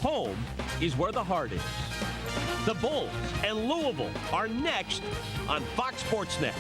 home is where the heart is. The Bulls and Louisville are next on Fox Sports Net.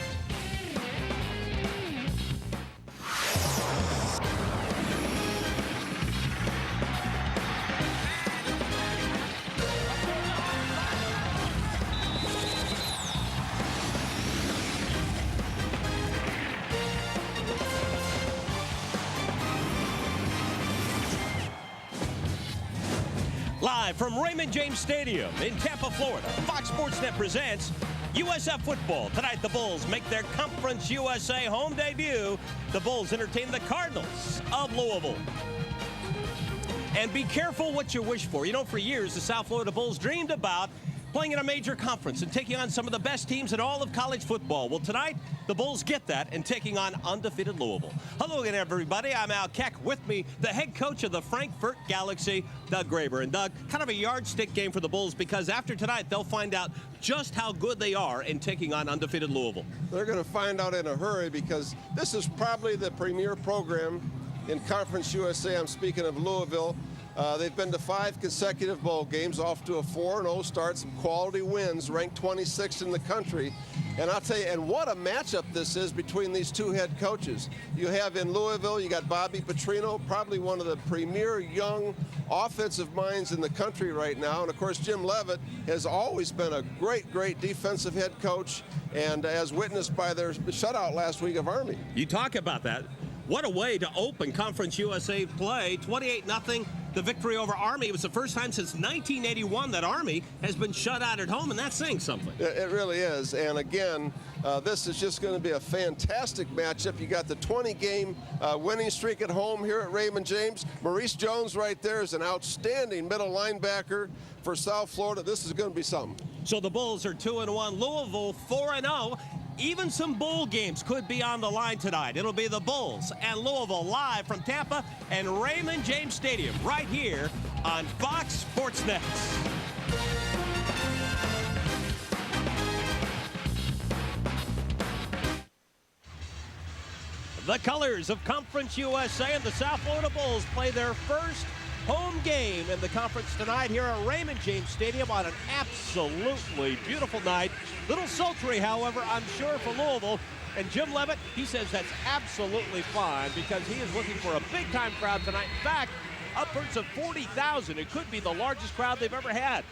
Live from Raymond James Stadium in Tampa, Florida, Fox Sports Net presents USF Football. Tonight, the Bulls make their Conference USA home debut. The Bulls entertain the Cardinals of Louisville. And be careful what you wish for. You know, for years, the South Florida Bulls dreamed about playing in a major conference and taking on some of the best teams in all of college football. Well, tonight, the Bulls get that and taking on undefeated Louisville. Hello again, everybody. I'm Al Keck. With me, the head coach of the Frankfurt Galaxy, Doug Graber. And Doug, kind of a yardstick game for the Bulls because after tonight, they'll find out just how good they are in taking on undefeated Louisville. They're going to find out in a hurry because this is probably the premier program in Conference USA. I'm speaking of Louisville. They've been to 5 consecutive bowl games, off to a 4-0 start, some quality wins, ranked 26th in the country. And I'll tell you, and what a matchup this is between these two head coaches. You have in Louisville, you got Bobby Petrino, probably one of the premier young offensive minds in the country right now. And of course, Jim Leavitt has always been a great, great defensive head coach, and as witnessed by their shutout last week of Army. You talk about that. What a way to open Conference USA play, 28-0. The victory over Army. It was the first time since 1981 that Army has been shut out at home, and that's saying something. It really is. And again, this is just going to be a fantastic matchup. You got the 20-game winning streak at home here at Raymond James. Maurice Jones right there is an outstanding middle linebacker for South Florida. This is going to be something. So the Bulls are 2-1. Louisville 4-0. Even some bowl games could be on the line tonight. It'll be the Bulls and Louisville live from Tampa and Raymond James Stadium right here on Fox Sports Net. The colors of Conference USA and the South Florida Bulls play their first home game in the conference tonight here at Raymond James Stadium on an absolutely beautiful night. Little sultry, however, I'm sure, for Louisville. And Jim Leavitt, he says that's absolutely fine because he is looking for a big-time crowd tonight. In fact, upwards of 40,000. It could be the largest crowd they've ever had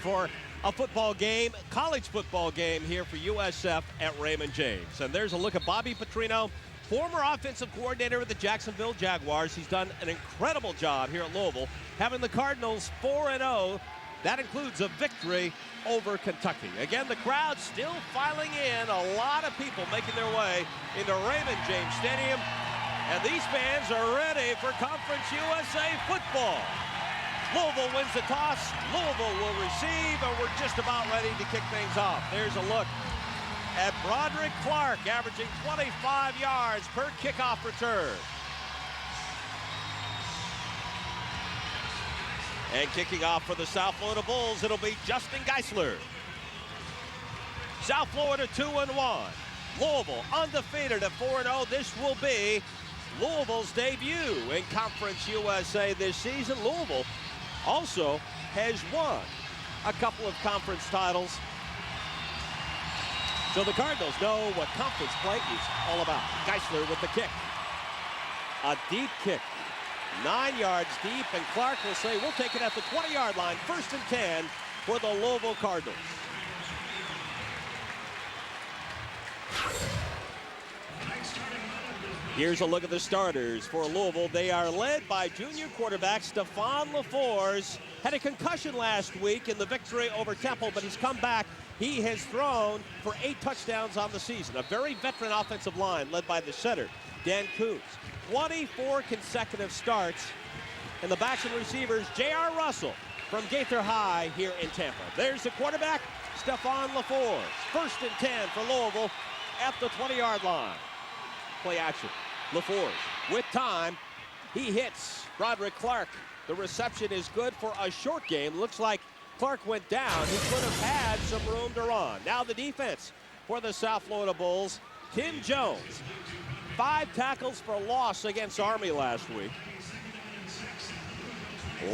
for a football game, college football game here for USF at Raymond James. And there's a look at Bobby Petrino, former offensive coordinator with the Jacksonville Jaguars. He's done an incredible job here at Louisville, having the Cardinals 4-0. That includes a victory over Kentucky. Again, the crowd still filing in. A lot of people making their way into Raymond James Stadium. And these fans are ready for Conference USA football. Louisville wins the toss. Louisville will receive, and we're just about ready to kick things off. There's a look at Broderick Clark, averaging 25 yards per kickoff return. And kicking off for the South Florida Bulls, it'll be Justin Geisler. South Florida 2-1. Louisville undefeated at 4-0. This will be Louisville's debut in Conference USA this season. Louisville also has won a couple of conference titles. So the Cardinals know what conference play is all about. Geisler with the kick. A deep kick. 9 yards deep, and Clark will say, we'll take it at the 20-yard line. 1st and 10 for the Louisville Cardinals. Here's a look at the starters for Louisville. They are led by junior quarterback Stephon LaForce. Had a concussion last week in the victory over Temple, but he's come back. He has thrown for 8 touchdowns on the season. A very veteran offensive line led by the center, Dan Coons. 24 consecutive starts. And the backs and receivers, J.R. Russell from Gaither High here in Tampa. There's the quarterback, Stephon LaForce. 1st and 10 for Louisville at the 20-yard line. Play action. LaForce with time. He hits Broderick Clark. The reception is good for a short game. Looks like Clark went down. He could have had some room to run. Now the defense for the South Florida Bulls. Tim Jones, 5 tackles for loss against Army last week.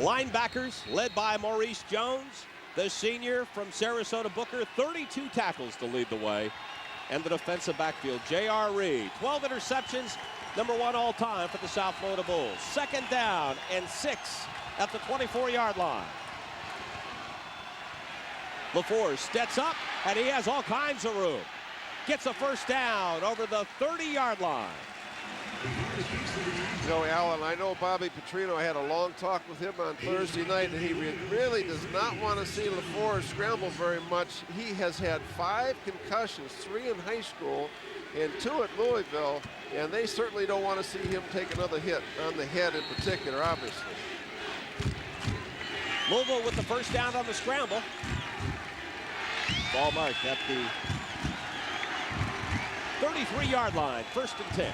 Linebackers led by Maurice Jones, the senior from Sarasota Booker, 32 tackles to lead the way. And the defensive backfield, J.R. Reed, 12 interceptions, #1 all-time for the South Florida Bulls. 2nd down and 6 at the 24-yard line. LaForce steps up, and he has all kinds of room. Gets a 1st down over the 30-yard line. You know, Alan, I know Bobby Petrino. I had a long talk with him on Thursday night, and he really does not want to see LaForce scramble very much. He has had 5 concussions, 3 in high school and 2 at Louisville, and they certainly don't want to see him take another hit on the head in particular, obviously. Louisville with the 1st down on the scramble. Ball marked at the 33-yard line, 1st and 10.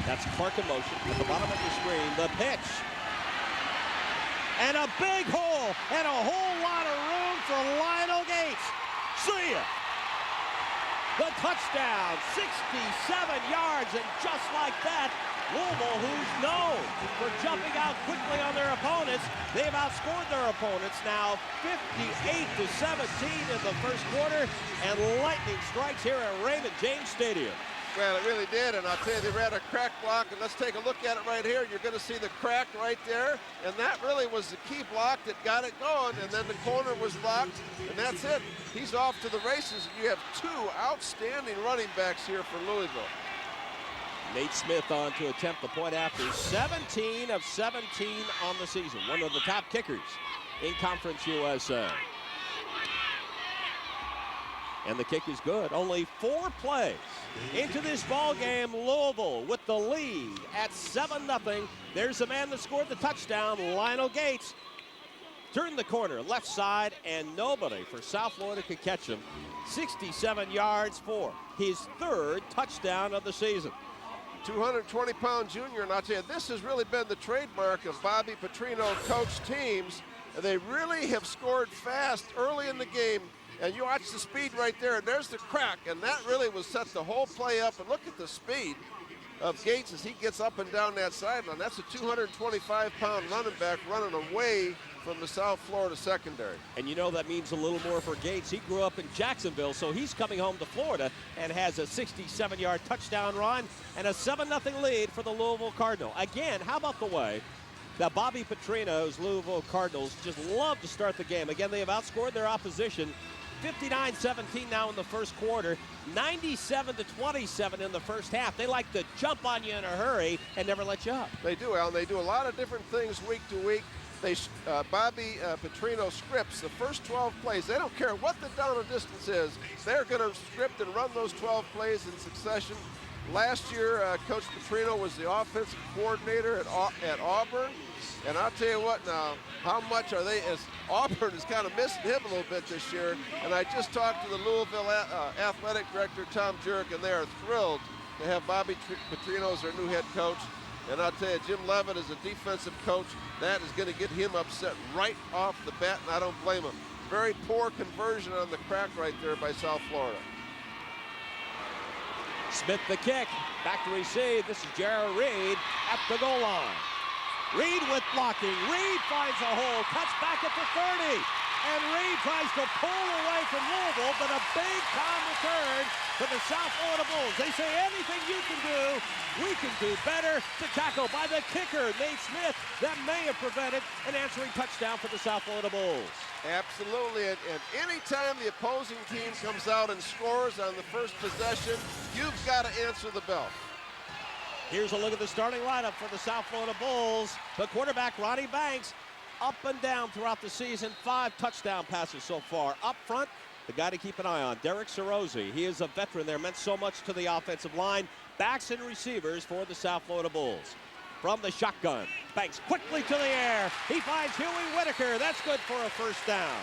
That's Clark in motion at the bottom of the screen. The pitch. And a big hole and a whole lot of room for Lionel Gates. See ya. The touchdown, 67 yards, and just like that, Louisville, who's known for jumping out quickly on their opponents, they've outscored their opponents now 58-17 in the 1st quarter, and lightning strikes here at Raymond James Stadium. Well, it really did, and I'll tell you, they ran a crack block, and let's take a look at it right here. You're going to see the crack right there, and that really was the key block that got it going, and then the corner was blocked, and that's it. He's off to the races, and you have 2 outstanding running backs here for Louisville. Nate Smith on to attempt the point after. 17 of 17 on the season. One of the top kickers in Conference USA. And the kick is good. Only 4 plays into this ball game. Louisville with the lead at 7-0. There's the man that scored the touchdown, Lionel Gates. Turned the corner, left side, and nobody for South Florida could catch him. 67 yards for his 3rd touchdown of the season. 220-pound junior, and I'll tell you, this has really been the trademark of Bobby Petrino coach teams. They really have scored fast early in the game, and you watch the speed right there, and there's the crack, and that really was set the whole play up. And look at the speed of Gates as he gets up and down that sideline. That's a 225-pound running back running away from the South Florida secondary. And you know that means a little more for Gates. He grew up in Jacksonville, so he's coming home to Florida and has a 67-yard touchdown run and a 7-0 lead for the Louisville Cardinals. Again, how about the way that Bobby Petrino's Louisville Cardinals just love to start the game. Again, they have outscored their opposition 59-17 now in the 1st quarter, 97-27 in the 1st half. They like to jump on you in a hurry and never let you up. They do, Al. They do a lot of different things week to week. Bobby Petrino scripts the first 12 plays. They don't care what the down and distance is. They're going to script and run those 12 plays in succession. Last year, Coach Petrino was the offensive coordinator at Auburn. And I'll tell you what now, how much are they, as Auburn is kind of missing him a little bit this year. And I just talked to the Louisville athletic director, Tom Jurek, and they are thrilled to have Bobby Petrino as their new head coach. And I'll tell you, Jim Leavitt is a defensive coach. That is going to get him upset right off the bat, and I don't blame him. Very poor conversion on the crack right there by South Florida. Smith the kick, back to receive. This is J.R. Reed at the goal line. Reed with blocking. Reed finds a hole, cuts back at the 30. And Reed tries to pull away from Louisville, but a big-time return for the South Florida Bulls. They say anything you can do, we can do better. To tackle by the kicker, Nate Smith, that may have prevented an answering touchdown for the South Florida Bulls. Absolutely, and anytime the opposing team comes out and scores on the first possession, you've got to answer the bell. Here's a look at the starting lineup for the South Florida Bulls. The quarterback, Ronnie Banks, up and down throughout the season. 5 touchdown passes so far. Up front, the guy to keep an eye on, Derek Sarosi. He is a veteran there, meant so much to the offensive line. Backs and receivers for the South Florida Bulls. From the shotgun, Banks quickly to the air. He finds Huey Whitaker. That's good for a 1st down.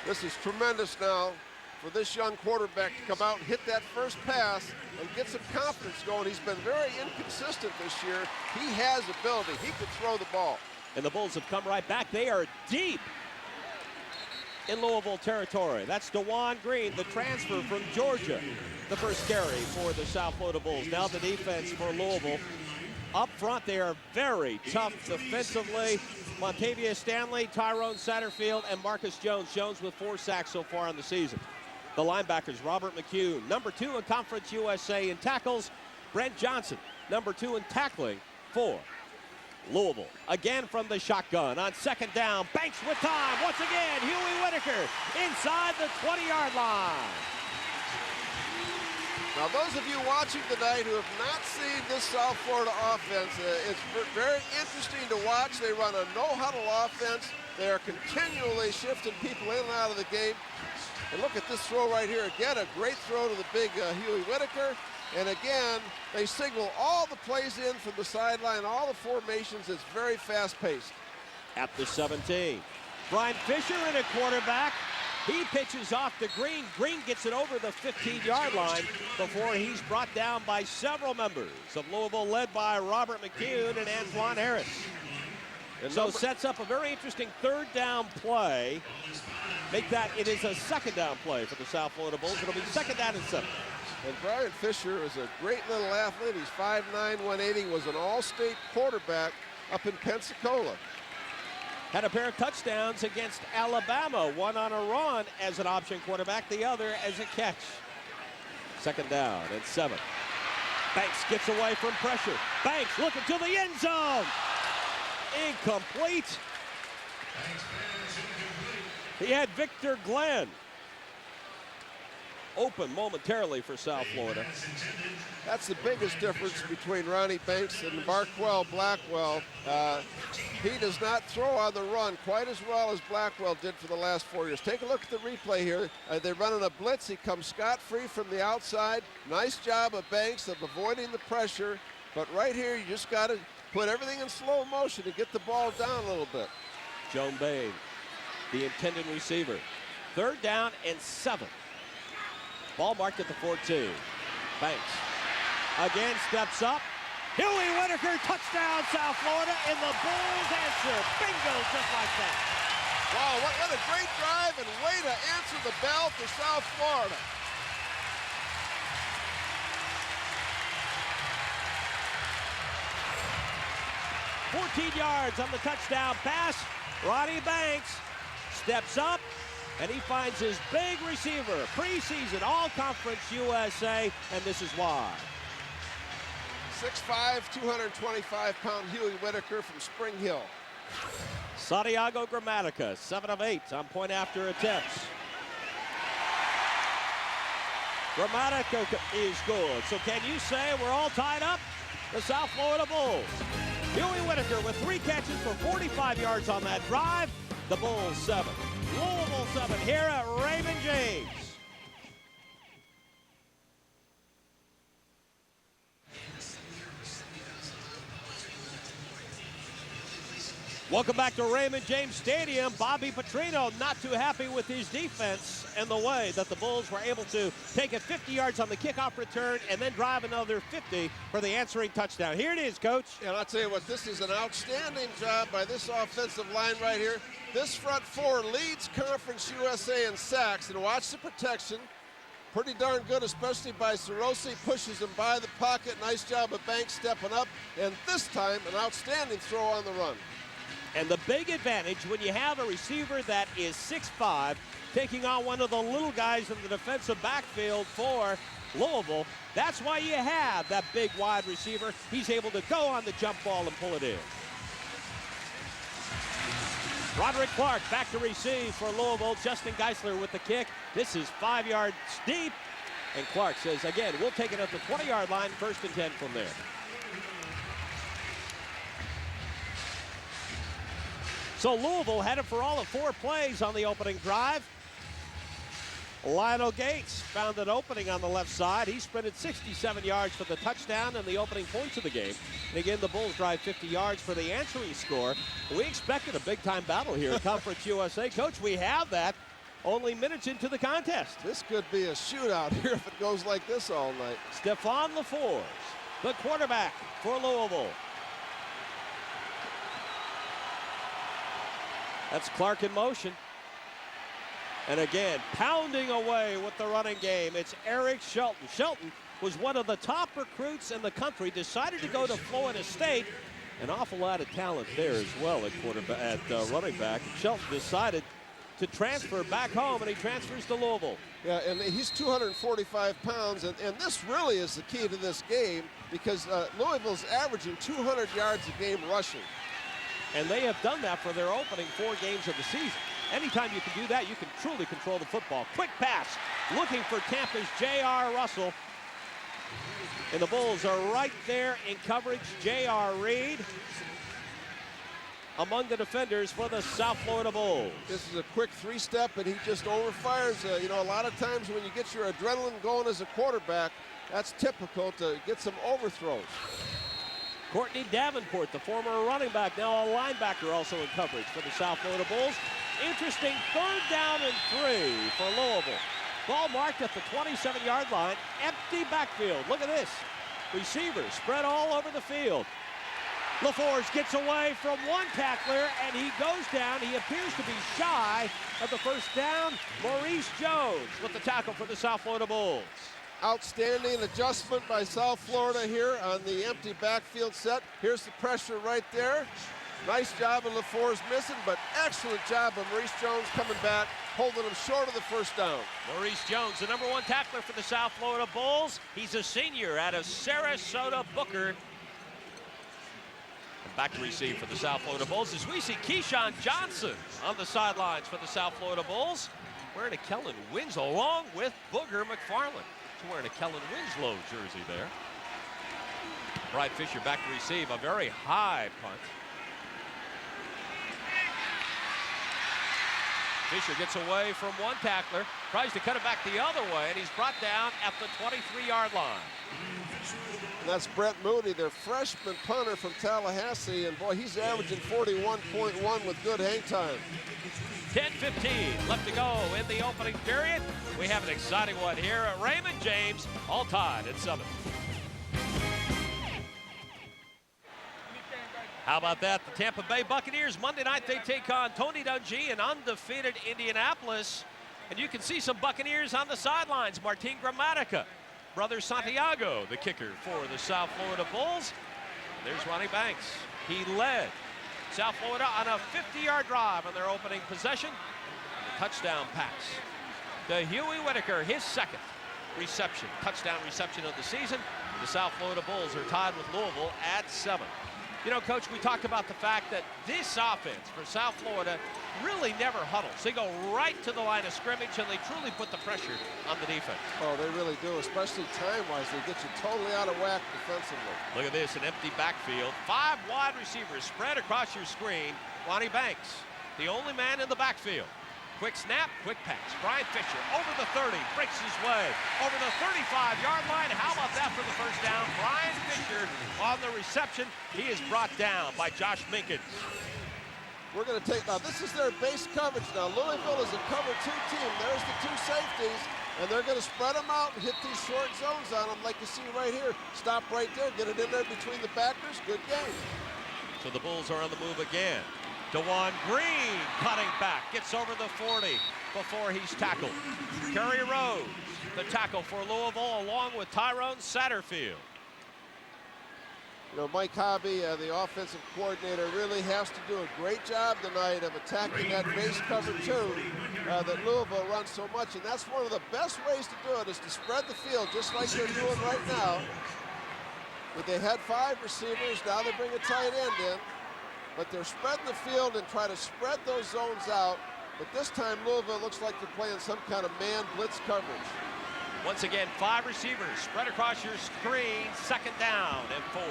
This is tremendous now for this young quarterback to come out and hit that first pass and get some confidence going. He's been very inconsistent this year. He has ability. He could throw the ball. And the Bulls have come right back. They are deep in Louisville territory. That's DeJuan Green, the transfer from Georgia. The first carry for the South Florida Bulls. Now the defense for Louisville. Up front, they are very tough defensively. Montavious Stanley, Tyrone Satterfield, and Marcus Jones. Jones with 4 sacks so far on the season. The linebackers, Robert McCune, number 2 in Conference USA in tackles. Brent Johnson, number 2 in tackling for Louisville. Again from the shotgun on second down. Banks with time. Once again, Huey Whitaker inside the 20-yard line. Now, those of you watching tonight who have not seen this South Florida offense, it's very interesting to watch. They run a no-huddle offense. They are continually shifting people in and out of the game. And look at this throw right here. Again, a great throw to the big Huey Whitaker. And again, they signal all the plays in from the sideline, all the formations. It's very fast-paced. At the 17, Brian Fisher in a quarterback. He pitches off to Green. Green gets it over the 15-yard line before he's brought down by several members of Louisville, led by Robert McCune and Antoine Harris. And so sets up a very interesting third down play. Make that, it is a second down play for the South Florida Bulls. It'll be second down and 7. And Brian Fisher is a great little athlete. He's 5'9", 180, was an all-state quarterback up in Pensacola. Had a pair of touchdowns against Alabama, one on a run as an option quarterback, the other as a catch. Second down and 7. Banks gets away from pressure. Banks looking to the end zone. Incomplete. He had Victor Glenn open momentarily for South Florida. That's the biggest difference between Ronnie Banks and Marquel Blackwell. He does not throw on the run quite as well as Blackwell did for the last 4 years. Take a look at the replay here. They're running a blitz. He comes scot-free from the outside. Nice job of Banks of avoiding the pressure. But right here, you just got to put everything in slow motion to get the ball down a little bit. Joan Bain, the intended receiver. Third down and 7. Ball marked at the 14. Banks again steps up. Huey Whitaker, touchdown South Florida, and the Bulls answer. Bingo, just like that. Wow, what a great drive and way to answer the bell for South Florida. $14 yards on the touchdown pass. Ronnie Banks steps up, and he finds his big receiver, preseason All-Conference USA, and this is why. 6'5", 225-pound Huey Whitaker from Spring Hill. Santiago Gramatica, 7 of 8 on point after attempts. Gramatica is good. So can you say we're all tied up? The South Florida Bulls. Huey Whitaker with 3 catches for 45 yards on that drive. The Bulls 7. Louisville 7 here at Raymond James. Welcome back to Raymond James Stadium. Bobby Petrino not too happy with his defense and the way that the Bulls were able to take it 50 yards on the kickoff return and then drive another 50 for the answering touchdown. Here it is, Coach. And I'll tell you what, this is an outstanding job by this offensive line right here. This front 4 leads Conference USA in sacks, and watch the protection. Pretty darn good, especially by Sarosi. Pushes him by the pocket. Nice job of Banks stepping up. And this time, an outstanding throw on the run. And the big advantage when you have a receiver that is 6'5", taking on one of the little guys in the defensive backfield for Louisville, that's why you have that big wide receiver. He's able to go on the jump ball and pull it in. Roderick Clark back to receive for Louisville. Justin Geisler with the kick. This is 5 yards deep. And Clark says, again, we'll take it up the 20-yard line, 1st and 10 from there. So Louisville headed for all of 4 plays on the opening drive. Lionel Gates found an opening on the left side. He sprinted 67 yards for the touchdown and the opening points of the game. And again, the Bulls drive 50 yards for the answering score. We expected a big-time battle here at Conference USA. Coach, we have that only minutes into the contest. This could be a shootout here if it goes like this all night. Stephon LaForce, the quarterback for Louisville. That's Clark in motion. And again, pounding away with the running game, it's Eric Shelton. Shelton was one of the top recruits in the country, decided to go to Florida State. An awful lot of talent there as well at running back. Shelton decided to transfer back home, and he transfers to Louisville. Yeah, and he's 245 pounds, and this really is the key to this game because Louisville's averaging 200 yards a game rushing. And they have done that for their opening 4 games of the season. Anytime you can do that, you can truly control the football. Quick pass, looking for Tampa's J.R. Russell. And the Bulls are right there in coverage. J.R. Reed among the defenders for the South Florida Bulls. This is a quick 3-step, and he just overfires. You know, a lot of times when you get your adrenaline going as a quarterback, that's typical to get some overthrows. Courtney Davenport, the former running back, now a linebacker, also in coverage for the South Florida Bulls. Interesting 3rd down and 3 for Louisville. Ball marked at the 27-yard line. Empty backfield. Look at this. Receivers spread all over the field. LaForge gets away from one tackler, and he goes down. He appears to be shy of the first down. Maurice Jones with the tackle for the South Florida Bulls. Outstanding adjustment by South Florida here on the empty backfield set. Here's the pressure right there. Nice job of LaForge missing, but excellent job of Maurice Jones coming back, holding him short of the first down. Maurice Jones, the #1 tackler for the South Florida Bulls. He's a senior out of Sarasota Booker. And back to receive for the South Florida Bulls as we see Keyshawn Johnson on the sidelines for the South Florida Bulls, wearing a Kellen Winslow along with Booger McFarland. He's wearing a Kellen Winslow jersey there. Bryce Fisher back to receive, a very high punt. Fisher gets away from one tackler, tries to cut it back the other way, and he's brought down at the 23-yard line. And that's Brett Moody, their freshman punter from Tallahassee, and boy, he's averaging 41.1 with good hang time. 10:15 left to go in the opening period. We have an exciting one here at Raymond James, all tied at 7. How about that? The Tampa Bay Buccaneers, Monday night, they take on Tony Dungy and undefeated Indianapolis. And you can see some Buccaneers on the sidelines. Martin Gramatica, brother Santiago, the kicker for the South Florida Bulls. There's Ronnie Banks. He led South Florida on a 50-yard drive on their opening possession. And a touchdown pass to Huey Whitaker, his 2nd reception, touchdown reception of the season. The South Florida Bulls are tied with Louisville at 7. You know, Coach, we talked about the fact that this offense for South Florida really never huddles. They go right to the line of scrimmage, and they truly put the pressure on the defense. Oh, they really do, especially time-wise. They get you totally out of whack defensively. Look at this, an empty backfield. 5 wide receivers spread across your screen. Ronnie Banks, the only man in the backfield. Quick snap, quick pass. Bryce Fisher over the 30, breaks his way over the 35-yard line. How about that for the first down? Bryce Fisher on the reception. He is brought down by Josh Minkins. We're going to take, now this is their base coverage now. Louisville is a cover 2 team. There's the 2 safeties, and they're going to spread them out and hit these short zones on them like you see right here. Stop right there, get it in there between the backers. Good game. So the Bulls are on the move again. DeJuan Green cutting back, gets over the 40 before he's tackled. Kerry Rose, the tackle for Louisville, along with Tyrone Satterfield. You know, Mike Hobby, the offensive coordinator, really has to do a great job tonight of attacking that base cover 2 that Louisville runs so much. And that's one of the best ways to do it, is to spread the field just like they're doing right now. But they had 5 receivers, now they bring a tight end in. But they're spreading the field and try to spread those zones out. But this time, Louisville looks like they're playing some kind of man blitz coverage. Once again, 5 receivers spread across your screen. 2nd down and 4.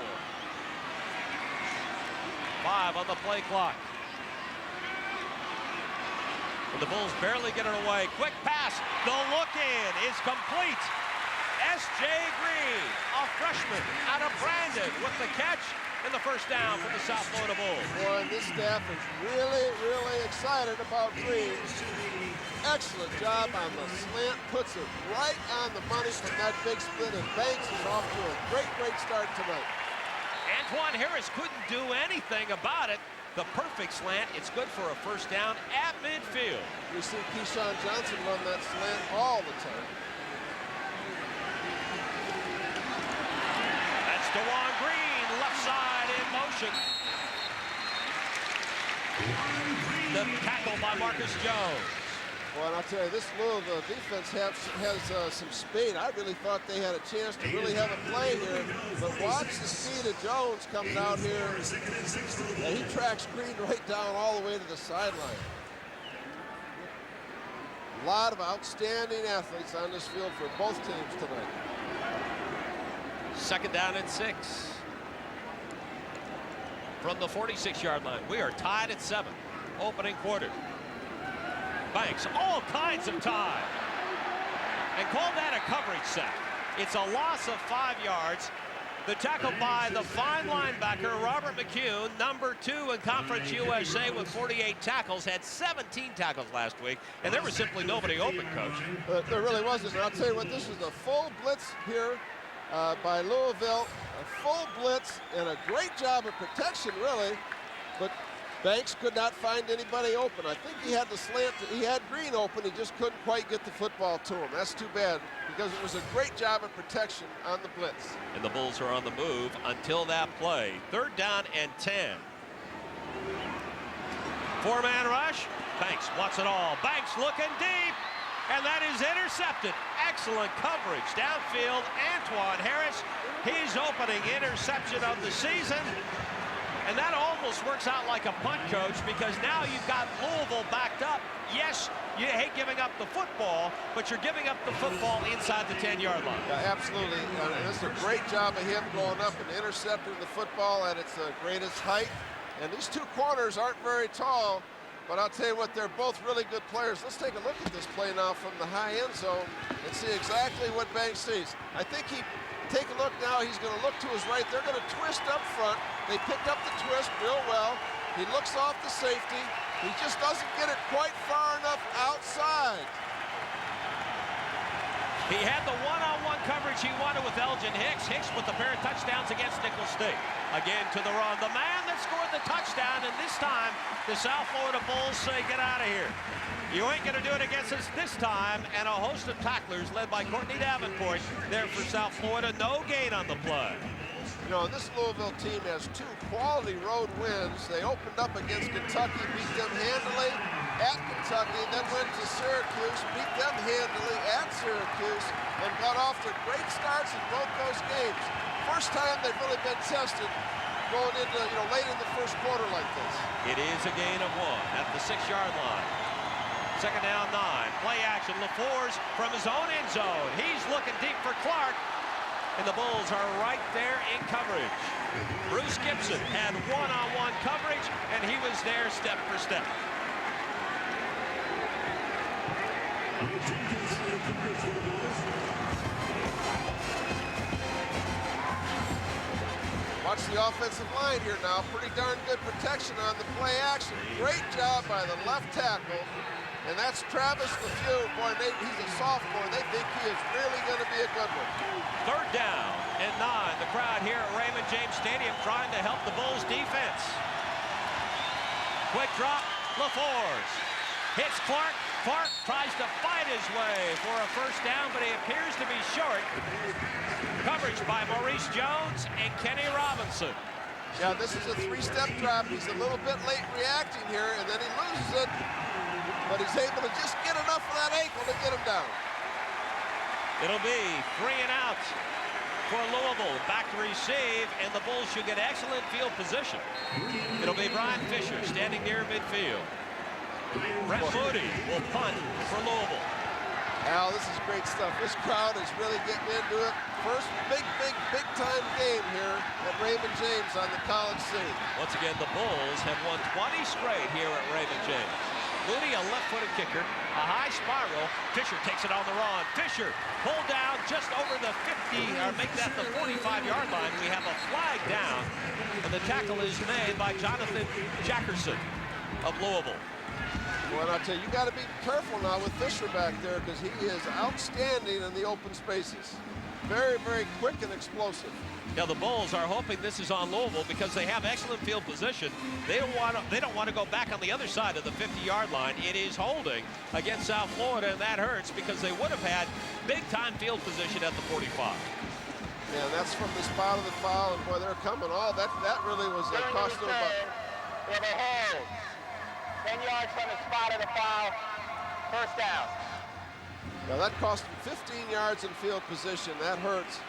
5 on the play clock. And the Bulls barely get it away. Quick pass. The look-in is complete. S.J. Green, a freshman out of Brandon, with the catch. And the first down for the South Florida Bulls. Boy, this staff is really, really excited about Green. Excellent job on the slant. Puts it right on the money from that big split. And Banks is off to a great, great start tonight. Antoine Harris couldn't do anything about it. The perfect slant. It's good for a first down at midfield. You see Keyshawn Johnson run that slant all the time. That's DeJuan Green, left side in motion. The tackle by Marcus Jones. Well, and I'll tell you, this Louisville defense has some speed. I really thought they had a chance to really have a play here. But watch the speed of Jones coming out here. And he tracks Green right down all the way to the sideline. A lot of outstanding athletes on this field for both teams tonight. 2nd down and 6. From the 46-yard line. We are tied at 7. Opening quarter. Banks, all kinds of time. And call that a coverage sack. It's a loss of 5 yards. The tackle by the fine linebacker, Robert McCune, number 2 in Conference USA with 48 tackles, had 17 tackles last week, and there was simply nobody open, Coach. There really wasn't. And I'll tell you what, this is a full blitz here by Louisville. A full blitz and a great job of protection, really. But Banks could not find anybody open. I think he had the slant. He had Green open. He just couldn't quite get the football to him. That's too bad because it was a great job of protection on the blitz. And the Bulls are on the move until that play. 3rd down and 10. 4-man rush. Banks wants it all. Banks looking deep. And that is intercepted. Excellent coverage. Downfield, Antoine Harris. His opening interception of the season. And that almost works out like a punt, Coach, because now you've got Louisville backed up. Yes, you hate giving up the football, but you're giving up the football inside the 10-yard line. Yeah, absolutely. And it's a great job of him going up and intercepting the football at its greatest height. And these two corners aren't very tall, but I'll tell you what, they're both really good players. Let's take a look at this play now from the high end zone and see exactly what Banks sees. I think take a look now, he's going to look to his right. They're going to twist up front. They picked up the twist real well. He looks off the safety. He just doesn't get it quite far enough outside. He had the one-on-one coverage he wanted with Elgin Hicks. Hicks with a pair of touchdowns against Nicholls State. Again to the run. The man that scored the touchdown, and this time the South Florida Bulls say, get out of here. You ain't going to do it against us this time. And a host of tacklers led by Courtney Davenport there for South Florida. No gain on the play. You know, this Louisville team has 2 quality road wins. They opened up against Kentucky, beat them handily at Kentucky, then went to Syracuse, beat them handily at Syracuse, and got off to great starts in both those games. First time they've really been tested going into, late in the first quarter like this. It is a gain of 1 at the 6-yard line. 2nd down 9. Play action. LaFours from his own end zone. He's looking deep for Clark. And the Bulls are right there in coverage. Bruce Gibson had one-on-one coverage, and he was there step for step. Watch the offensive line here now. Pretty darn good protection on the play action. Great job by the left tackle. And that's Travis Lafleur. Boy, he's a sophomore. They think he is really going to be a good one. 3rd down and 9. The crowd here at Raymond James Stadium trying to help the Bulls defense. Quick drop. LaFours hits Clark. Clark tries to fight his way for a first down, but he appears to be short. Coverage by Maurice Jones and Kenny Robinson. Yeah, this is a 3-step drop. He's a little bit late reacting here, and then he loses it. But he's able to just get enough of that ankle to get him down. It'll be 3 and out for Louisville. Back to receive, and the Bulls should get excellent field position. It'll be Brian Fisher standing near midfield. Brett Moody will punt for Louisville. Al, this is great stuff. This crowd is really getting into it. First big time game here at Raymond James on the college scene. Once again, the Bulls have won 20 straight here at Raymond James. Moody, a left-footed kicker, a high spiral. Fisher takes it on the run. Fisher pulled down just over the 50, or make that the 45-yard line. We have a flag down, and the tackle is made by Jonathan Jackerson of Louisville. Well, I'll tell you, got to be careful now with Fisher back there because he is outstanding in the open spaces. Very, very quick and explosive. Now the Bulls are hoping this is on Louisville because they have excellent field position. They don't want to go back on the other side of the 50-yard line. It is holding against South Florida, and that hurts because they would have had big-time field position at the 45. Yeah, that's from the spot of the foul, and boy, they're coming. Oh, that really was a cost them about. We have a hold. 10 yards from the spot of the foul. First down. Now that cost them 15 yards in field position. That hurts.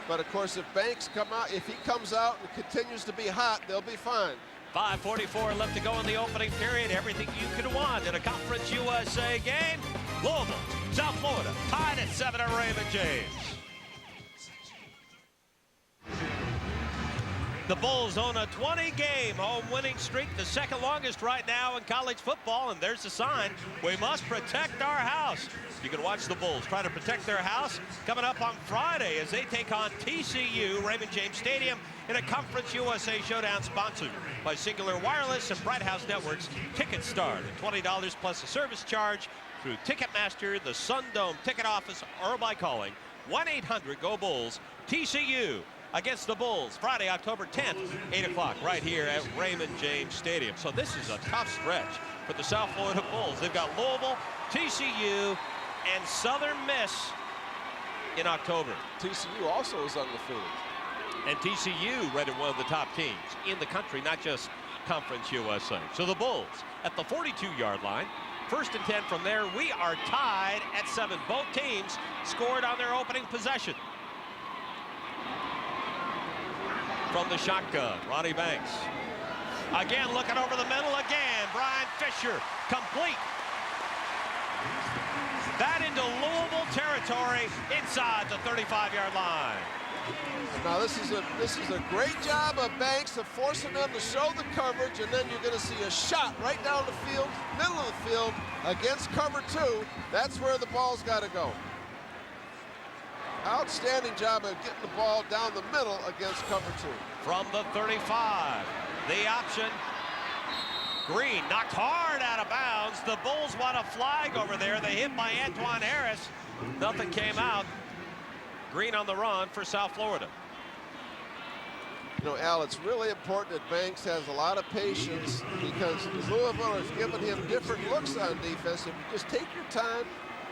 But of course, if Banks if he comes out and continues to be hot, they'll be fine. 5:44 left to go in the opening period. Everything you could want in a Conference USA game. Louisville, South Florida, tied at 7 at Raymond James. The Bulls own a 20-game home winning streak, the second longest right now in college football, and there's a sign: we must protect our house. You can watch the Bulls try to protect their house coming up on Friday as they take on TCU, Raymond James Stadium, in a Conference USA showdown sponsored by Singular Wireless and Bright House Networks. Tickets start at $20 plus a service charge through Ticketmaster, the Sun Dome ticket office, or by calling 1-800-GO-BULLS. TCU against the Bulls Friday, October 10th, 8 o'clock, right here at Raymond James Stadium. So this is a tough stretch for the South Florida Bulls. They've got Louisville, TCU, and Southern Miss in October. TCU also is undefeated. And TCU rated one of the top teams in the country, not just Conference USA. So the Bulls at the 42-yard line. 1st and 10 from there. We are tied at 7. Both teams scored on their opening possession. From the shotgun, Ronnie Banks. Again, looking over the middle again. Brian Fisher, complete. That into Louisville territory inside the 35-yard line. Now this is a great job of Banks of forcing them to show the coverage, and then you're going to see a shot right down the field, middle of the field, against cover 2. That's where the ball's got to go. Outstanding job of getting the ball down the middle against cover 2. From the 35, the option. Green knocked hard out of bounds. The Bulls want a flag over there. They hit by Antoine Harris. Nothing came out. Green on the run for South Florida. You know, Al, it's really important that Banks has a lot of patience because Louisville has given him different looks on defense. If you just take your time,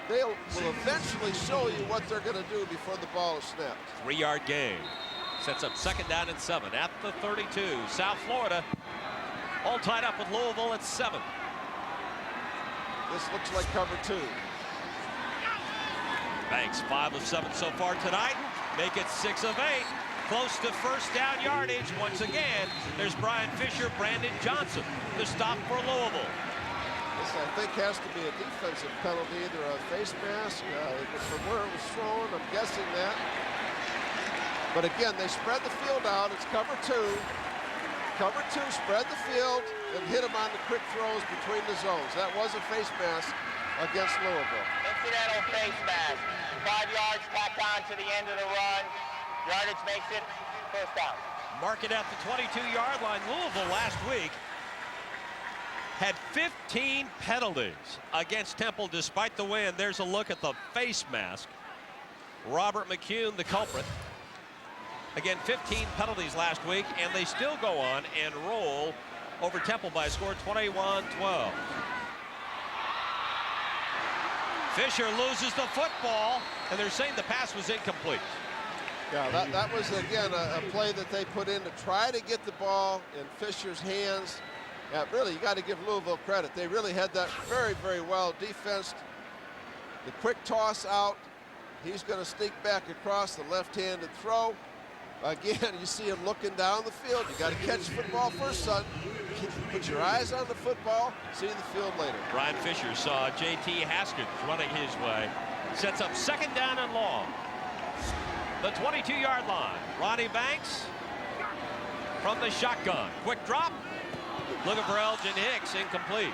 they will eventually show you what they're going to do before the ball is snapped. 3-yard gain. Sets up 2nd down and 7 at the 32. South Florida all tied up with Louisville at 7. This looks like cover 2. Banks 5 of 7 so far tonight. Make it 6 of 8. Close to 1st down yardage. Once again, there's Brian Fisher, Brandon Johnson, the stop for Louisville. This, I think, has to be a defensive penalty, either a face mask, from where it was thrown, I'm guessing that. But again, they spread the field out. It's cover 2. Cover 2, spread the field, and hit them on the quick throws between the zones. That was a face mask against Louisville. Incidental face mask. 5 yards tacked on to the end of the run. Yardage makes it 1st down. Mark it at the 22-yard line. Louisville last week had 15 penalties against Temple despite the win. There's a look at the face mask. Robert McCune, the culprit. Again, 15 penalties last week, and they still go on and roll over Temple by a score 21-12. Fisher loses the football, and they're saying the pass was incomplete. Yeah, that was, again, a play that they put in to try to get the ball in Fisher's hands. Yeah, really, you got to give Louisville credit. They really had that very, very well defensed. The quick toss out. He's going to sneak back across the left-handed throw. Again, you see him looking down the field. You got to catch the football first, son. Put your eyes on the football, see the field later. Brian Fisher saw J.T. Haskins running his way. Sets up 2nd down and long. The 22-yard line. Ronnie Banks from the shotgun. Quick drop. Looking for Elgin Hicks, incomplete.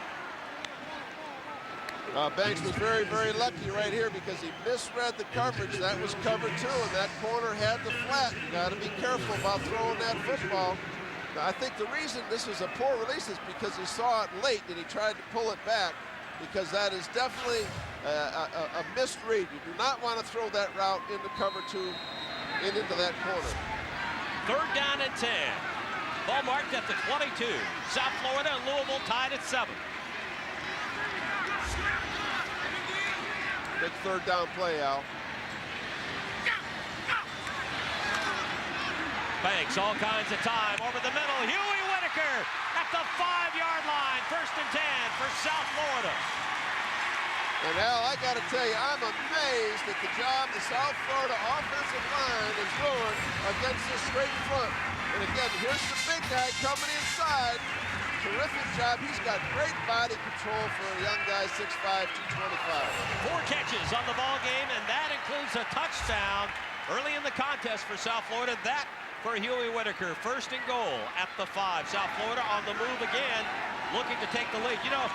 Banks was very, very lucky right here because he misread the coverage. That was cover 2, and that corner had the flat. You got to be careful about throwing that football. Now, I think the reason this was a poor release is because he saw it late and he tried to pull it back, because that is definitely a misread. You do not want to throw that route into cover 2 into that corner. 3rd down and 10. Ball marked at the 22. South Florida and Louisville tied at 7. Big 3rd down play, Al. Banks all kinds of time over the middle. Huey Whitaker at the 5-yard line. 1st and 10 for South Florida. And Al, I got to tell you, I'm amazed at the job the South Florida offensive line is doing against this straight front. And again, here's the big guy coming inside. Terrific job. He's got great body control for a young guy, 6'5", 225. 4 catches on the ball game, and that includes a touchdown early in the contest for South Florida. That for Huey Whitaker. 1st and goal at the 5. South Florida on the move again, looking to take the lead. You know,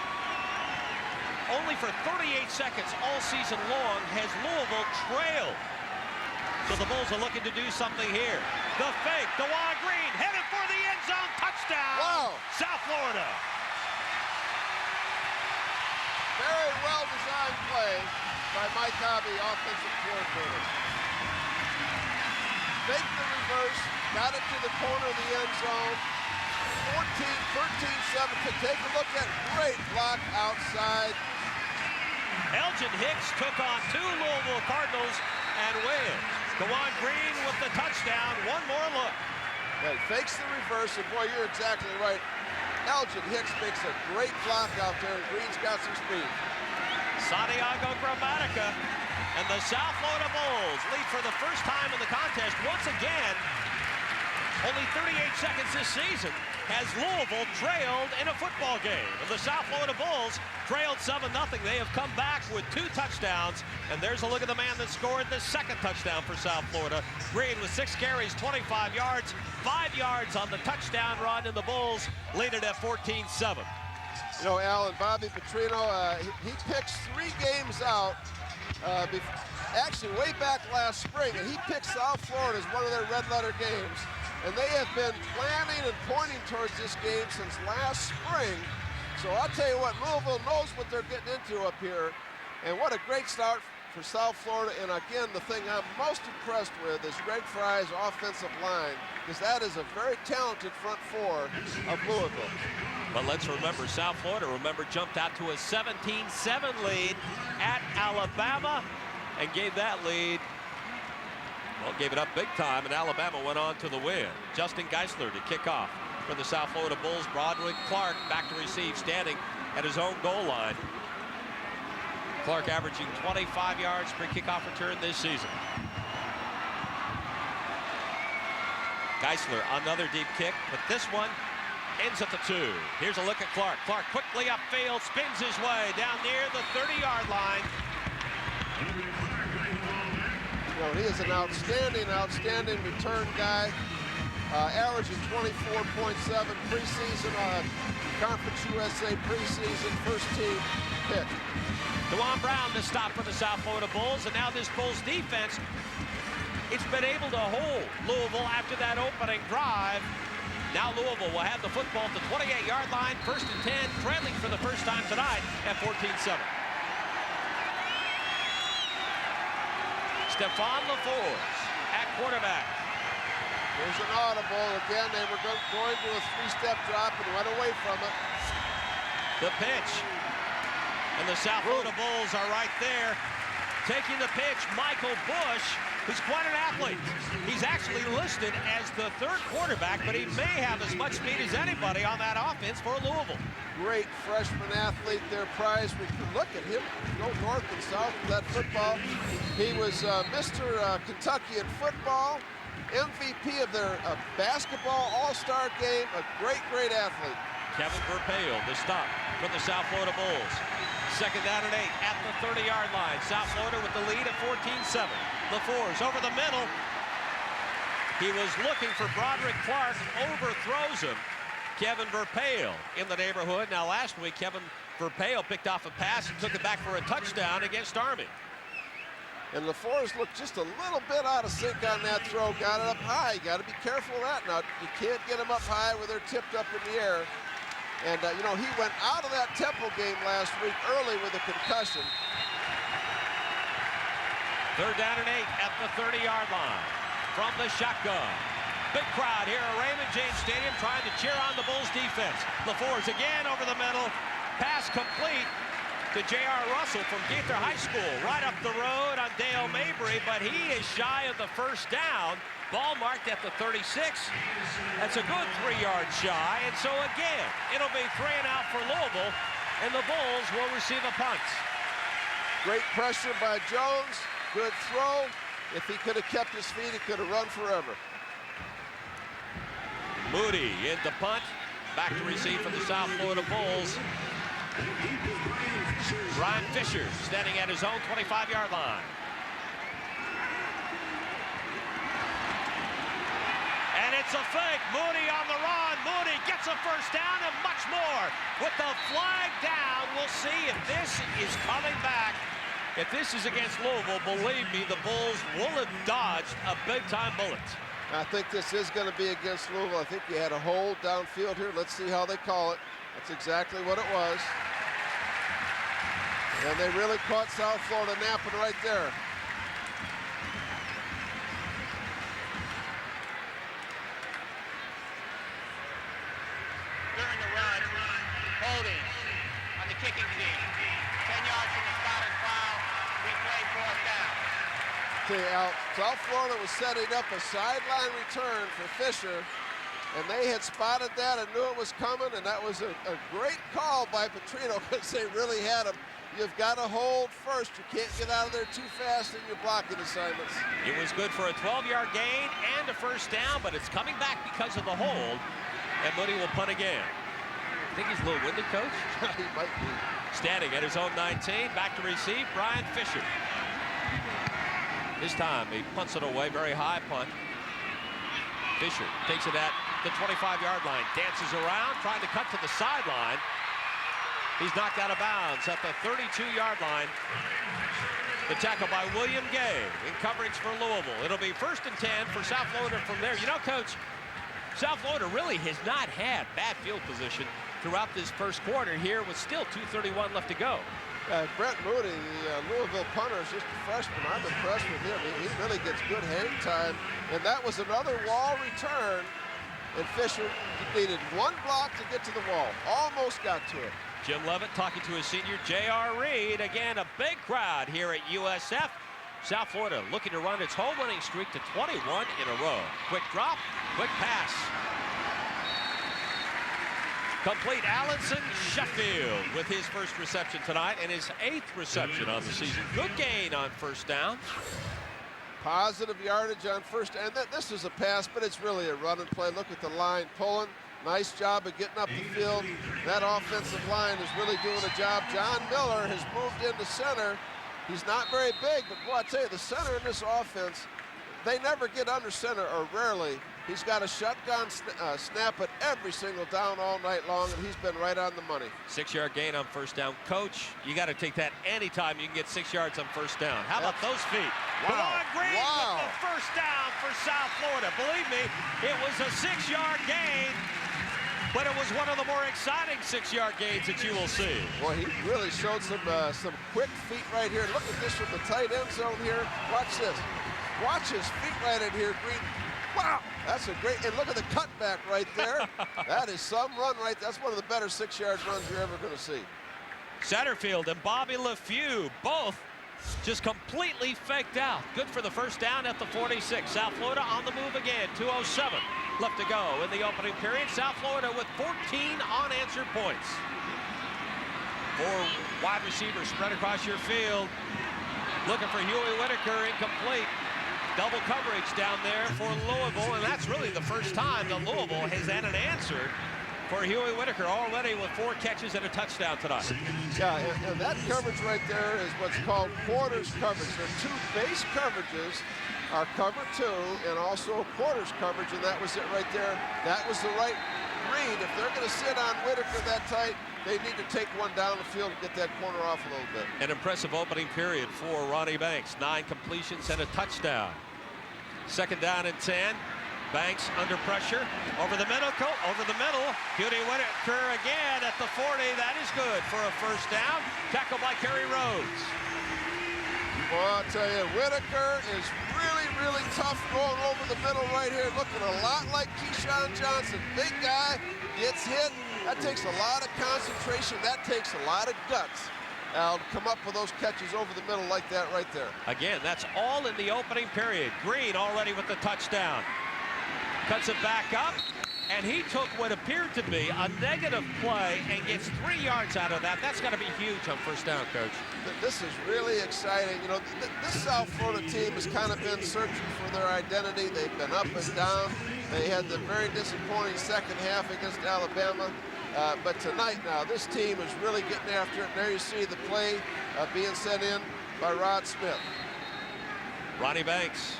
only for 38 seconds all season long has Louisville trailed. So the Bulls are looking to do something here. The fake, DeJuan Green headed for the end zone. Touchdown, wow. South Florida. Very well-designed play by Mike Hobby, offensive coordinator. Fake the reverse, got it to the corner of the end zone. 13-7 to take a look at. Great block outside. Elgin Hicks took on 2 Louisville Cardinals and wins. DeJuan Green with the touchdown. One more look. Yeah, fakes the reverse, and boy, you're exactly right. Elgin Hicks makes a great block out there, and Green's got some speed. Santiago Gramatica and the South Florida Bulls lead for the first time in the contest. Once again, only 38 seconds this season has Louisville trailed in a football game. And the South Florida Bulls trailed 7-0. They have come back with 2 touchdowns. And there's a look at the man that scored the 2nd touchdown for South Florida. Green with 6 carries, 25 yards, 5 yards on the touchdown run, and the Bulls lead it at 14-7. You know, Al, Bobby Petrino, he picks 3 games out, actually way back last spring, and he picked South Florida as one of their red letter games. And they have been planning and pointing towards this game since last spring. So I'll tell you what, Louisville knows what they're getting into up here. And what a great start for South Florida. And again, the thing I'm most impressed with is Greg Fry's offensive line, because that is a very talented front 4 of Louisville. But let's remember, South Florida, jumped out to a 17-7 lead at Alabama and gave that lead. Well, gave it up big time, and Alabama went on to the win. Justin Geisler to kick off for the South Florida Bulls. Broderick Clark back to receive, standing at his own goal line. Clark averaging 25 yards per kickoff return this season. Geisler, another deep kick, but this one ends at the 2. Here's a look at Clark. Clark quickly upfield, spins his way down near the 30-yard line. You know, he is an outstanding return guy, averaging 24.7 preseason, Conference USA preseason, 1st team pick. DeJuan Brown to stop for the South Florida Bulls, and now this Bulls defense, it's been able to hold Louisville after that opening drive. Now Louisville will have the football at the 28-yard line, 1st and 10, trailing for the first time tonight at 14-7. Stephon LaForce at quarterback. There's an audible. Again, they were going to a 3-step drop and went away from it. The pitch. And the South Florida Bulls are right there. Taking the pitch, Michael Bush, who's quite an athlete. He's actually listed as the 3rd quarterback, but he may have as much speed as anybody on that offense for Louisville. Great freshman athlete, their prize. We can look at him, go north and south of that football. He was Mr. Kentucky in football, MVP of their basketball all-star game, a great athlete. Kevin Verpeil, the stop for the South Florida Bulls. 2nd down and 8 at the 30-yard line. South Florida with the lead at 14-7. LaForce over the middle. He was looking for Broderick Clark, overthrows him. Kevin Verpeil in the neighborhood. Now last week, Kevin Verpeil picked off a pass and took it back for a touchdown against Army. And LaForce looked just a little bit out of sync on that throw. Got it up high. You got to be careful of that. Now, you can't get them up high where they're tipped up in the air. And, you know, he went out of that Temple game last week early with a concussion. 3rd down and 8 at the 30-yard line. from the shotgun. Big crowd here at Raymond James Stadium trying to cheer on the Bulls defense. LaFours again over the middle. Pass complete to J.R. Russell from Gaither High School. Right up the road on Dale Mabry, but he is shy of the first down. Ball marked at the 36. That's a good 3-yard shy. And so again, it'll be 3 and out for Louisville, and the Bulls will receive a punt. Great pressure by Jones. Good throw. If he could have kept his feet, he could have run forever. Moody in the punt. Back to receive for the South Florida Bulls. Ryan Fisher standing at his own 25-yard line. And it's a fake. Moody on the run. Moody gets a first down and much more. With the flag down, we'll see if this is coming back. If this is against Louisville, believe me, the Bulls will have dodged a big-time bullet. I think this is going to be against Louisville. I think you had a hold downfield here. Let's see how they call it. That's exactly what it was. And they really caught South Florida napping right there. During the run, holding on the kicking team. 10 yards from the spotted foul. We play 4th down. Okay, Al, South Florida was setting up a sideline return for Fisher, and they had spotted that and knew it was coming, and that was a great call by Petrino because they really had him. You've got to hold first. You can't get out of there too fast in your blocking assignments. It was good for a 12-yard gain and a first down, but it's coming back because of the hold, and Moody will punt again. I think he's a little winded, Coach. He might be. Standing at his own 19, back to receive, Brian Fisher. This time, he punts it away, very high punt. Fisher takes it at the 25-yard line, dances around, trying to cut to the sideline. He's knocked out of bounds at the 32-yard line. The tackle by William Gay in coverage for Louisville. It'll be 1st and 10 for South Florida from there. You know, Coach, South Florida really has not had bad field position throughout this first quarter here with still 2:31 left to go. Brett Moody, the Louisville punter, is just a freshman. I'm impressed with him. He really gets good hang time. And that was another wall return. And Fisher needed one block to get to the wall. Almost got to it. Jim Leavitt talking to his senior, J.R. Reed. Again, a big crowd here at USF. South Florida looking to run its home winning streak to 21 in a row. Quick drop, quick pass. Complete. Allenson Sheffield with his first reception tonight and his 8th reception on the season. Good gain on first down. Positive yardage on first, and this is a pass, but it's really a run and play. Look at the line pulling. Nice job of getting up the field. That offensive line is really doing a job. John Miller has moved into center. He's not very big, but boy, I tell you, the center in this offense, they never get under center, or rarely. He's got a shotgun snap at every single down all night long, and he's been right on the money. 6-yard gain on first down. Coach, you got to take that anytime you can get 6 yards on first down. How about those feet? Wow. Green Wow. with the first down for South Florida. Believe me, it was a 6-yard gain, but it was one of the more exciting 6-yard gains that you will see. Boy, he really showed some quick feet right here. Look at this from the tight end zone here. Watch this. Watch his feet right in here, Green. Wow, that's a great, and look at the cutback right there. That is some run right there. That's one of the better 6-yard runs you're ever going to see. Satterfield and Bobby LeFew both just completely faked out. Good for the first down at the 46. South Florida on the move again. 2:07 left to go in the opening period. South Florida with 14 unanswered points. 4 wide receivers spread across your field. Looking for Huey Whitaker, incomplete. Double coverage down there for Louisville, and that's really the first time that Louisville has had an answer for Huey Whitaker, already with 4 catches and a touchdown tonight. Yeah, and that coverage right there is what's called quarters coverage. There are 2 base coverages, are cover 2, and also quarters coverage, and that was it right there. That was the right read. If they're going to sit on Whitaker that tight, they need to take one down the field and get that corner off a little bit. An impressive opening period for Ronnie Banks. 9 completions and a touchdown. 2nd down and 10. Banks under pressure. Over the middle. Huey Whitaker again at the 40. That is good for a first down. Tackled by Kerry Rhodes. Well, I'll tell you, Whitaker is really, really tough going over the middle right here. Looking a lot like Keyshawn Johnson. Big guy, gets hit. That takes a lot of concentration. That takes a lot of guts. To come up with those catches over the middle like that right there. Again, that's all in the opening period. Green already with the touchdown. Cuts it back up, and he took what appeared to be a negative play and gets 3 yards out of that. That's got to be huge on first down, Coach. This is really exciting. You know, this South Florida team has kind of been searching for their identity. They've been up and down. They had the very disappointing second half against Alabama. But tonight now, this team is really getting after it. There you see the play being sent in by Rod Smith. Ronnie Banks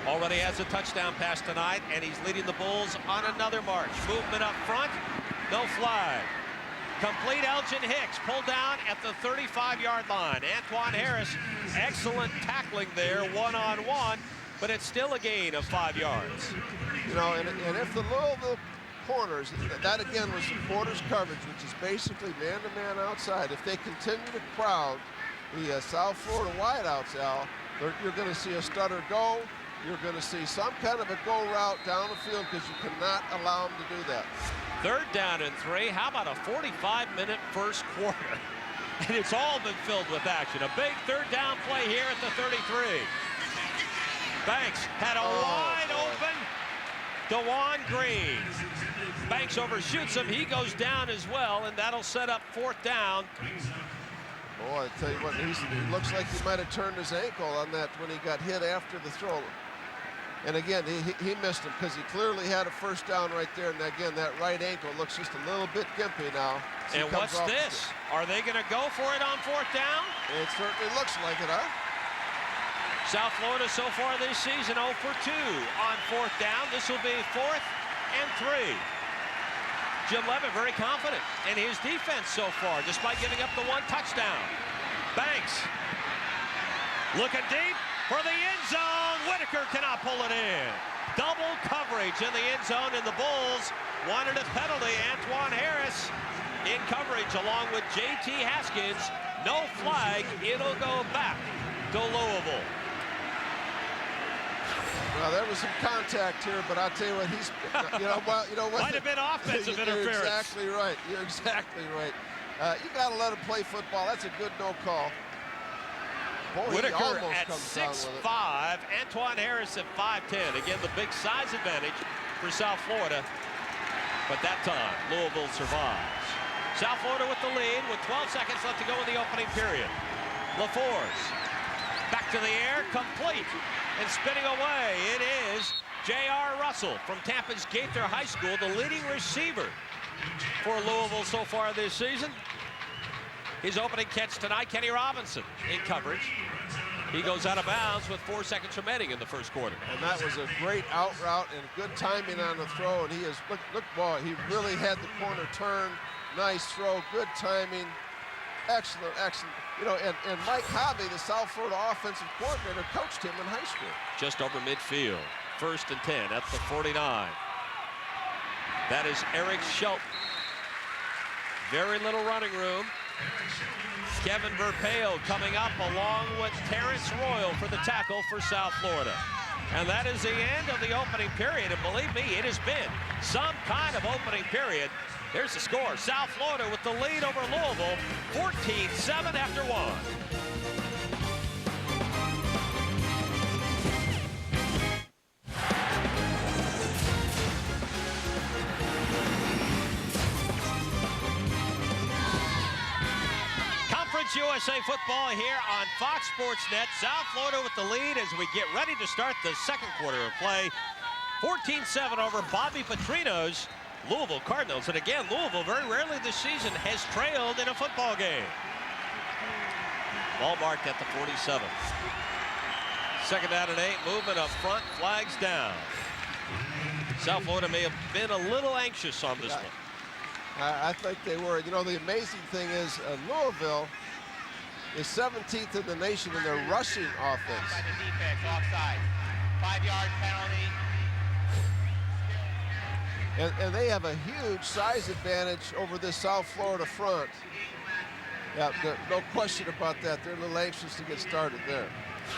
already has a touchdown pass tonight, and he's leading the Bulls on another march. Movement up front, no flag. Complete. Elgin Hicks pulled down at the 35-yard line. Antoine Harris, excellent tackling there, one-on-one, but it's still a gain of 5 yards. You know, and if the Louisville corners, that again was the quarters coverage, which is basically man-to-man outside. If they continue to crowd the South Florida wideouts, Al, you're going to see a stutter go. You're going to see some kind of a go route down the field because you cannot allow them to do that. 3rd down and 3. How about a 45-minute first quarter? And it's all been filled with action. A big 3rd down play here at the 33. Banks had a wide open DeJuan Green. Banks overshoots him. He goes down as well, and that'll set up 4th down. Boy, I tell you what, he looks like he might have turned his ankle on that when he got hit after the throw. And again, he missed him because he clearly had a first down right there. And again, that right ankle looks just a little bit gimpy now. And what's this? Are they going to go for it on 4th down? It certainly looks like it, huh? South Florida so far this season 0 for 2 on 4th down. This will be 4th and 3. Jim Leavitt very confident in his defense so far, despite giving up the 1 touchdown. Banks looking deep for the end zone. Whitaker cannot pull it in. Double coverage in the end zone, and the Bulls wanted a penalty. Antoine Harris in coverage along with J.T. Haskins. No flag. It'll go back to Louisville. Well, there was some contact here, but I'll tell you what, you know what? Might have been offensive interference. You're exactly right. You're exactly right. You got to let him play football. That's a good no call. Boy, Whitaker at 6'5", Antoine Harris at 5'10". Again, the big size advantage for South Florida. But that time, Louisville survives. South Florida with the lead with 12 seconds left to go in the opening period. LaForce back to the air, complete. And spinning away, it is J.R. Russell from Tampa's Gaither High School, the leading receiver for Louisville so far this season. His opening catch tonight, Kenny Robinson in coverage. He goes out of bounds with 4 seconds remaining in the first quarter. And that was a great out route and good timing on the throw. And he is, look, boy, he really had the corner turn. Nice throw, good timing. Excellent, excellent. You know, and Mike Hobby, the South Florida offensive coordinator, coached him in high school. Just over midfield, 1st and 10 at the 49. That is Eric Shelton. Very little running room. Kevin Verpeo coming up along with Terrence Royal for the tackle for South Florida. And that is the end of the opening period. And believe me, it has been some kind of opening period. There's the score. South Florida with the lead over Louisville, 14-7 after 1. USA football here on Fox Sports Net. South Florida with the lead as we get ready to start the second quarter of play. 14-7 over Bobby Petrino's Louisville Cardinals. And again, Louisville very rarely this season has trailed in a football game. Ball marked at the 47. 2nd down and 8, movement up front, flags down. South Florida may have been a little anxious on this one. I think they were. You know, the amazing thing is Louisville is 17th in the nation in their rushing offense. By the defense, offside. 5-yard penalty. And they have a huge size advantage over this South Florida front. Yeah, no question about that. They're a little anxious to get started there.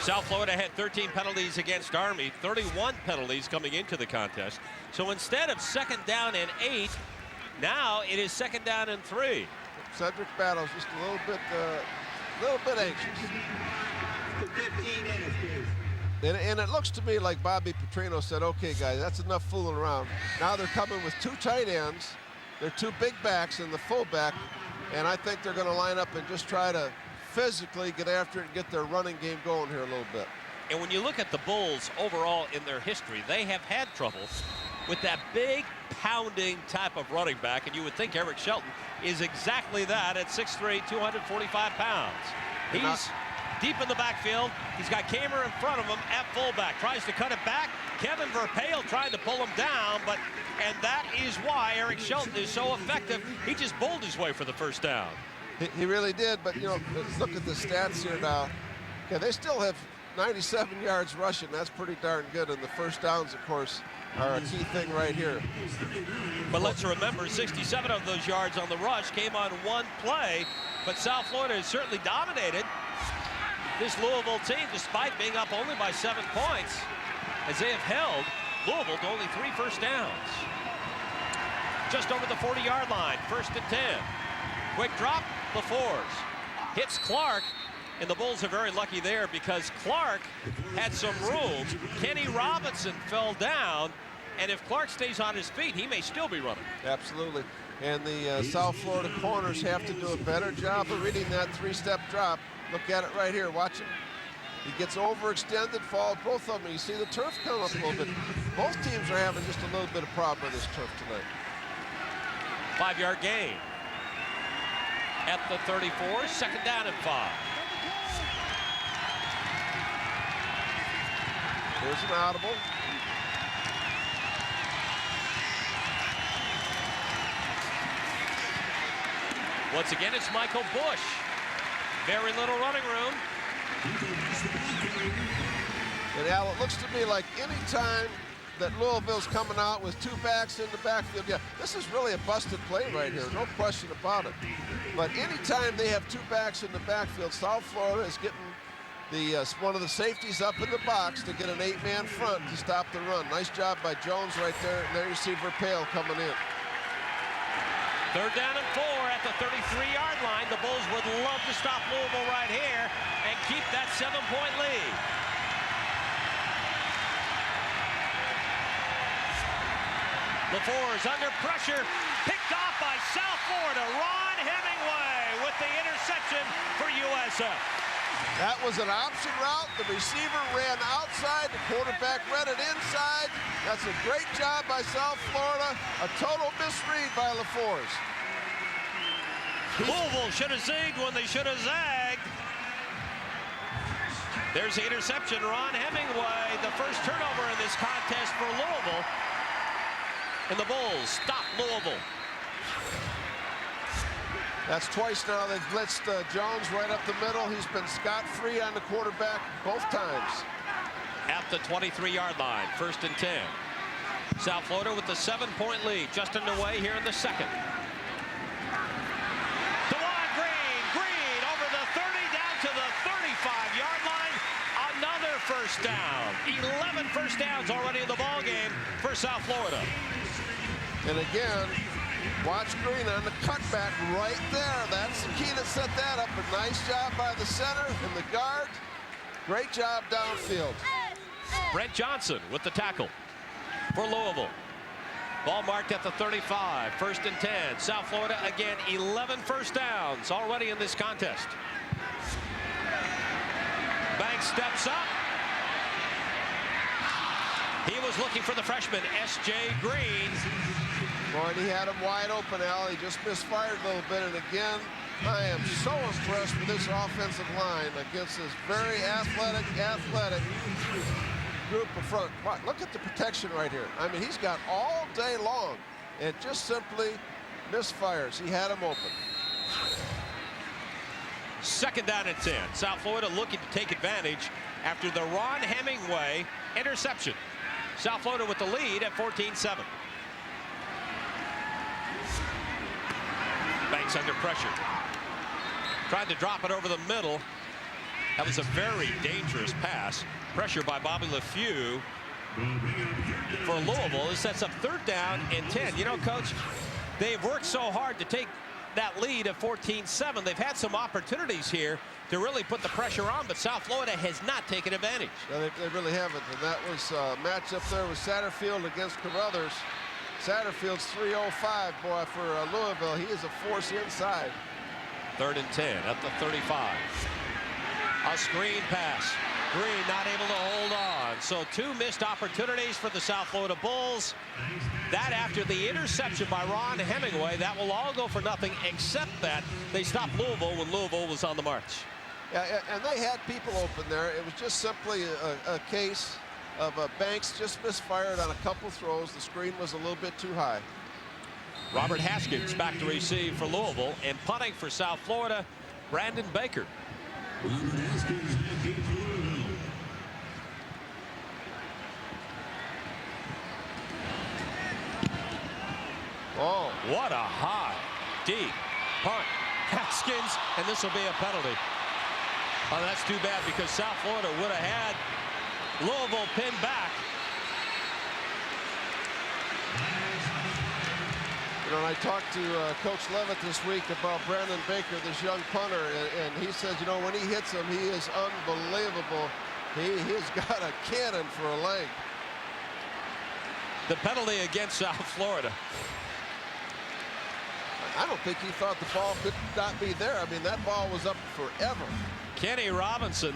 South Florida had 13 penalties against Army, 31 penalties coming into the contest. So instead of 2nd down and 8, now it is 2nd down and 3. Cedric Battle's just a little bit anxious. 15 minutes, please. And it looks to me like Bobby Petrino said, okay, guys, that's enough fooling around. Now they're coming with 2 tight ends. They're 2 big backs and the fullback. And I think they're going to line up and just try to physically get after it and get their running game going here a little bit. And when you look at the Bulls overall in their history, they have had trouble with that big pounding type of running back. And you would think Eric Shelton is exactly that at 6'3", 245 pounds. He's deep in the backfield. He's got Kamer in front of him at fullback. Tries to cut it back. Kevin Verpail tried to pull him down, and that is why Eric Shelton is so effective. He just bowled his way for the first down. He really did, but, you know, let's look at the stats here now. Okay, they still have 97 yards rushing. That's pretty darn good, and the first downs, of course, are a key thing right here. But let's remember, 67 of those yards on the rush came on 1 play, but South Florida has certainly dominated this Louisville team, despite being up only by 7 points, as they have held Louisville to only 3 first downs. Just over the 40-yard line, 1st and 10. Quick drop, LaFours hits Clark, and the Bulls are very lucky there because Clark had some room. Kenny Robinson fell down, and if Clark stays on his feet, he may still be running. Absolutely. And the South Florida corners have to do a better job of reading that 3-step drop. Look at it right here. Watch him. He gets overextended, falls, both of them. You see the turf come up a little bit. Both teams are having just a little bit of problem with this turf tonight. 5-yard gain at the 34, 2nd down and 5. Here's an audible. Once again, it's Michael Bush. Very little running room. And Al, it looks to me like any time that Louisville's coming out with 2 backs in the backfield, yeah, this is really a busted play right here, no question about it. But anytime they have 2 backs in the backfield, South Florida is getting the one of the safeties up in the box to get an 8-man front to stop the run. Nice job by Jones right there, and there you see Verpail coming in. 3rd down and 4 at the 33-yard line. The Bulls would love to stop Louisville right here and keep that 7-point lead. LaFours under pressure, picked off by South Florida. Ron Hemingway with the interception for USF. That was an option route. The receiver ran outside. The quarterback read it inside. That's a great job by South Florida. A total misread by LaFours. Louisville should have zigged when they should have zagged. There's the interception. Ron Hemingway, the first turnover in this contest for Louisville. And the Bulls stop Louisville. That's twice now they've blitzed Jones right up the middle. He's been scot-free on the quarterback both times. At the 23-yard line, 1st and 10. South Florida with the 7-point lead, just underway here in the 2nd. DeJuan Green over the 30 down to the 35-yard line. Another first down. 11 first downs already in the ball game for South Florida. And again, watch Green on the cutback right there. That's the key to set that up. A nice job by the center and the guard. Great job downfield. Brent Johnson with the tackle for Louisville. Ball marked at the 35, 1st and 10. South Florida again, 11 first downs already in this contest. Banks steps up. He was looking for the freshman, S.J. Green. Boy, and he had him wide open, Al. He just misfired a little bit. And again, I am so impressed with this offensive line against this very athletic group of front. Look at the protection right here. I mean, he's got all day long and just simply misfires. He had him open. 2nd down and 10. South Florida looking to take advantage after the Ron Hemingway interception. South Florida with the lead at 14-7. Banks under pressure. Tried to drop it over the middle. That was a very dangerous pass. Pressure by Bobby LeFew for Louisville. This sets up 3rd down and 10. You know, Coach, they've worked so hard to take that lead of 14-7. They've had some opportunities here to really put the pressure on, but South Florida has not taken advantage. Yeah, they really haven't, and that was a matchup there with Satterfield against Carruthers. Satterfield's 305, boy, for Louisville. He is a force inside. 3rd and 10 at the 35. A screen pass. Green not able to hold on. So 2 missed opportunities for the South Florida Bulls. That after the interception by Ron Hemingway, that will all go for nothing, except that they stopped Louisville when Louisville was on the march. Yeah, and they had people open there. It was just simply a case of Banks just misfired on a couple throws. The screen was a little bit too high. Robert Haskins back to receive for Louisville, and punting for South Florida, Brandon Baker. Oh, what a high, deep punt. Haskins, and this will be a penalty. Oh, that's too bad, because South Florida would have had Louisville pinned back. You know, and I talked to Coach Leavitt this week about Brandon Baker, this young punter, and he says, you know, when he hits him, he is unbelievable. He's got a cannon for a leg. The penalty against South Florida. I don't think he thought the ball could not be there. I mean, that ball was up forever. Kenny Robinson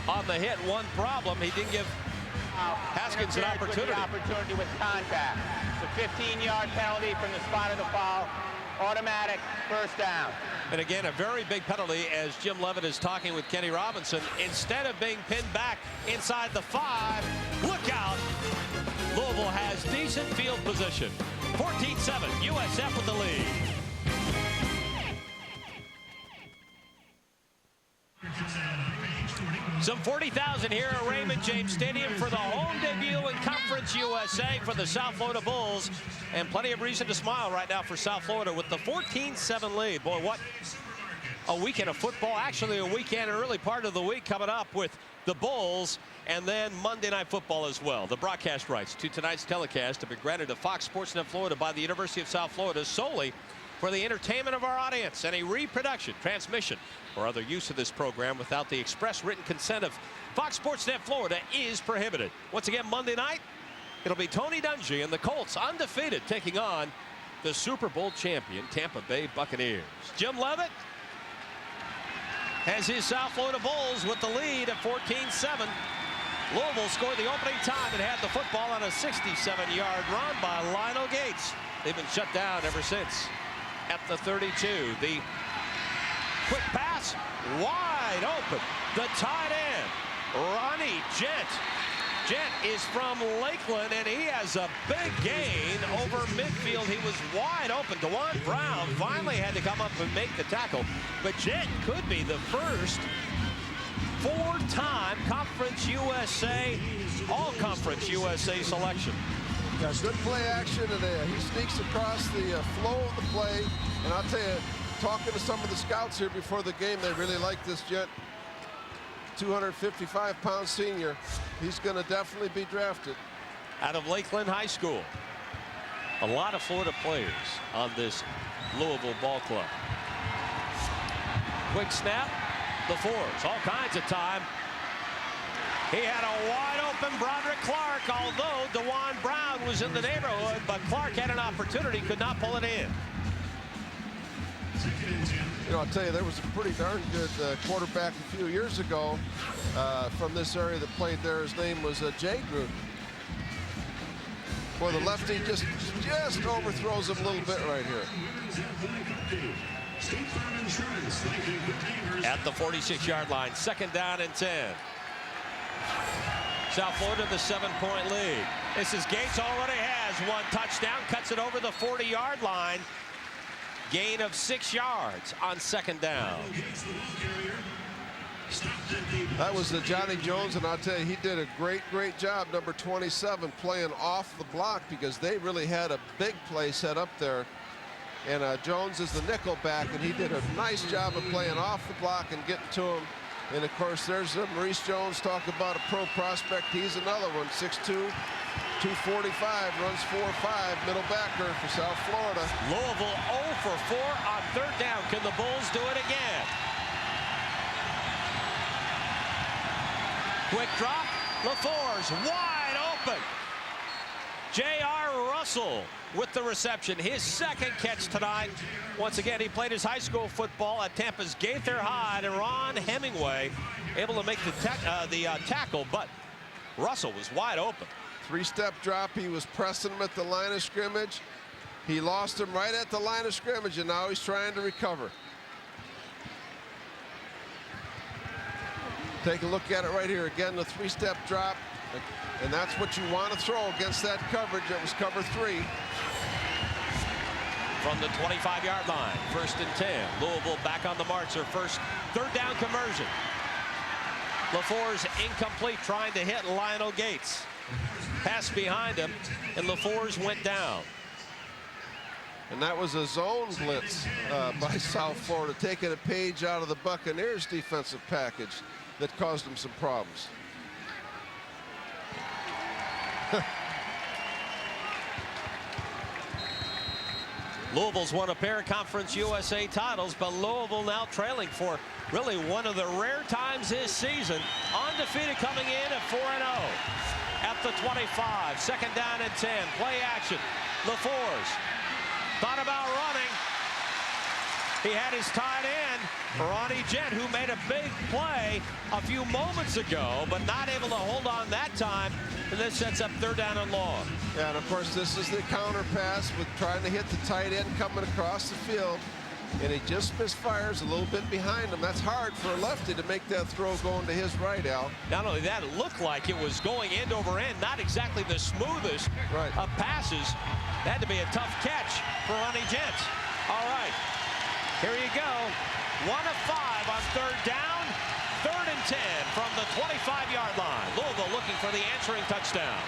on the hit. One problem, he didn't give Haskins an opportunity. Opportunity with contact. It's a 15-yard penalty from the spot of the foul. Automatic 1st down. And again, a very big penalty as Jim Leavitt is talking with Kenny Robinson. Instead of being pinned back inside the 5, look out. Louisville has decent field position. 14-7, USF with the lead. Some 40,000 here at Raymond James Stadium for the home debut in Conference USA for the South Florida Bulls. And plenty of reason to smile right now for South Florida with the 14-7 lead. Boy, what a weekend of football. Actually, a weekend, early part of the week coming up with the Bulls. And then Monday Night Football as well. The broadcast rights to tonight's telecast have been granted to Fox Sports Net Florida by the University of South Florida solely for the entertainment of our audience. Any reproduction, transmission, or other use of this program without the express written consent of Fox Sports Net Florida is prohibited. Once again, Monday night, it'll be Tony Dungy and the Colts, undefeated, taking on the Super Bowl champion Tampa Bay Buccaneers. Jim Leavitt has his South Florida Bulls with the lead at 14-7. Louisville scored the opening time and had the football on a 67-yard run by Lionel Gates. They've been shut down ever since. At the 32, the quick pass, wide open. The tight end, Ronnie Gent. Gent is from Lakeland, and he has a big gain over midfield. He was wide open. DeJuan Brown finally had to come up and make the tackle. But Gent could be the first 4-time Conference USA, All-Conference USA selection. Yeah, good play action, and he sneaks across the flow of the play. And I'll tell you, talking to some of the scouts here before the game, they really like this Gent. 255-pound senior. He's going to definitely be drafted. Out of Lakeland High School. A lot of Florida players on this Louisville ball club. Quick snap. The fours. All kinds of time. He had a wide open Broderick Clark, although DeJuan Brown was in the neighborhood, but Clark had an opportunity, could not pull it in. You know, I'll tell you, there was a pretty darn good quarterback a few years ago from this area that played there. His name was Jay Gruden. Well, the lefty just overthrows him a little bit right here. At the 46-yard line, 2nd down and 10. South Florida, the 7-point lead. This is Gates already has one touchdown, cuts it over the 40-yard line. Gain of 6 yards on 2nd down. That was Johnny Jones, and I'll tell you, he did a great job, number 27, playing off the block, because they really had a big play set up there. And Jones is the nickel back, and he did a nice job of playing off the block and getting to him And of course, there's Maurice Jones. Talk about a pro prospect. He's another one, 6'2", 245, runs 4.5, middle backer for South Florida. Louisville 0 for 4 on third down. Can the Bulls do it again? Quick drop. LaFour's wide open. J.R. Russell with the reception. His second catch tonight. Once again, he played his high school football at Tampa's Gaither High, and Ron Hemingway able to make the tackle, but Russell was wide open. Three-step drop. He was pressing him at the line of scrimmage. He lost him right at the line of scrimmage, and now he's trying to recover. Take a look at it right here. Again, the three-step drop. And that's what you want to throw against that coverage. That was cover 3. From the 25-yard line, 1st and 10. Louisville back on the march. Their first third down conversion. LaFour's incomplete, trying to hit Lionel Gates. Pass behind him, and LaFour's went down. And that was a zone blitz by South Florida, taking a page out of the Buccaneers' defensive package that caused them some problems. Louisville's won a pair of Conference USA titles, but Louisville now trailing for really one of the rare times this season. Undefeated coming in at 4-0. At the 25, 2nd down and 10. Play action. LaFour's thought about running. He had his tight end, Ronnie Gent, who made a big play a few moments ago, but not able to hold on that time. And this sets up 3rd down and long. Yeah, and of course, this is the counter pass with trying to hit the tight end coming across the field. And he just misfires a little bit behind him. That's hard for a lefty to make that throw going to his right, Al. Not only that, it looked like it was going end over end. Not exactly the smoothest of passes. That had to be a tough catch for Ronnie Gent. All right. Here you go. 1 of 5 on 3rd down. 3rd and 10 from the 25-yard line. Louisville looking for the answering touchdown.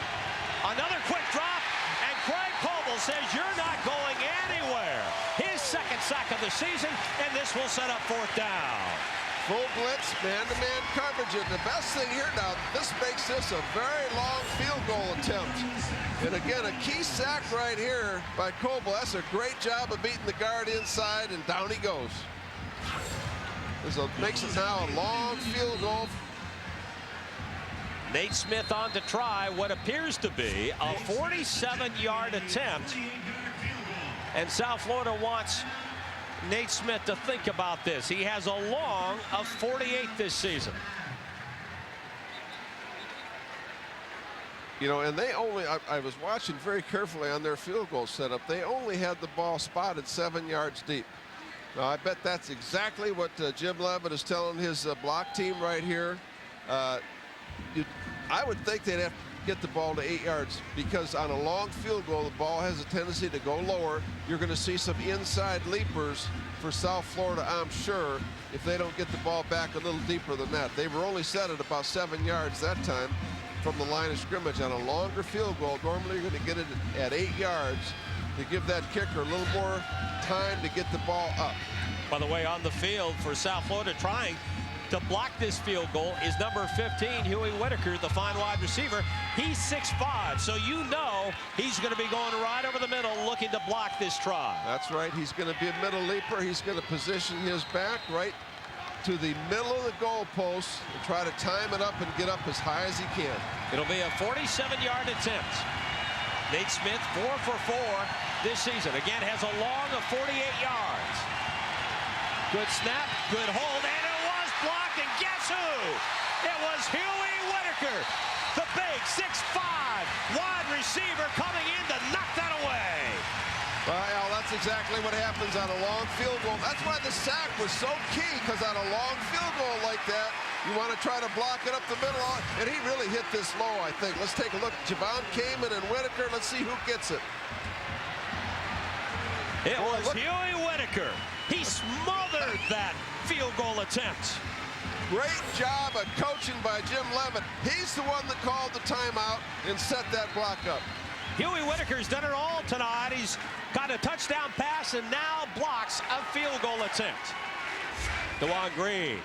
Another quick drop, and Craig Coble says you're not going anywhere. His 2nd sack of the season, and this will set up 4th down. Full blitz, man-to-man coverage. And the best thing here now, this makes this a very long field goal attempt. And again, a key sack right here by Coble. That's a great job of beating the guard inside, and down he goes. This makes it now a long field goal. Nate Smith on to try what appears to be a 47-yard attempt. And South Florida wants Nate Smith to think about this. He has a long of 48 this season. You know, and they only, I was watching very carefully on their field goal setup. They only had the ball spotted 7 yards deep. Now, I bet that's exactly what Jim Leavitt is telling his block team right here. I would think they'd have to get the ball to 8 yards, because on a long field goal, the ball has a tendency to go lower. You're going to see some inside leapers for South Florida, I'm sure, if they don't get the ball back a little deeper than that. They were only set at about 7 yards that time from the line of scrimmage. On a longer field goal, normally you're going to get it at 8 yards to give that kicker a little more time to get the ball up. By the way, on the field for South Florida trying to block this field goal is number 15, Huey Whitaker, the fine wide receiver. He's 6'5", so you know he's going to be going right over the middle looking to block this try. That's right. He's going to be a middle leaper. He's going to position his back right to the middle of the goalpost and try to time it up and get up as high as he can. It'll be a 47-yard attempt. Nate Smith 4 for 4 this season. Again, has a long of 48 yards. Good snap, good hold, and it was blocked, and guess who? It was Huey Whitaker, the big 6'5" wide receiver coming in to knock that away. Well, Al, that's exactly what happens on a long field goal. That's why the sack was so key, because on a long field goal like that, you want to try to block it up the middle, and he really hit this low, I think. Let's take a look. Javon Kamen and Whitaker. Let's see who gets it. It was Huey Whitaker. He smothered that field goal attempt. Great job of coaching by Jim Leavitt. He's the one that called the timeout and set that block up. Huey Whitaker's done it all tonight. He's got a touchdown pass and now blocks a field goal attempt. DeJuan Green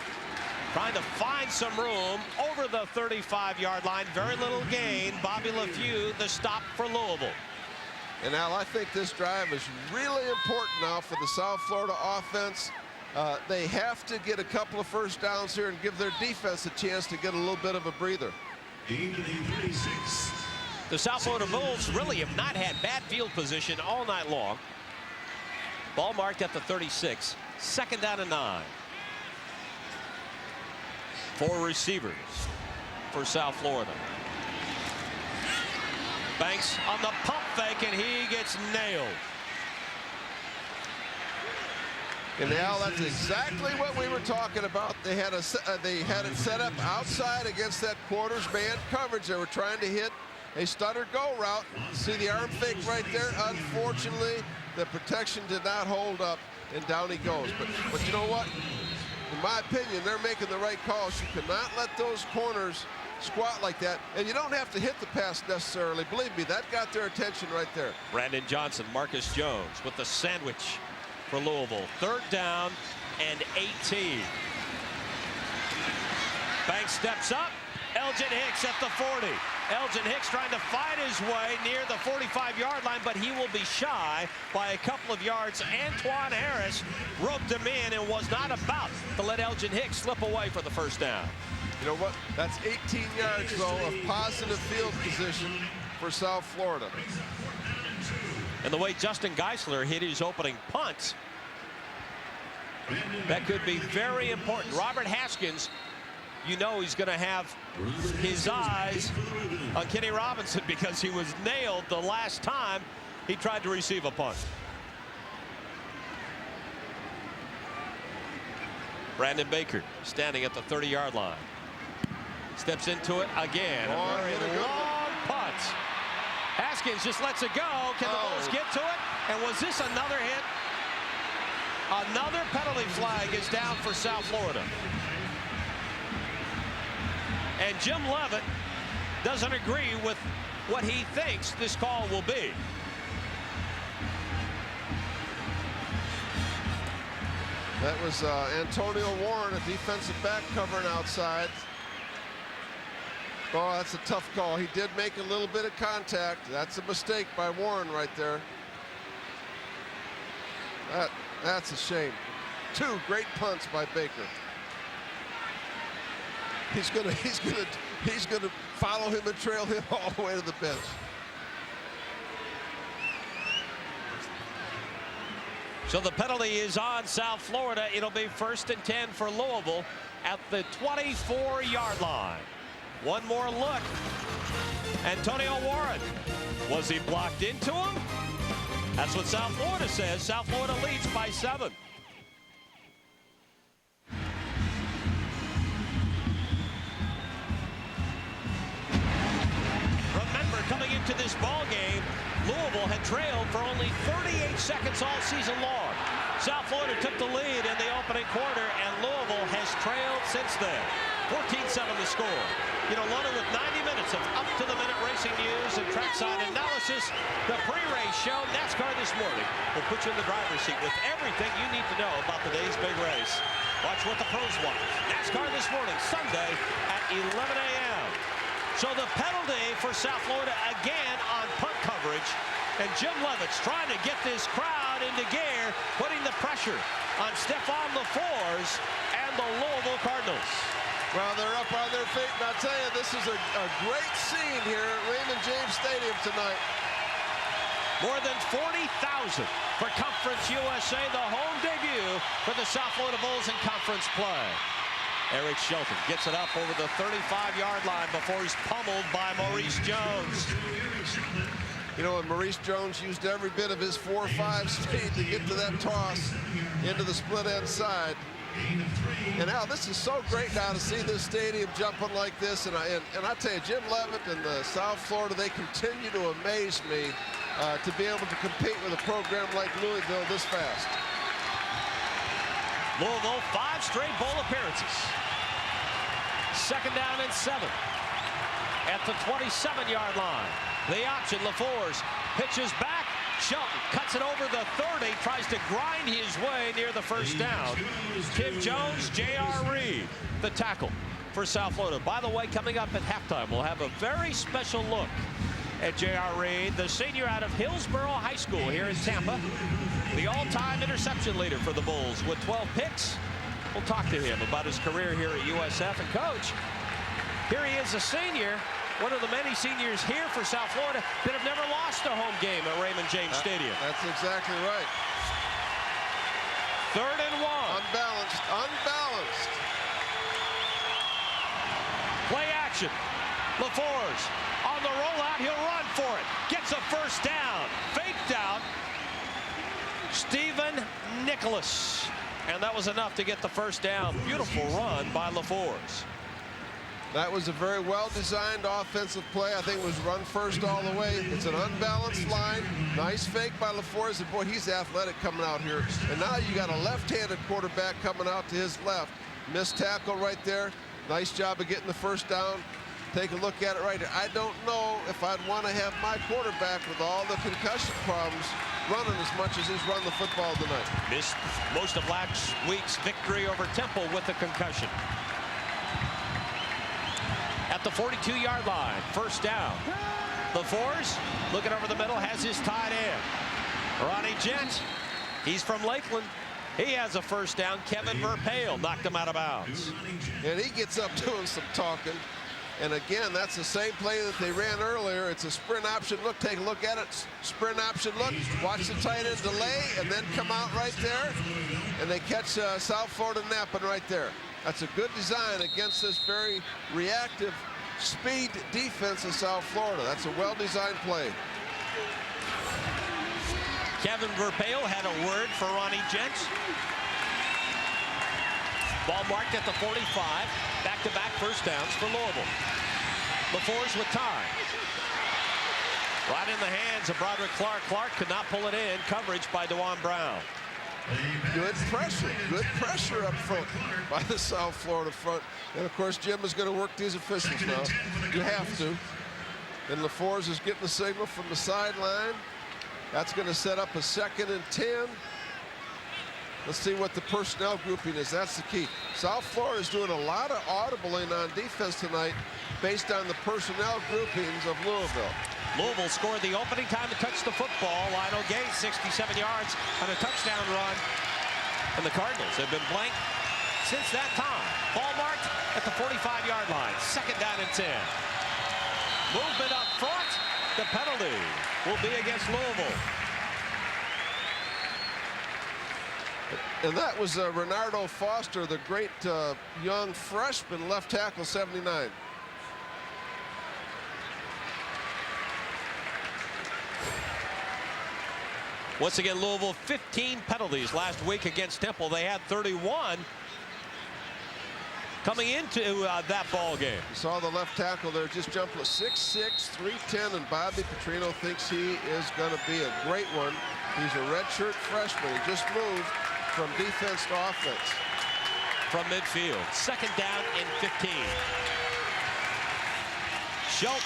trying to find some room over the 35-yard line. Very little gain. Bobby LeFew, the stop for Louisville. And Al, I think this drive is really important now for the South Florida offense. They have to get a couple of first downs here and give their defense a chance to get a little bit of a breather. The South Florida Bulls really have not had bad field position all night long. Ball marked at the 36. Second down and 9. 4 receivers for South Florida. Banks on the pump fake, and he gets nailed. And Al, that's exactly what we were talking about. They had it set up outside against that quarters man coverage. They were trying to hit a stutter go route. See the arm fake right there? Unfortunately, the protection did not hold up, and down he goes. But you know what? In my opinion, they're making the right calls. You cannot let those corners squat like that, and you don't have to hit the pass necessarily. Believe me, that got their attention right there. Brandon Johnson, Marcus Jones with the sandwich for Louisville. Third down and 18. Banks steps up. Elgin Hicks at the 40. Elgin Hicks trying to fight his way near the 45-yard line, but he will be shy by a couple of yards. Antoine Harris roped him in and was not about to let Elgin Hicks slip away for the first down. You know what? That's 18 yards, though, of positive field position for South Florida. And the way Justin Geisler hit his opening punt, that could be very important. Robert Haskins, you know he's going to have his eyes on Kenny Robinson because he was nailed the last time he tried to receive a punt. Brandon Baker standing at the 30-yard line. Steps into it again. A very long punt. Haskins just lets it go. Can the Bulls get to it? And was this another hit? Another penalty flag is down for South Florida. And Jim Leavitt doesn't agree with what he thinks this call will be. That was Antonio Warren, a defensive back, covering outside. Oh, that's a tough call. He did make a little bit of contact. That's a mistake by Warren right there. That's a shame. 2 great punts by Baker. He's gonna follow him and trail him all the way to the bench. So the penalty is on South Florida. It'll be 1st and 10 for Louisville at the 24-yard line. One more look. Antonio Warren. Was he blocked into him? That's what South Florida says. South Florida leads by 7. Remember, coming into this ball game, Louisville had trailed for only 38 seconds all season long. South Florida took the lead in the opening quarter, and Louisville has trailed since then. 14-7 the score. You know, loaded with 90 minutes of up-to-the-minute racing news and trackside analysis. The pre-race show, NASCAR This Morning, will put you in the driver's seat with everything you need to know about today's big race. Watch what the pros want. NASCAR This Morning, Sunday at 11 a.m. So the penalty for South Florida again on punt coverage. And Jim Leavitt's trying to get this crowd into gear, putting the pressure on Stephon LaFours and the Louisville Cardinals. Well, they're up on their feet, and I'll tell you, this is a great scene here at Raymond James Stadium tonight. More than 40,000 for Conference USA, the home debut for the South Florida Bulls in conference play. Eric Shelton gets it up over the 35-yard line before he's pummeled by Maurice Jones. You know, and Maurice Jones used every bit of his 4.5 speed to get to that toss into the split end side. And Al, this is so great now to see this stadium jumping like this. And I tell you, Jim Leavitt and the South Florida, they continue to amaze me to be able to compete with a program like Louisville this fast. Louisville, 5 straight bowl appearances. 2nd down and 7 at the 27-yard line. The option, LaFours pitches back, Shelton cuts it over the 30, tries to grind his way near the first down. Tim Jones, J.R. Reed, the tackle for South Florida. By the way, coming up at halftime, we'll have a very special look at J.R. Reed, the senior out of Hillsborough High School here in Tampa, the all-time interception leader for the Bulls with 12 picks. We'll talk to him about his career here at USF. And coach, here he is, a senior, one of the many seniors here for South Florida that have never lost a home game at Raymond James Stadium. That's exactly right. 3rd and 1. Unbalanced, unbalanced. Play action. LaForce on the rollout. He'll run for it. Gets a first down. Faked out. Stephen Nicholas. And that was enough to get the first down. Beautiful run by LaForce. That was a very well-designed offensive play. I think it was run first all the way. It's an unbalanced line. Nice fake by LaForce. And boy, he's athletic coming out here. And now you got a left-handed quarterback coming out to his left. Missed tackle right there. Nice job of getting the first down. Take a look at it right here. I don't know if I'd want to have my quarterback with all the concussion problems running as much as he's run the football tonight. Missed most of last week's victory over Temple with a concussion. At the 42-yard line, first down. LaForce looking over the middle, has his tight end. Ronnie Gent, he's from Lakeland. He has a first down. Kevin Verpale knocked him out of bounds. And he gets up doing some talking. And again, that's the same play that they ran earlier. It's a sprint option look. Take a look at it. Sprint option look. Watch the tight end delay and then come out right there. And they catch South Florida napping right there. That's a good design against this very reactive speed defense of South Florida. That's a well-designed play. Kevin Verpale had a word for Ronnie Gent. Ball marked at the 45. Back-to-back first downs for Louisville. LaForce with time. Right in the hands of Broderick Clark. Clark could not pull it in. Coverage by DeJuan Brown. Good pressure up front by the South Florida front. And of course, Jim is going to work these officials now. You have to. And LaForce is getting the signal from the sideline. That's going to set up a 2nd and 10. Let's see what the personnel grouping is. That's the key. South Florida is doing a lot of audibling on defense tonight based on the personnel groupings of Louisville. Louisville scored the opening time to touch the football. Lionel Gay, 67 yards on a touchdown run. And the Cardinals have been blank since that time. Ball marked at the 45-yard line. 2nd down and 10. Movement up front. The penalty will be against Louisville. And that was Renardo Foster, the great young freshman left tackle, 79. Once again, Louisville 15 penalties last week against Temple. They had 31 coming into that ball game. You saw the left tackle there just jump with 6'6", 310, and Bobby Petrino thinks he is going to be a great one. He's a redshirt freshman. He just moved from defense to offense. From midfield. 2nd down and 15. Shelton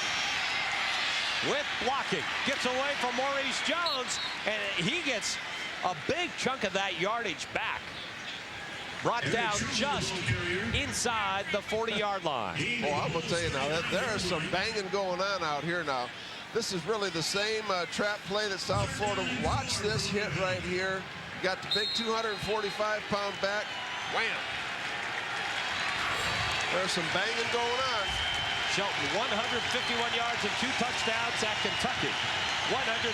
with blocking. Gets away from Maurice Jones, and he gets a big chunk of that yardage back. Brought down just inside the 40-yard line. Oh, I'm going to tell you now, there is some banging going on out here now. This is really the same trap play that South Florida. Watch this hit right here. Got the big 245-pound back. Wham! There's some banging going on. Shelton, 151 yards and 2 touchdowns at Kentucky. 135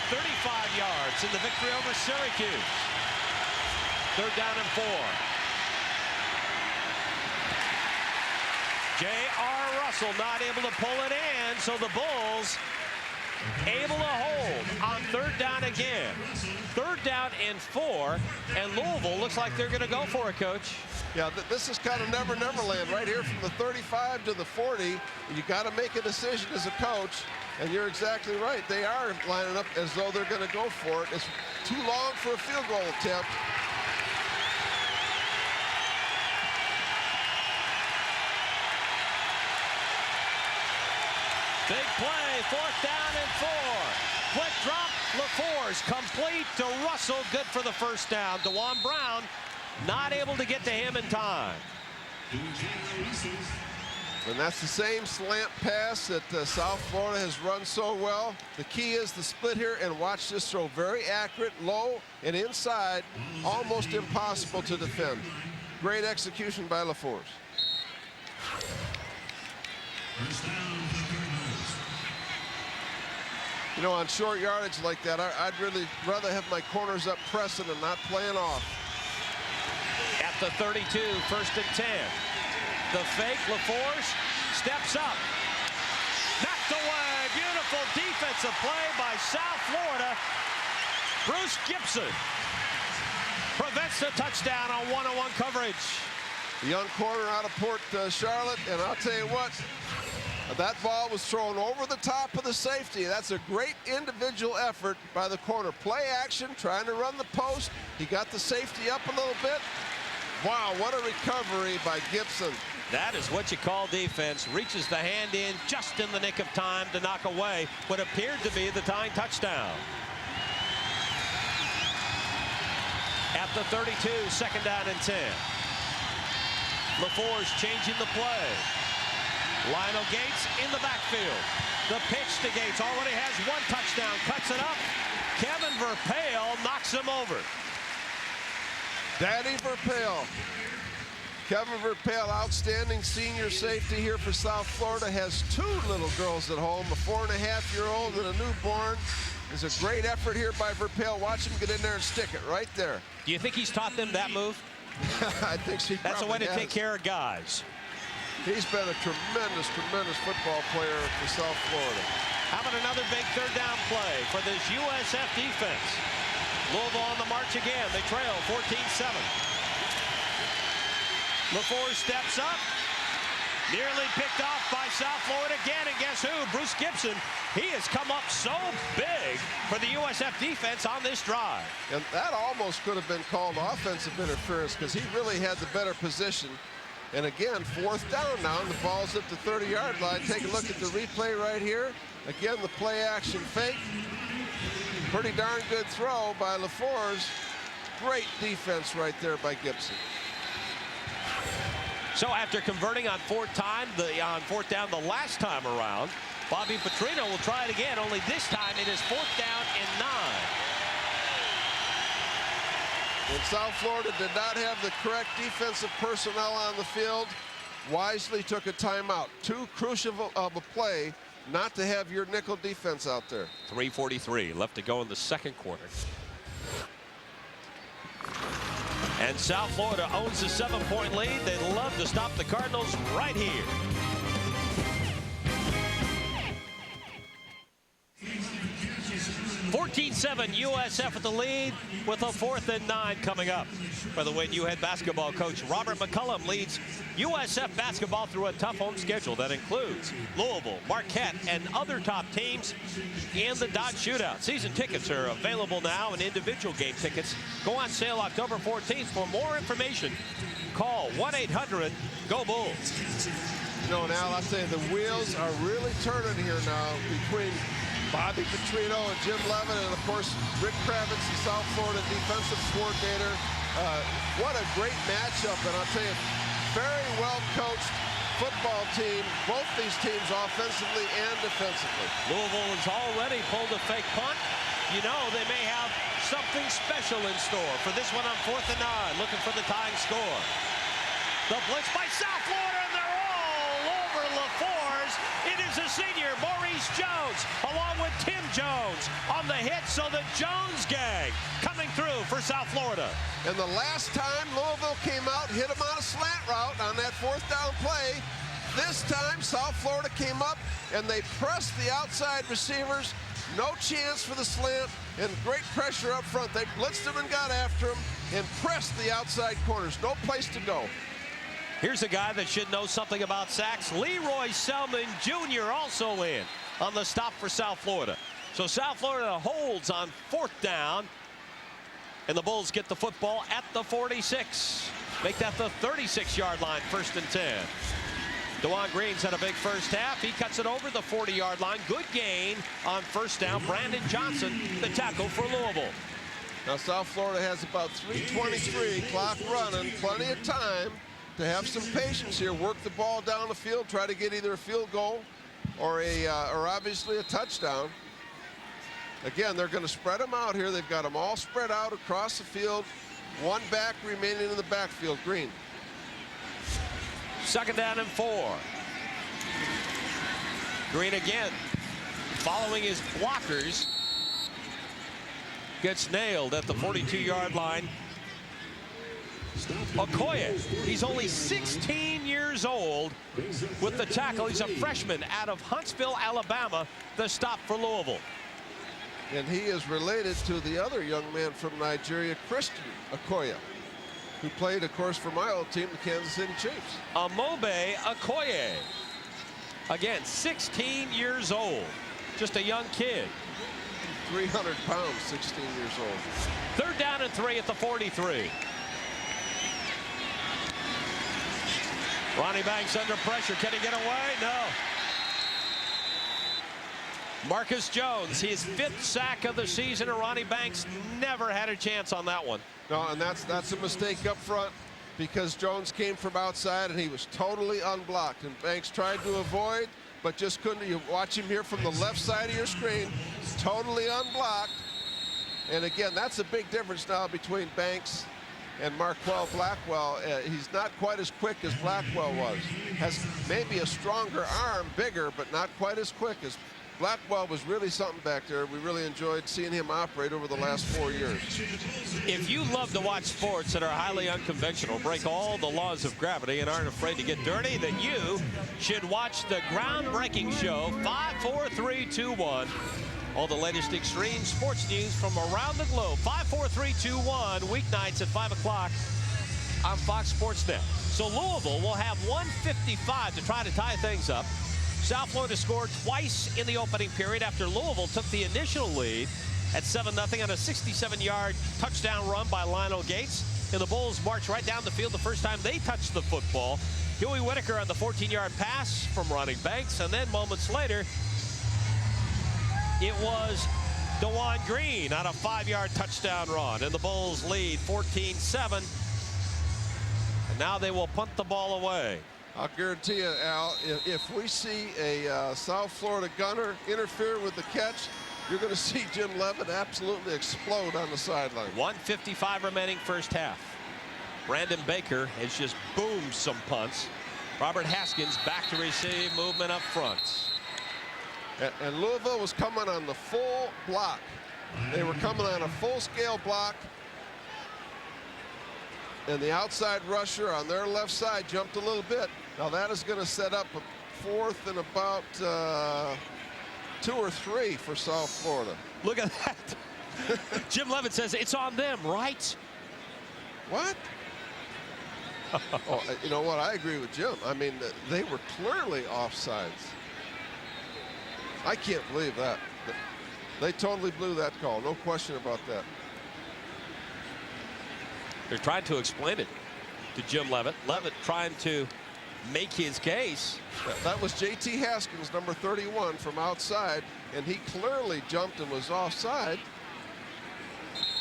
yards in the victory over Syracuse. 3rd down and 4. J.R. Russell not able to pull it in, so the Bulls able to hold on 3rd down again. 3rd down and 4, and Louisville looks like they're going to go for it, Coach. Yeah, this is kind of never land right here from the 35 to the 40. You got to make a decision as a coach, and you're exactly right. They are lining up as though they're going to go for it. It's too long for a field goal attempt. Big play, 4th down and 4. Quick drop, LaForce LaForce complete to Russell. Good for the first down. DeJuan Brown not able to get to him in time. And that's the same slant pass that South Florida has run so well. The key is the split here, and watch this throw. Very accurate, low and inside, almost impossible to defend. Great execution by LaForce. You know, on short yardage like that, I'd really rather have my corners up pressing and not playing off. At the 32, 1st and 10. The fake, LaForce steps up. Knocked away. Beautiful defensive play by South Florida. Bruce Gibson prevents the touchdown on one-on-one coverage. The young corner out of Port Charlotte, and I'll tell you what, that ball was thrown over the top of the safety. That's a great individual effort by the corner. Play action, trying to run the post. He got the safety up a little bit. Wow, what a recovery by Gibson. That is what you call defense. Reaches the hand in just in the nick of time to knock away what appeared to be the tying touchdown. At the 32, 2nd down and 10. LaForce changing the play. Lionel Gates in the backfield. The pitch to Gates already has one touchdown. Cuts it up. Kevin Verpail knocks him over. Daddy Verpail. Kevin Verpail, outstanding senior safety here for South Florida, has 2 little girls at home, a 4.5-year-old and a newborn. It's a great effort here by Verpail. Watch him get in there and stick it right there. Do you think he's taught them that move? I think she That's a way to has. take care of guys. He's been a tremendous, tremendous football player for South Florida. How about another big 3rd down play for this USF defense? Louisville on the march again. They trail 14-7. LaForce steps up. Nearly picked off by South Florida again. And guess who? Bruce Gibson. He has come up so big for the USF defense on this drive. And that almost could have been called offensive interference because he really had the better position. And again, 4th down now, and the ball's at the 30-yard line. Take a look at the replay right here. Again, the play action fake. Pretty darn good throw by LaForce. Great defense right there by Gibson. So after converting on 4th down the last time around, Bobby Petrino will try it again, only this time it is 4th down and 9. And South Florida did not have the correct defensive personnel on the field. Wisely took a timeout. Too crucial of a play not to have your nickel defense out there. 3:43 left to go in the 2nd quarter. And South Florida owns a 7-point lead. They'd love to stop the Cardinals right here. (14-7) USF at the lead with a 4th and 9 coming up. By the way, new head basketball coach Robert McCullum leads USF basketball through a tough home schedule that includes Louisville, Marquette, and other top teams in the Dodge Shootout. Season tickets are available now, and individual game tickets go on sale October 14th. For more information, call 1-800-GO-BULLS. You know, Al, I'll tell you, the wheels are really turning here now between Bobby Petrino and Jim Leavitt, and of course Rick Kravitz, the South Florida defensive coordinator. What a great matchup, and I'll tell you, very well coached football team, both these teams offensively and defensively. Louisville has already pulled a fake punt. You know they may have something special in store for this one on 4th and 9, looking for the tying score. The blitz by South Florida, and they're all over LaForce. It is a senior, Maurice Jones, along with Tim Jones on the hit, so the Jones gang coming through for South Florida. And the last time Louisville came out, hit him on a slant route on that 4th down play. This time South Florida came up and they pressed the outside receivers. No chance for the slant, and great pressure up front. They blitzed him and got after him and pressed the outside corners. No place to go. Here's a guy that should know something about sacks. Leroy Selman Jr. also in on the stop for South Florida. So South Florida holds on 4th down, and the Bulls get the football at the 46. Make that the 36-yard line, 1st and 10. DeJuan Green's had a big first half. He cuts it over the 40-yard line. Good gain on first down. Brandon Johnson, the tackle for Louisville. Now South Florida has about 3:23, clock running, plenty of time to have some patience here. Work the ball down the field, try to get either a field goal or obviously a touchdown. Again, they're going to spread them out here. They've got them all spread out across the field. One back remaining in the backfield, Green. 2nd down and 4. Green again, following his blockers, gets nailed at the 42-yard line. Okoye, he's only 16 years old with the tackle. He's a freshman out of Huntsville, Alabama, the stop for Louisville. And he is related to the other young man from Nigeria, Christian Okoye, who played, of course, for my old team, the Kansas City Chiefs. Amobe Okoye, again, 16 years old, just a young kid. 300 pounds, 16 years old. 3rd down and 3 at the 43. Ronnie Banks under pressure. Can he get away? No. Marcus Jones, his 5th sack of the season, and Ronnie Banks never had a chance on that one. No, and that's a mistake up front because Jones came from outside and he was totally unblocked. And Banks tried to avoid, but just couldn't. You watch him here from the left side of your screen, totally unblocked. And again, that's a big difference now between Banks and Marquell Blackwell. He's not quite as quick as Blackwell was. Has maybe a stronger arm, bigger, but not quite as quick as Blackwell. Was really something back there. We really enjoyed seeing him operate over the last 4 years. If you love to watch sports that are highly unconventional, break all the laws of gravity, and aren't afraid to get dirty, then you should watch the groundbreaking show 5, 4, 3, 2, 1. All the latest extreme sports news from around the globe. 5, 4, 3, 2, 1, weeknights at 5 o'clock on Fox Sports Net. So Louisville will have 1:55 to try to tie things up. South Florida scored twice in the opening period after Louisville took the initial lead at 7-0 on a 67-yard touchdown run by Lionel Gates. And the Bulls marched right down the field the first time they touched the football. Huey Whitaker on the 14-yard pass from Ronnie Banks, and then moments later, it was DeJuan Green on a 5-yard touchdown run, and the Bulls lead 14-7. And now they will punt the ball away. I'll guarantee you, Al, if we see a South Florida gunner interfere with the catch, you're going to see Jim Leavitt absolutely explode on the sideline. 1:55 remaining first half. Brandon Baker has just boomed some punts. Robert Haskins back to receive, movement up front. And Louisville was coming on the full block. They were coming on a full-scale block. And the outside rusher on their left side jumped a little bit. Now that is going to set up a 4th and about 2 or 3 for South Florida. Look at that. Jim Leavitt says it's on them, right? What? Oh, you know what? I agree with Jim. I mean, they were clearly offsides. I can't believe that. They totally blew that call. No question about that. They're trying to explain it to Jim Leavitt. Leavitt trying to make his case. That was J.T. Haskins, number 31, from outside, and he clearly jumped and was offside.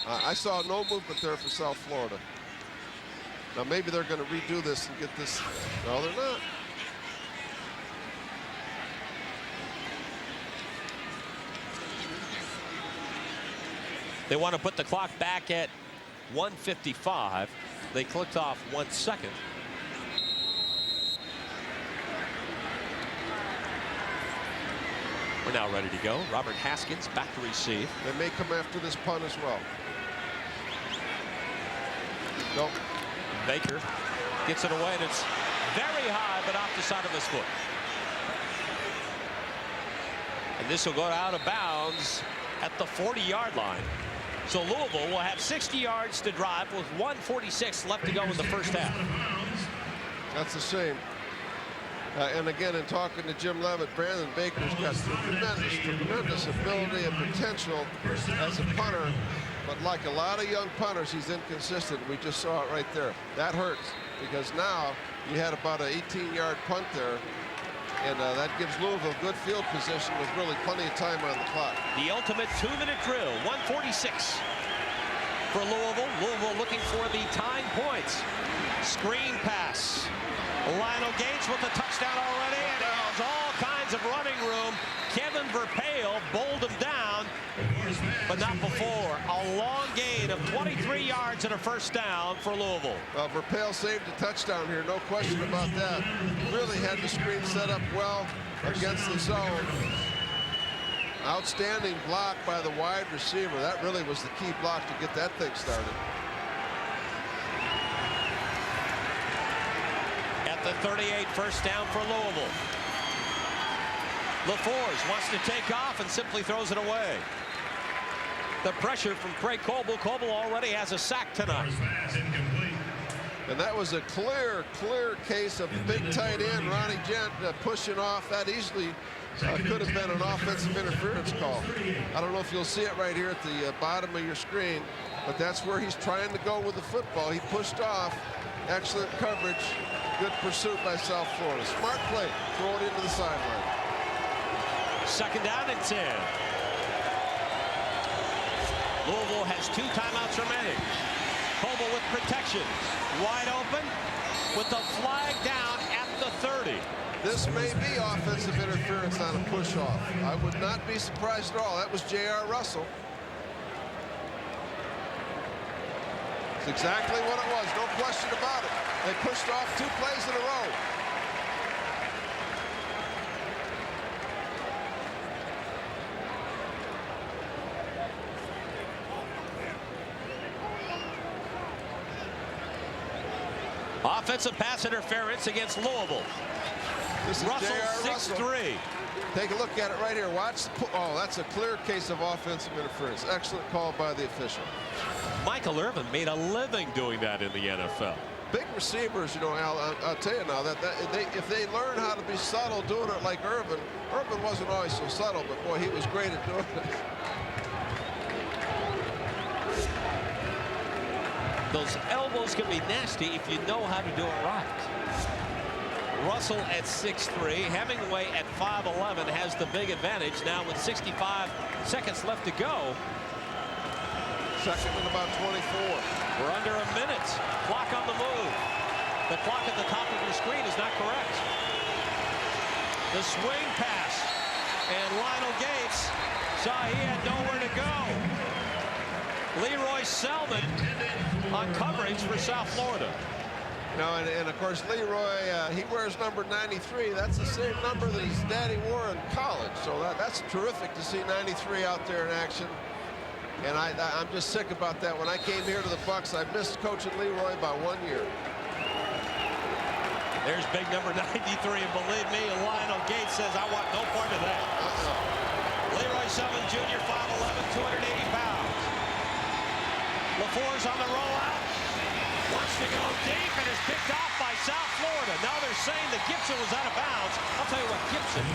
I saw no movement there for South Florida. Now maybe they're going to redo this and get this. No, they're not. They want to put the clock back at 1:55. They clicked off 1 second. We're now ready to go. Robert Haskins back to receive. They may come after this punt as well. Nope. Baker gets it away, and it's very high, but off the side of his foot. And this will go out of bounds at the 40-yard line. So Louisville will have 60 yards to drive with 1:46 left to go in the first half. That's a shame. And again, in talking to Jim Leavitt, Brandon Baker's got tremendous ability and potential as a punter. But like a lot of young punters, he's inconsistent. We just saw it right there. That hurts. because now you had about an 18-yard punt there, and that gives Louisville good field position with really plenty of time on the clock. The ultimate 2-minute drill, 1:46 for Louisville. Louisville looking for the tying points. Screen pass. Lionel Gates with the touchdown already, and he has all kinds of running room. Kevin Verpail bowled him down, but not before. A long gain of 23 yards and a first down for Louisville. Well, Verpail saved a touchdown here, no question about that. Really had the screen set up well against the zone. Outstanding block by the wide receiver. That really was the key block to get that thing started. At the 38, first down for Louisville. LaForge wants to take off and simply throws it away. The pressure from Craig Coble. Coble already has a sack tonight. And that was a clear case of big tight end Ronnie Gent pushing off. That easily could have been an offensive interference call. I don't know if you'll see it right here at the bottom of your screen, but that's where he's trying to go with the football. He pushed off. Excellent coverage. Good pursuit by South Florida. Smart play. Throw it into the sideline. Second down and 10. Louisville has 2 timeouts remaining. Coble with protection. Wide open with the flag down at the 30. This may be offensive interference on a push-off. I would not be surprised at all. That was J.R. Russell. It's exactly what it was. No question about it. They pushed off 2 plays in a row. Offensive pass interference against Louisville. This is Russell, 6'3". Take a look at it right here. Watch. Oh, that's a clear case of offensive interference. Excellent call by the official. Michael Irvin made a living doing that in the NFL. Big receivers, you know, Al, I'll tell you now that if they learn how to be subtle doing it like Irvin wasn't always so subtle, but boy, he was great at doing it. Those elbows can be nasty if you know how to do it right. Russell at 6'3", Hemingway at 5'11" has the big advantage now with 65 seconds left to go. Second and about 24. We're under a minute. Clock on the move. The clock at the top of your screen is not correct. The swing pass, and Lionel Gates saw he had nowhere to go. Leroy Selman on coverage for South Florida. No, and of course Leroy, he wears number 93. That's the same number that his daddy wore in college. So that's terrific to see 93 out there in action. And I'm just sick about that. When I came here to the Bucks, I missed coaching Leroy by 1 year. There's big number 93, and believe me, Lionel Gates says, I want no part of that. Leroy Selman Jr., 5'11", 280 pounds. LaFour's on the rollout. Wants to go deep and is picked off by South Florida. Now they're saying that Gibson was out of bounds. I'll tell you what, Gibson,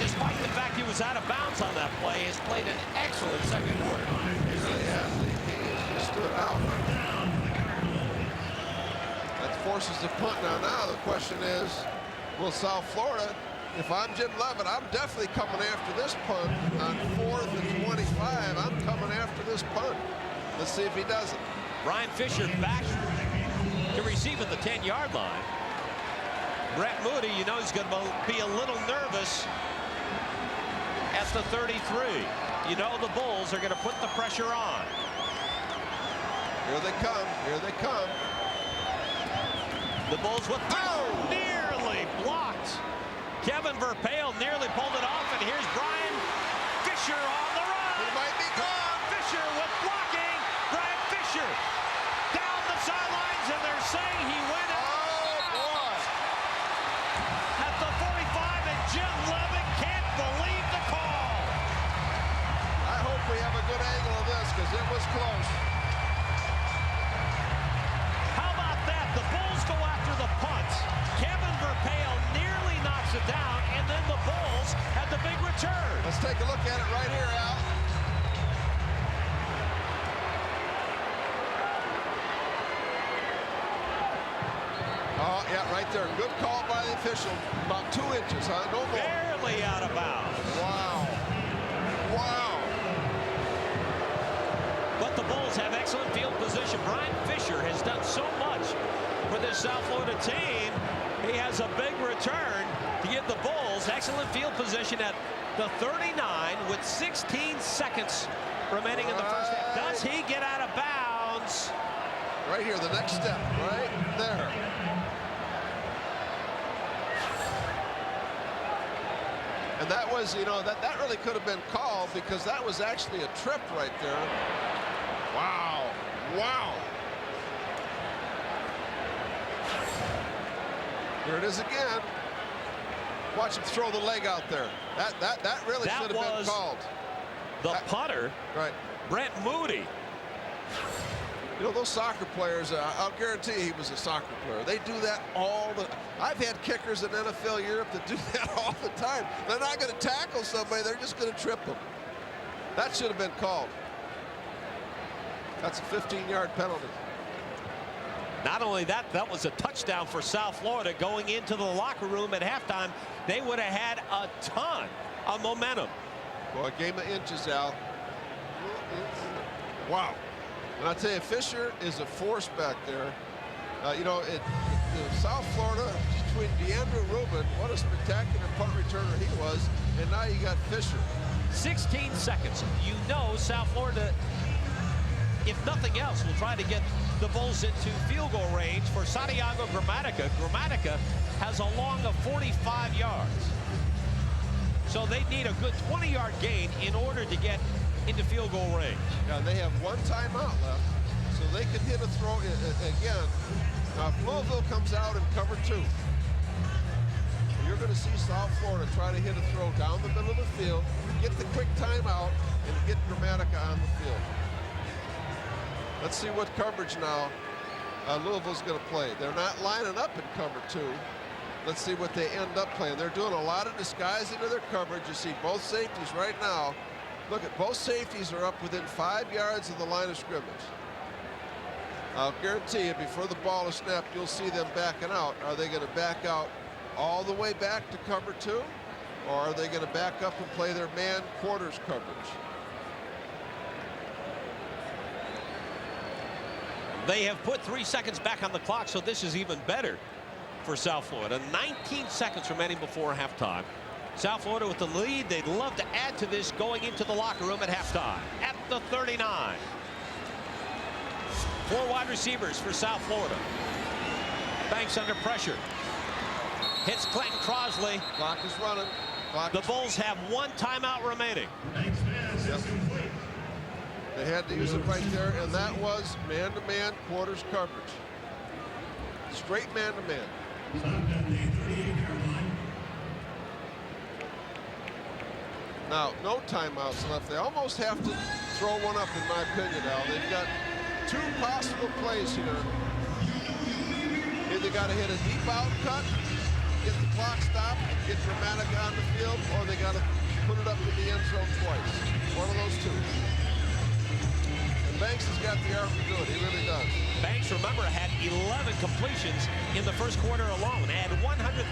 despite the fact he was out of bounds on that play, has played an excellent second quarter. He stood out. That forces the punt. Now the question is, will South Florida, if I'm Jim Leavitt, I'm definitely coming after this punt on 4th and 25. I'm coming after this punt. Let's see if he does it. Brian Fisher back to receive at the 10-yard line. Brett Moody, you know, he's going to be a little nervous at the 33. You know the Bulls are going to put the pressure on. Here they come. Here they come. The Bulls with nearly blocked. Kevin Verpail nearly pulled it off, and here's Brian Fisher on the run. He might be gone. Fisher with blocking. Brian Fisher down the sidelines, and they're saying he went out. Oh, boy. At the 45, and Jim Leavitt can't believe the call. I hope we have a good angle of this because it was close. How about that? The Bulls go after the punt. Kevin Verpail nearly knocks it down, and then the Bulls had the big return. Let's take a look at it right here, Al. Yeah, right there. Good call by the official. About 2 inches, huh? No more. Barely out of bounds. Wow. Wow. But the Bulls have excellent field position. Brian Fisher has done so much for this South Florida team. He has a big return to give the Bulls excellent field position at the 39 with 16 seconds remaining in the first half. Does he get out of bounds? Right here, the next step, right there. And that was, you know, that really could have been called because that was actually a trip right there. Wow. Wow. Here it is again. Watch him throw the leg out there. That really should have been called. The punter, right? Brent Moody. You know, those soccer players, I'll guarantee he was a soccer player. They do that all the... I've had kickers in NFL Europe that do that all the time. They're not going to tackle somebody. They're just going to trip them. That should have been called. That's a 15-yard penalty. Not only that, that was a touchdown for South Florida going into the locker room at halftime. They would have had a ton of momentum. Well, a game of inches, Al. Wow. And I tell you, Fisher is a force back there. You know, South Florida, between DeAndre Rubin, what a spectacular punt returner he was, and now you got Fisher. 16 seconds. You know South Florida, if nothing else, will try to get the Bulls into field goal range for Santiago Gramatica. Gramatica has a long of 45 yards. So they need a good 20-yard gain in order to get into field goal range. Yeah, they have one timeout left, so they can hit a throw again. Now, if Louisville comes out in cover 2, you're going to see South Florida try to hit a throw down the middle of the field, get the quick timeout, and get Gramatica on the field. Let's see what coverage now Louisville's going to play. They're not lining up in cover 2. Let's see what they end up playing. They're doing a lot of disguise into their coverage. You see both safeties right now. Look at both safeties are up within 5 yards of the line of scrimmage. I'll guarantee you before the ball is snapped, you'll see them backing out. Are they going to back out all the way back to cover 2? Or are they going to back up and play their man quarters coverage? They have put 3 seconds back on the clock, so this is even better for South Florida. 19 seconds remaining before halftime. South Florida with the lead. They'd love to add to this going into the locker room at halftime. At the 39. 4 wide receivers for South Florida. Banks under pressure. Hits Clinton Crosley. Clock is running. The Bulls have 1 timeout remaining. Yep. They had to use it right there, and that was man-to-man quarters coverage. Straight man-to-man. Now, no timeouts left. They almost have to throw one up, in my opinion, Al. They've got 2 possible plays here. Either got to hit a deep out cut, get the clock stopped, get Gramatica on the field, or they got to put it up in the end zone twice. One of those 2. And Banks has got the arm to do it. He really does. Banks, remember, had 11 completions in the first quarter alone. Had 137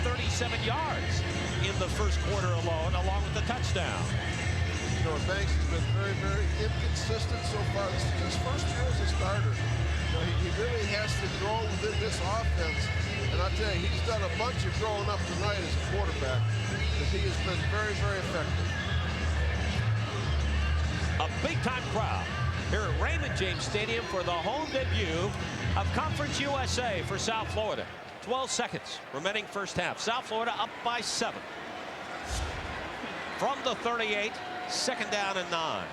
yards in the first quarter alone, along with the touchdown. You know, Banks has been very, very inconsistent so far. This is his first year as a starter. You know, he really has to grow within this offense. And I'll tell you, he's done a bunch of growing up tonight as a quarterback, because he has been very, very effective. A big-time crowd here at Raymond James Stadium for the home debut of Conference USA for South Florida. 12 seconds remaining first half. South Florida up by 7. From the 38, 2nd down and 9.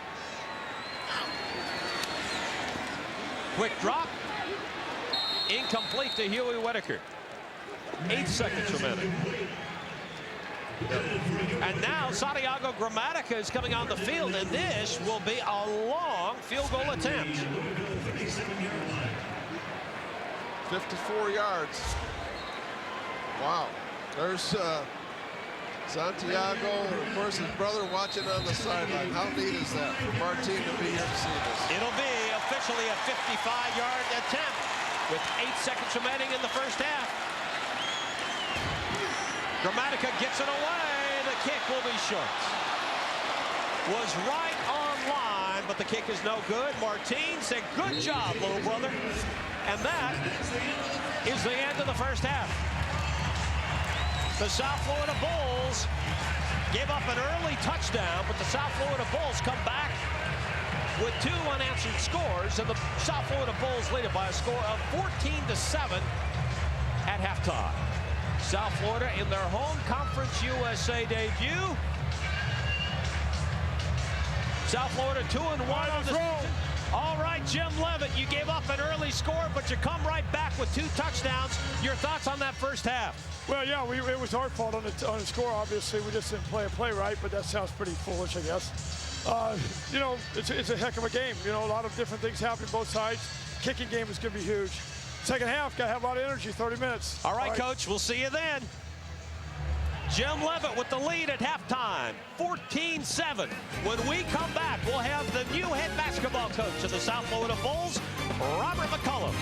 Quick drop. Incomplete to Huey Whitaker. 8 seconds remaining. And now Santiago Gramatica is coming on the field, and this will be a long field goal attempt. 54 yards. Wow. There's Santiago, and of course his brother watching on the sideline. How neat is that for our team to be here to see this? It'll be officially a 55-yard attempt with 8 seconds remaining in the first half. Gramatica gets it away. The kick will be short. Was right on line, but the kick is no good. Martin said, good job, little brother. And that is the end of the first half. The South Florida Bulls gave up an early touchdown, but the South Florida Bulls come back with 2 unanswered scores, and the South Florida Bulls lead it by a score of 14-7 at halftime. South Florida in their home Conference USA debut. South Florida 2-1 on the season. All right, Jim Leavitt, you gave up an early score, but you come right back with 2 touchdowns. Your thoughts on that first half? Well, yeah, it was our fault on the score. Obviously, we just didn't play a play right, but that sounds pretty foolish, I guess. You know, it's a heck of a game. You know, a lot of different things happening both sides. Kicking game is going to be huge. Second half, got to have a lot of energy, 30 minutes. All right, Coach, we'll see you then. Jim Leavitt with the lead at halftime, 14-7. When we come back, we'll have the new head basketball coach of the South Florida Bulls, Robert McCullum.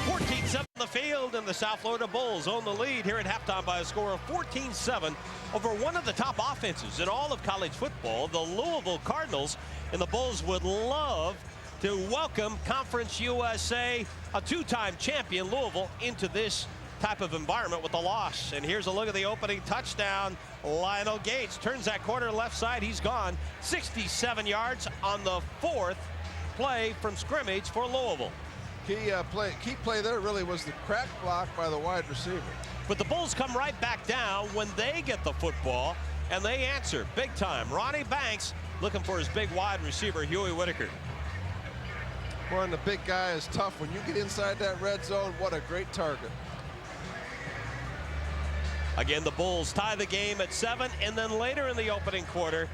14-7 the field, and the South Florida Bulls own the lead here at halftime by a score of 14-7 over one of the top offenses in all of college football, the Louisville Cardinals. And the Bulls would love to welcome Conference USA, a 2-time champion Louisville, into this type of environment with a loss. And here's a look at the opening touchdown. Lionel Gates turns that corner left side. He's gone 67 yards on the 4th play from scrimmage for Louisville. Key play there really was the crack block by the wide receiver. But the Bulls come right back down when they get the football, and they answer big time. Ronnie Banks looking for his big wide receiver, Huey Whitaker. Boy, and the big guy is tough. When you get inside that red zone, what a great target. Again, the Bulls tie the game at 7, and then later in the opening quarter,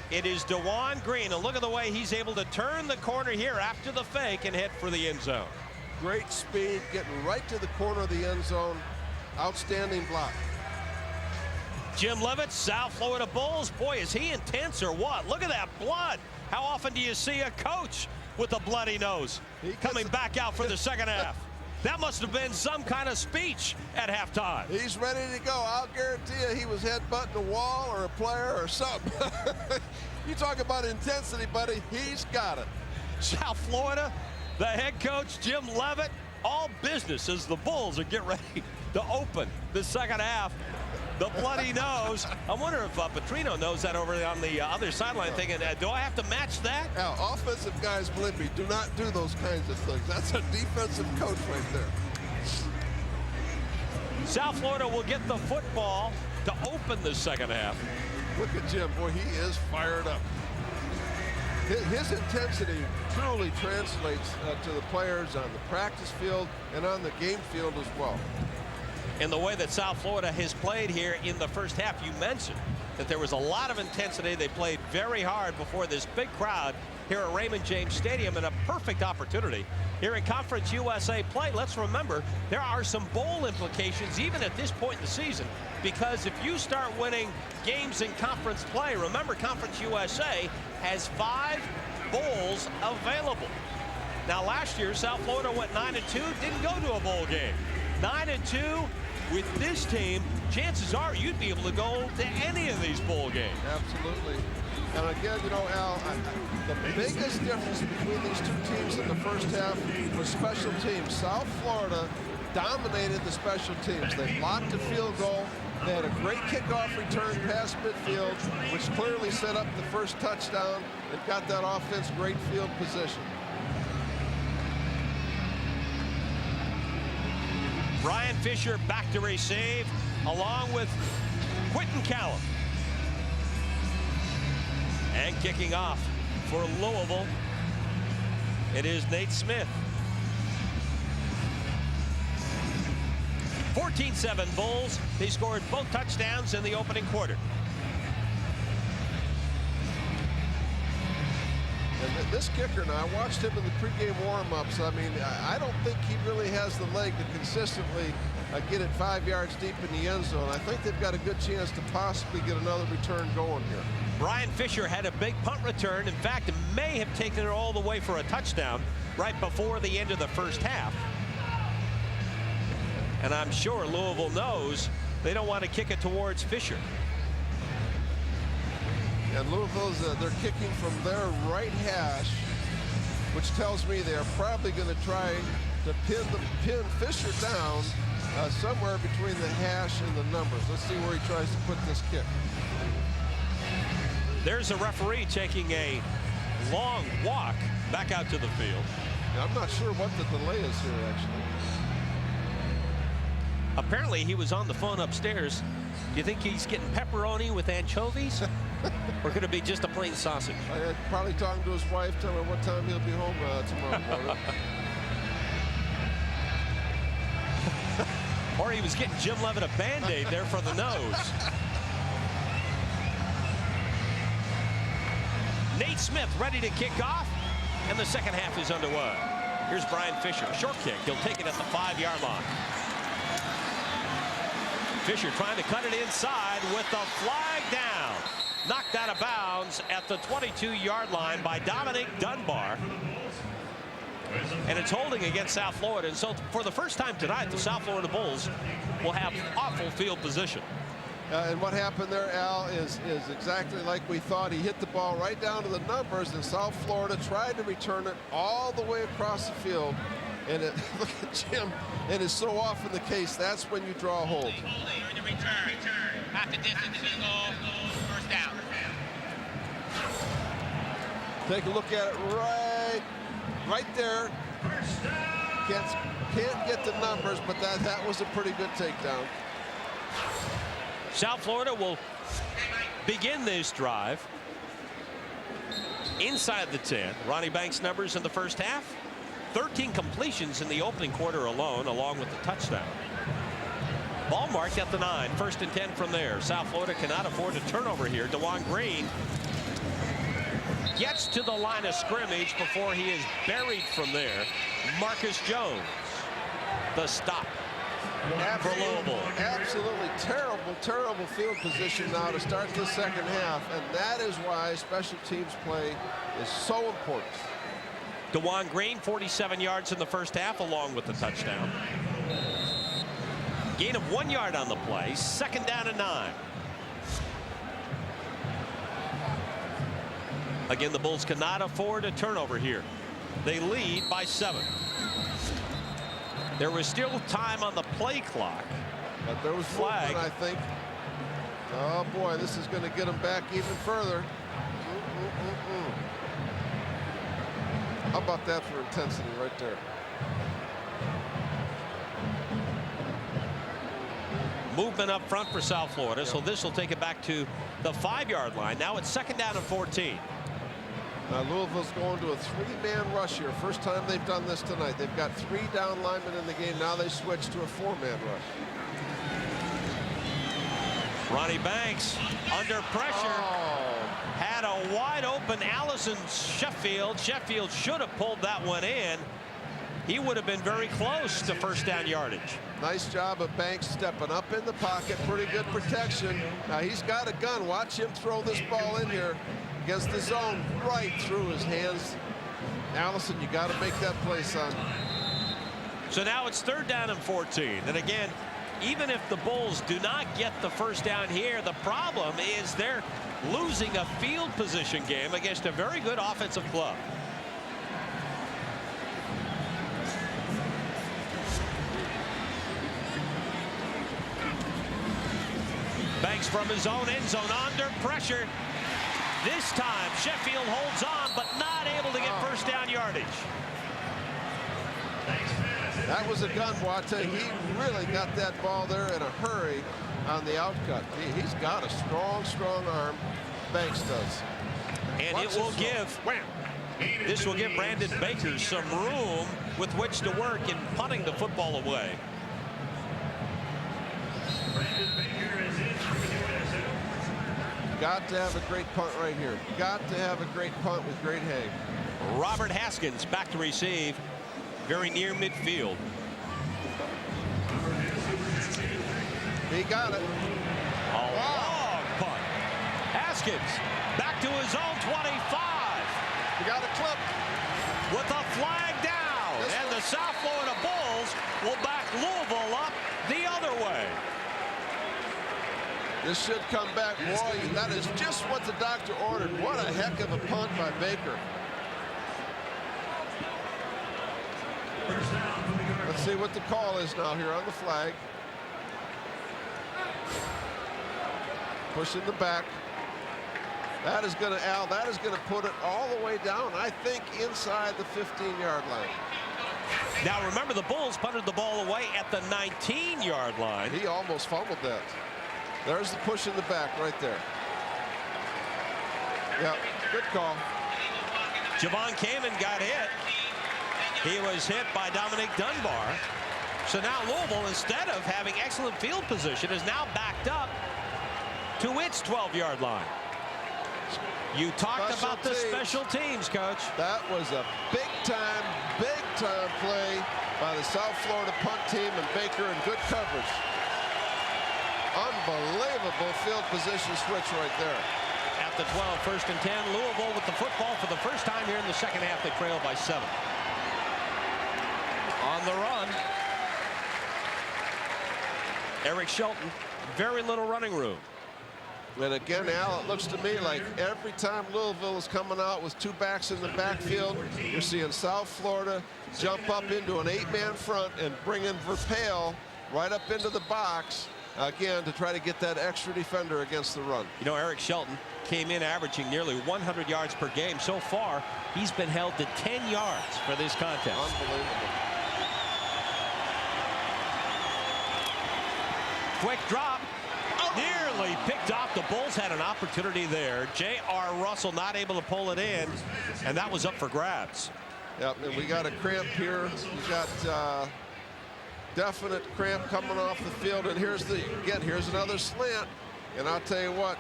it is DeJuan Green. And look at the way he's able to turn the corner here after the fake and head for the end zone. Great speed, getting right to the corner of the end zone. Outstanding block. Jim Leavitt, South Florida Bulls. Boy, is he intense or what? Look at that blood. How often do you see a coach with a bloody nose coming back out for the second half? That must have been some kind of speech at halftime. He's ready to go. I'll guarantee you he was headbutting a wall or a player or something. You talk about intensity, buddy. He's got it. South Florida, the head coach, Jim Leavitt, all business as the Bulls are getting ready to open the second half. The bloody nose. I wonder if Petrino knows that over on the other sideline, thinking, do I have to match that? Now, offensive guys, believe me, do not do those kinds of things. That's a defensive coach right there. South Florida will get the football to open the second half. Look at Jim. Boy, he is fired up. His intensity truly translates to the players on the practice field and on the game field as well. And the way that South Florida has played here in the first half, you mentioned that there was a lot of intensity. They played very hard before this big crowd here at Raymond James Stadium, and a perfect opportunity here in Conference USA play. Let's remember, there are some bowl implications even at this point in the season, because if you start winning games in conference play, remember Conference USA has 5 bowls available. Now last year, South Florida went 9-2, didn't go to a bowl game. 9-2. With this team, chances are you'd be able to go to any of these bowl games. Absolutely. And again, you know, Al, the biggest difference between these two teams in the first half was special teams. South Florida dominated the special teams. They blocked a field goal. They had a great kickoff return past midfield, which clearly set up the first touchdown and got that offense great field position. Brian Fisher back to receive, along with Quentin Callum. And kicking off for Louisville, it is Nate Smith. 14-7 Bulls. They scored both touchdowns in the opening quarter. And this kicker, now, I watched him in the pregame warm-ups. I mean, I don't think he really has the leg to consistently get it 5 yards deep in the end zone. I think they've got a good chance to possibly get another return going here. Brian Fisher had a big punt return. In fact, may have taken it all the way for a touchdown right before the end of the first half. And I'm sure Louisville knows They don't want to kick it towards Fisher. And Louisville's, they're kicking from their right hash, which tells me they're probably going to try to pin Fisher down somewhere between the hash and the numbers. Let's see where he tries to put this kick. There's a referee taking a long walk back out to the field. Now, I'm not sure what the delay is here, actually. Apparently, he was on the phone upstairs. Do you think he's getting pepperoni with anchovies? Or could it be just a plain sausage? Probably talking to his wife, telling her what time he'll be home tomorrow morning. Or he was getting Jim Leavitt a Band-Aid there for the nose. Nate Smith ready to kick off, and the second half is underway. Here's Brian Fisher, short kick. He'll take it at the 5-yard line. Fisher trying to cut it inside with the flag down. Knocked out of bounds at the 22-yard line by Dominic Dunbar. And it's holding against South Florida. And so for the first time tonight, the South Florida Bulls will have awful field position. And what happened there, Al, is exactly like we thought. He hit the ball right down to the numbers, and South Florida tried to return it all the way across the field. And it, look at Jim, it is so often the case. That's when you draw a hold. Return. Half the distance to the goal. First down. Take a look at it right there. Can't get the numbers, but that was a pretty good takedown. South Florida will begin this drive inside the 10. Ronnie Banks' numbers in the first half. 13 completions in the opening quarter alone, along with the touchdown. Ball marked at the 9. 1st and 10 from there. South Florida cannot afford a turnover here. DeJuan Green gets to the line of scrimmage before he is buried from there. Marcus Jones, the stop for Louisville. Absolutely terrible field position now to start the second half, and that is why special teams play is so important. DeJuan Green, 47 yards in the first half, along with the touchdown. Gain of 1 yard on the play. 2nd down and 9. Again, the Bulls cannot afford a turnover here. They lead by 7. There was still time on the play clock. But there was flag, movement, I think. Oh boy, this is going to get them back even further. How about that for intensity right there? Movement up front for South Florida, so this will take it back to the 5-yard line. Now it's 2nd down and 14. Now Louisville's going to a 3-man rush here. First time they've done this tonight. They've got 3 down linemen in the game. Now they switch to a 4-man rush. Ronnie Banks under pressure. Had a wide open Allison Sheffield. Sheffield should have pulled that one in. He would have been very close to 1st down yardage. Nice job of Banks stepping up in the pocket. Pretty good protection. Now he's got a gun. Watch him throw this ball in here against the zone right through his hands. Allison, you got to make that play, son. So now it's 3rd down and 14. And again, even if the Bulls do not get the 1st down here, the problem is they're losing a field position game against a very good offensive club. Banks from his own end zone under pressure. This time Sheffield holds on, but not able to get 1st down yardage. That was a gun, Wate. He really got that ball there in a hurry on the outcut. He's got a strong arm. Banks does. And it will give, this will give Brandon Baker some room with which to work in punting the football away. Got to have a great punt right here. Got to have a great punt with great hang. Robert Haskins back to receive, very near midfield. He got it. A long punt. Haskins back to his own 25. You got a clip. With a flag down. And the South Florida Bulls will back Louisville up the other way. This should come back. Boy, that is just what the doctor ordered. What a heck of a punt by Baker. Let's see what the call is now here on the flag. Pushing the back. That is going to, Al, that is going to put it all the way down, I think, inside the 15-yard line. Now, remember, the Bulls punted the ball away at the 19-yard line. He almost fumbled that. There's the push in the back right there. Yeah, good call. Javon Kamen got hit. He was hit by Dominic Dunbar. So now Louisville, instead of having excellent field position, is now backed up to its 12-yard line. You talked about the special teams, Coach. That was a big-time play by the South Florida punt team, and Baker in good coverage. Unbelievable field position switch right there. At the 12, 1st and 10, Louisville with the football for the first time here in the second half. They trail by 7. On the run, Eric Shelton, very little running room. And again, Al, it looks to me like every time Louisville is coming out with 2 backs in the backfield, you're seeing South Florida jump up into an 8-man front and bring in Verpail right up into the box, again, to try to get that extra defender against the run. You know, Eric Shelton came in averaging nearly 100 yards per game. So far, he's been held to 10 yards for this contest. Unbelievable. Quick drop. Nearly picked off. The Bulls had an opportunity there. J.R. Russell not able to pull it in, and that was up for grabs. Yep, and we got a cramp here. We got definite cramp coming off the field, and here's another slant. And I'll tell you what,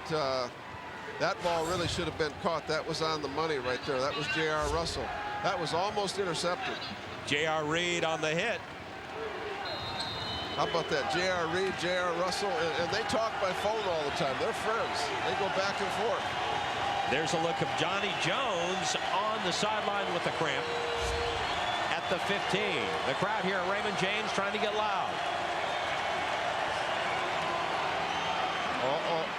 that ball really should have been caught. That was on the money right there. That was J.R. Russell. That was almost intercepted. J.R. Reed on the hit. How about that? J.R. Reed, J.R. Russell, and they talk by phone all the time. They're friends. They go back and forth. There's a look of Johnny Jones on the sideline with the cramp at the 15. The crowd here at Raymond James trying to get loud.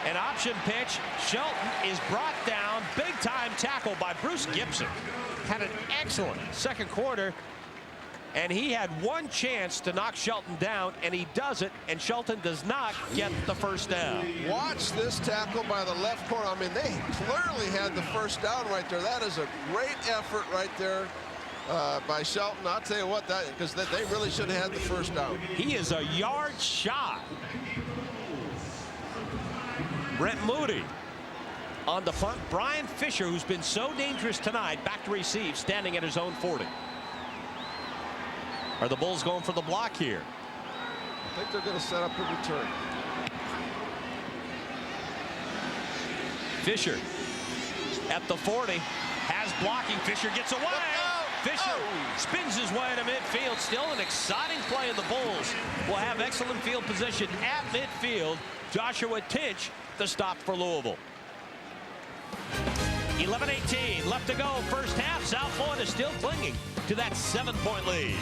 An option pitch. Shelton is brought down. Big time tackle by Bruce Gibson. Had an excellent second quarter. And he had one chance to knock Shelton down, and he does it, and Shelton does not get the first down. Watch this tackle by the left corner. I mean, they clearly had the first down right there. That is a great effort right there by Shelton. I'll tell you what, because they really should have had the first down. He is a yard shy. Brent Moody on the punt. Brian Fisher, who's been so dangerous tonight, back to receive, standing at his own 40. Are the Bulls going for the block here? I think they're going to set up a return. Fisher at the 40 has blocking. Fisher gets away. Fisher spins his way to midfield. Still an exciting play, and the Bulls will have excellent field position at midfield. Joshua Tinch, the stop for Louisville. 11:18 left to go. First half. South Florida still clinging to that 7-point lead.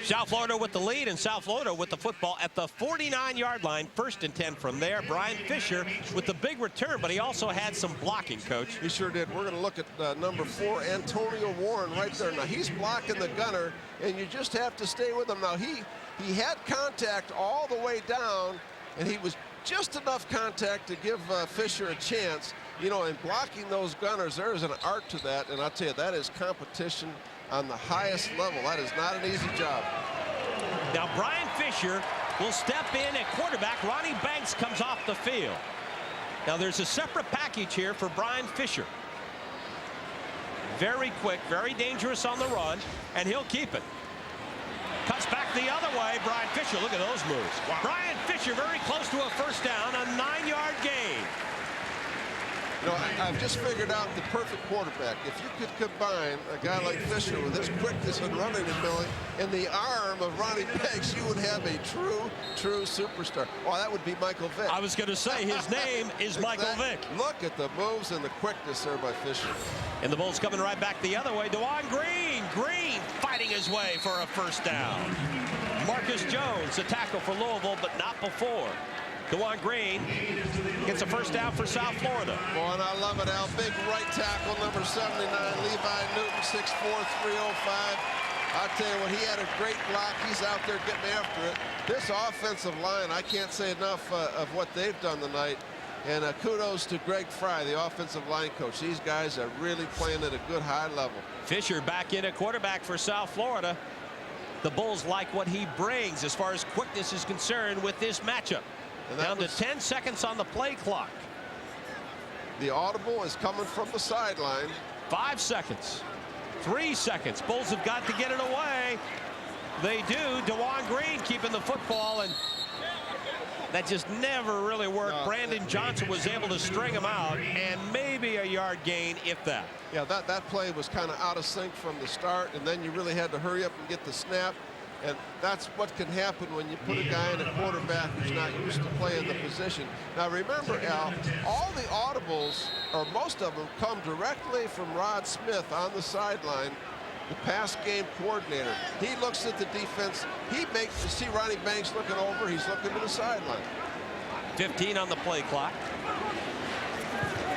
South Florida with the lead, and South Florida with the football at the 49-yard line. 1st and 10 from there. Brian Fisher with the big return, but he also had some blocking, Coach. He sure did. We're going to look at number 4, Antonio Warren, right there. Now, he's blocking the gunner, and you just have to stay with him. Now, he had contact all the way down, and he was just enough contact to give Fisher a chance. You know, in blocking those gunners, there is an art to that, and I'll tell you, that is competition on the highest level. That is not an easy job. Now Brian Fisher will step in at quarterback. Ronnie Banks comes off the field. Now there's a separate package here for Brian Fisher. Very quick, very dangerous on the run, and he'll keep it. Cuts back the other way. Brian Fisher, look at those moves. Wow. Brian Fisher very close to a first down, a 9-yard gain. You know, I've just figured out the perfect quarterback. If you could combine a guy like Fisher with his quickness and running ability and the arm of Ronnie Banks, you would have a true superstar. Oh, that would be Michael Vick. I was going to say his name is Michael Vick. Look at the moves and the quickness there by Fisher. And the Bulls coming right back the other way. DeJuan Green. Green fighting his way for a first down. Marcus Jones, a tackle for Louisville, but not before. DeJuan Green gets a first down for South Florida. Boy, and I love it, Al. Big right tackle, number 79, Levi Newton, 6'4", 305. I'll tell you what, he had a great block. He's out there getting after it. This offensive line, I can't say enough of what they've done tonight. And kudos to Greg Fry, the offensive line coach. These guys are really playing at a good high level. Fisher back in at quarterback for South Florida. The Bulls like what he brings as far as quickness is concerned with this matchup. Down to 10 seconds on the play clock. The audible is coming from the sideline. 5 seconds. 3 seconds. Bulls have got to get it away. They do. DeJuan Green keeping the football, and that just never really worked. Brandon Johnson was able to string him out, and maybe a yard gain, if that. Yeah, that play was kind of out of sync from the start, and then you really had to hurry up and get the snap. And that's what can happen when you put a guy in a quarterback who's not used to playing the position. Now remember, Al, all the audibles, or most of them, come directly from Rod Smith on the sideline, the pass game coordinator. He looks at the defense. You see Ronnie Banks looking over. He's looking to the sideline. 15 on the play clock.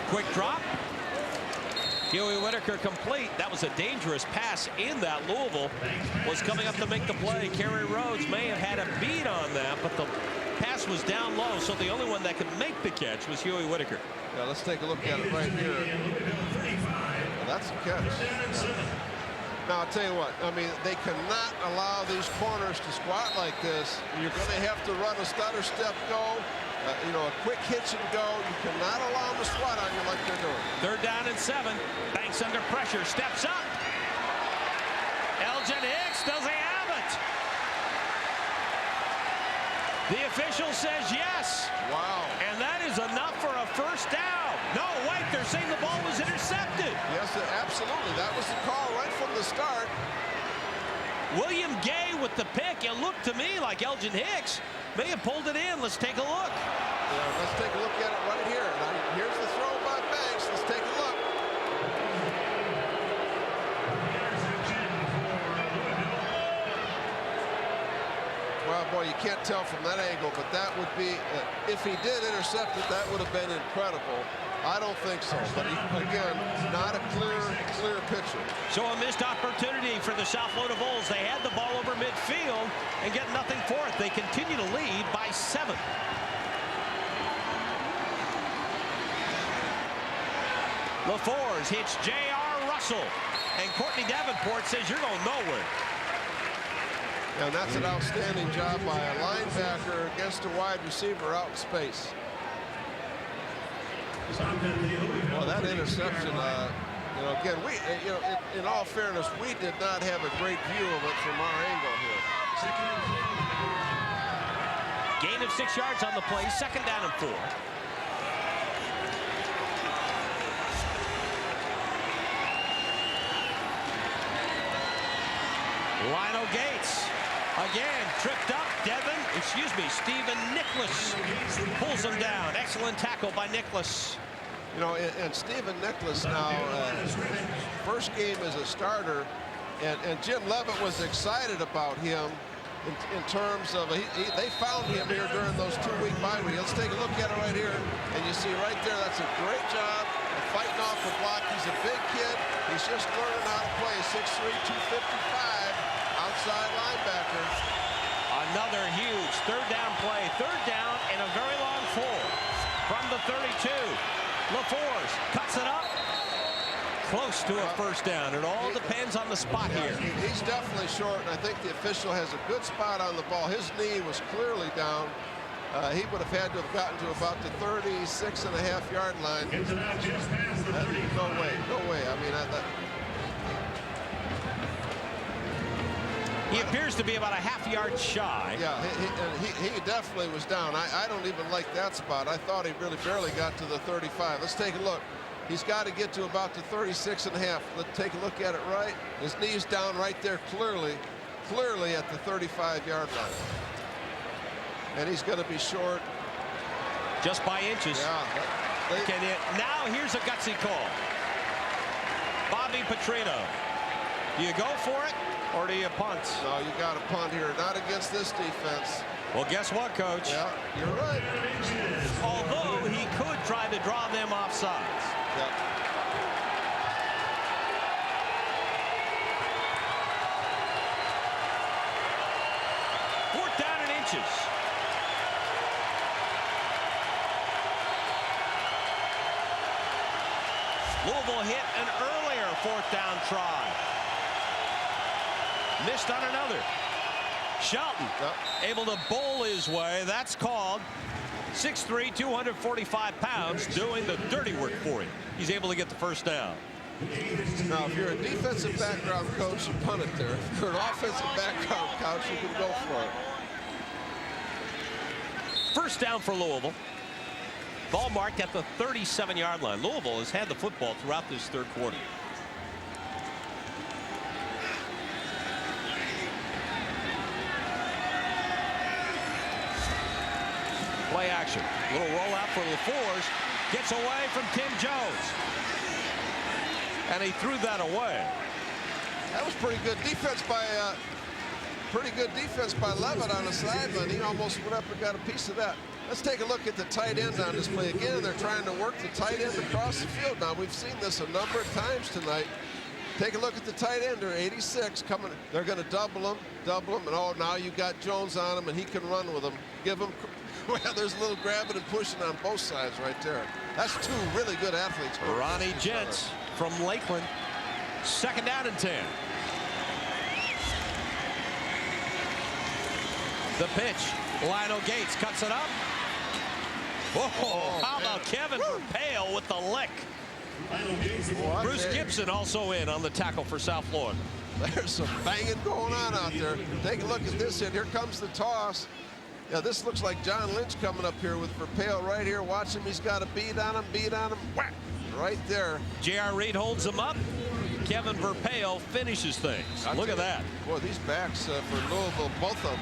Quick drop. Huey Whitaker complete. That was a dangerous pass in that. Louisville was coming up to make the play. Kerry Rhodes may have had a beat on that, but the pass was down low, so the only one that could make the catch was Huey Whitaker. Yeah, let's take a look at it right here. Well, that's a catch. Now, I'll tell you what, I mean, they cannot allow these corners to squat like this. You're going to have to run a stutter step go, you know, a quick hitch and go. You cannot allow them to squat on you like they're doing. 3rd down and 7. Banks under pressure, steps up. Elgin Hicks, does he have it? The official says yes. Wow. And that is enough for a first down. No, wait, they're saying the ball was intercepted. Yes, absolutely. That was the call right from the start. William Gay with the pick. It looked to me like Elgin Hicks may have pulled it in. Let's take a look. Yeah, let's take a look at it right here. Now, here's the throw by Banks. Let's take a look. Well, boy, you can't tell from that angle, but that would be, if he did intercept it, that would have been incredible. I don't think so, but again, not a clear picture. So a missed opportunity for the South Florida Bulls. They had the ball over midfield and get nothing for it. They continue to lead by 7. LaFors hits J.R. Russell, and Courtney Davenport says you're going nowhere. And that's an outstanding job by a linebacker against a wide receiver out in space. Well, that interception, you know, again, in all fairness, we did not have a great view of it from our angle here. Gain of 6 yards on the play, 2nd down and 4. Lionel Gates again tripped up. Stephen Nicholas pulls him down. Excellent tackle by Nicholas. You know, and Stephen Nicholas now, first game as a starter, and Jim Leavitt was excited about him in terms of, they found him here during those 2-week bye weeks. Let's take a look at it right here, and you see right there, that's a great job of fighting off the block. He's a big kid. He's just learning how to play. 6'3", 255, outside linebacker. Another huge 3rd down play. 3rd down and a very long 4 from the 32. LaFors cuts it up. Close to a first down. It all depends on the spot here. He's definitely short, and I think the official has a good spot on the ball. His knee was clearly down. He would have had to have gotten to about the 36.5-yard line. No way. I mean, He appears to be about a half-yard shy. Yeah, he definitely was down. I don't even like that spot. I thought he really barely got to the 35. Let's take a look. He's got to get to about the 36 and a half. Let's take a look at it right. His knee's down right there clearly at the 35-yard line. And he's going to be short. Just by inches. Yeah. Now here's a gutsy call. Bobby Petrino. Do you go for it or do you punt? No, you got to punt here. Not against this defense. Well, guess what, Coach? Yeah, you're right. Although he could try to draw them off sides. Yeah. Fourth down and inches. Louisville hit an earlier fourth down try. Missed on another. Shelton able to bowl his way. That's called 6'3", 245 pounds, doing the dirty work for him. He's able to get the first down. Now, if you're a defensive background coach, you punt it there. If you're an offensive background coach, you can go for it. First down for Louisville. Ball marked at the 37-yard line. Louisville has had the football throughout this third quarter. Play action. Little rollout for LaFours. Gets away from Tim Jones. And he threw that away. That was pretty good defense by Leavitt on the sideline. He almost went up and got a piece of that. Let's take a look at the tight end on this play. Again, they're trying to work the tight end across the field. Now, we've seen this a number of times tonight. Take a look at the tight end. They're 86 coming. They're going to double him. And oh, now you got Jones on him, and he can run with him. Give him. Well, there's a little grabbing and pushing on both sides right there. That's two really good athletes. Ronnie Gents from Lakeland. Second down and 10. The pitch. Lionel Gates cuts it up. Whoa, how about Kevin Verpale with the lick? Bruce Gibson also in on the tackle for South Florida. There's some banging going on out there. Take a look at this hit. Here comes the toss. Yeah, this looks like John Lynch coming up here with Verpale right here. Watch him. He's got a beat on him. Whack! Right there. J.R. Reed holds him up. Kevin Verpale finishes things. Look at that. Boy, these backs for Louisville, both of them,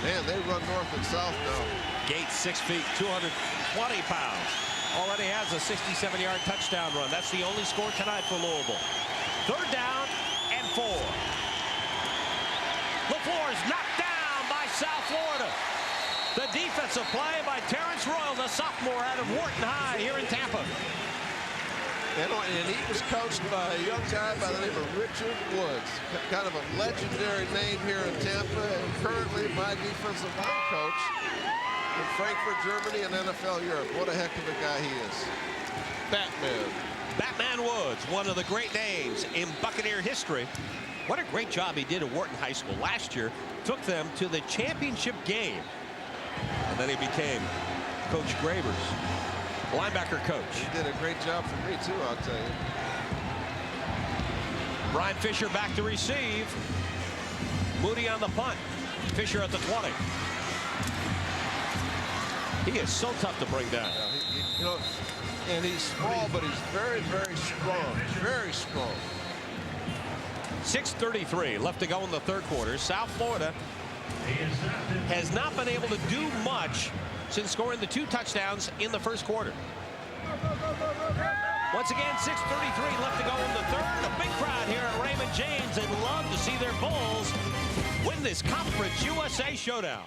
man, they run north and south now. Gates, 6 feet, 220 pounds. Already has a 67-yard touchdown run. That's the only score tonight for Louisville. Third down and 4. LaFleur's knocked down by South Florida. The defensive play by Terrence Royal, the sophomore out of Wharton High here in Tampa. And he was coached by a young guy by the name of Richard Woods. Kind of a legendary name here in Tampa, and currently my defensive line coach in Frankfurt, Germany, and NFL Europe. What a heck of a guy he is. Batman Woods, one of the great names in Buccaneer history. What a great job he did at Wharton High School. Last year, took them to the championship game. And then he became Coach Graber's linebacker coach. He did a great job for me, too, I'll tell you. Brian Fisher back to receive. Moody on the punt. Fisher at the 20. He is so tough to bring down. Yeah, you know, and he's small, but he's very, very strong. Very strong. 6:33 left to go in the third quarter. South Florida has not been able to do much since scoring the 2 touchdowns in the first quarter. Once again, 6:33 left to go in the third. A big crowd here at Raymond James. They'd love to see their Bulls win this Conference USA showdown.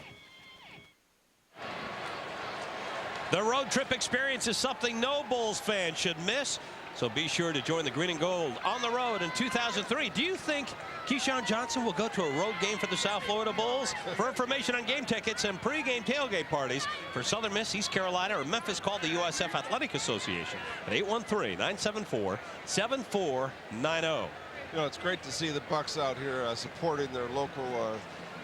The road trip experience is something no Bulls fan should miss. So be sure to join the Green and Gold on the road in 2003. Do you think Keyshawn Johnson will go to a road game for the South Florida Bulls? For information on game tickets and pregame tailgate parties for Southern Miss, East Carolina, or Memphis, call the USF Athletic Association at 813-974-7490. You know, it's great to see the Bucks out here supporting their local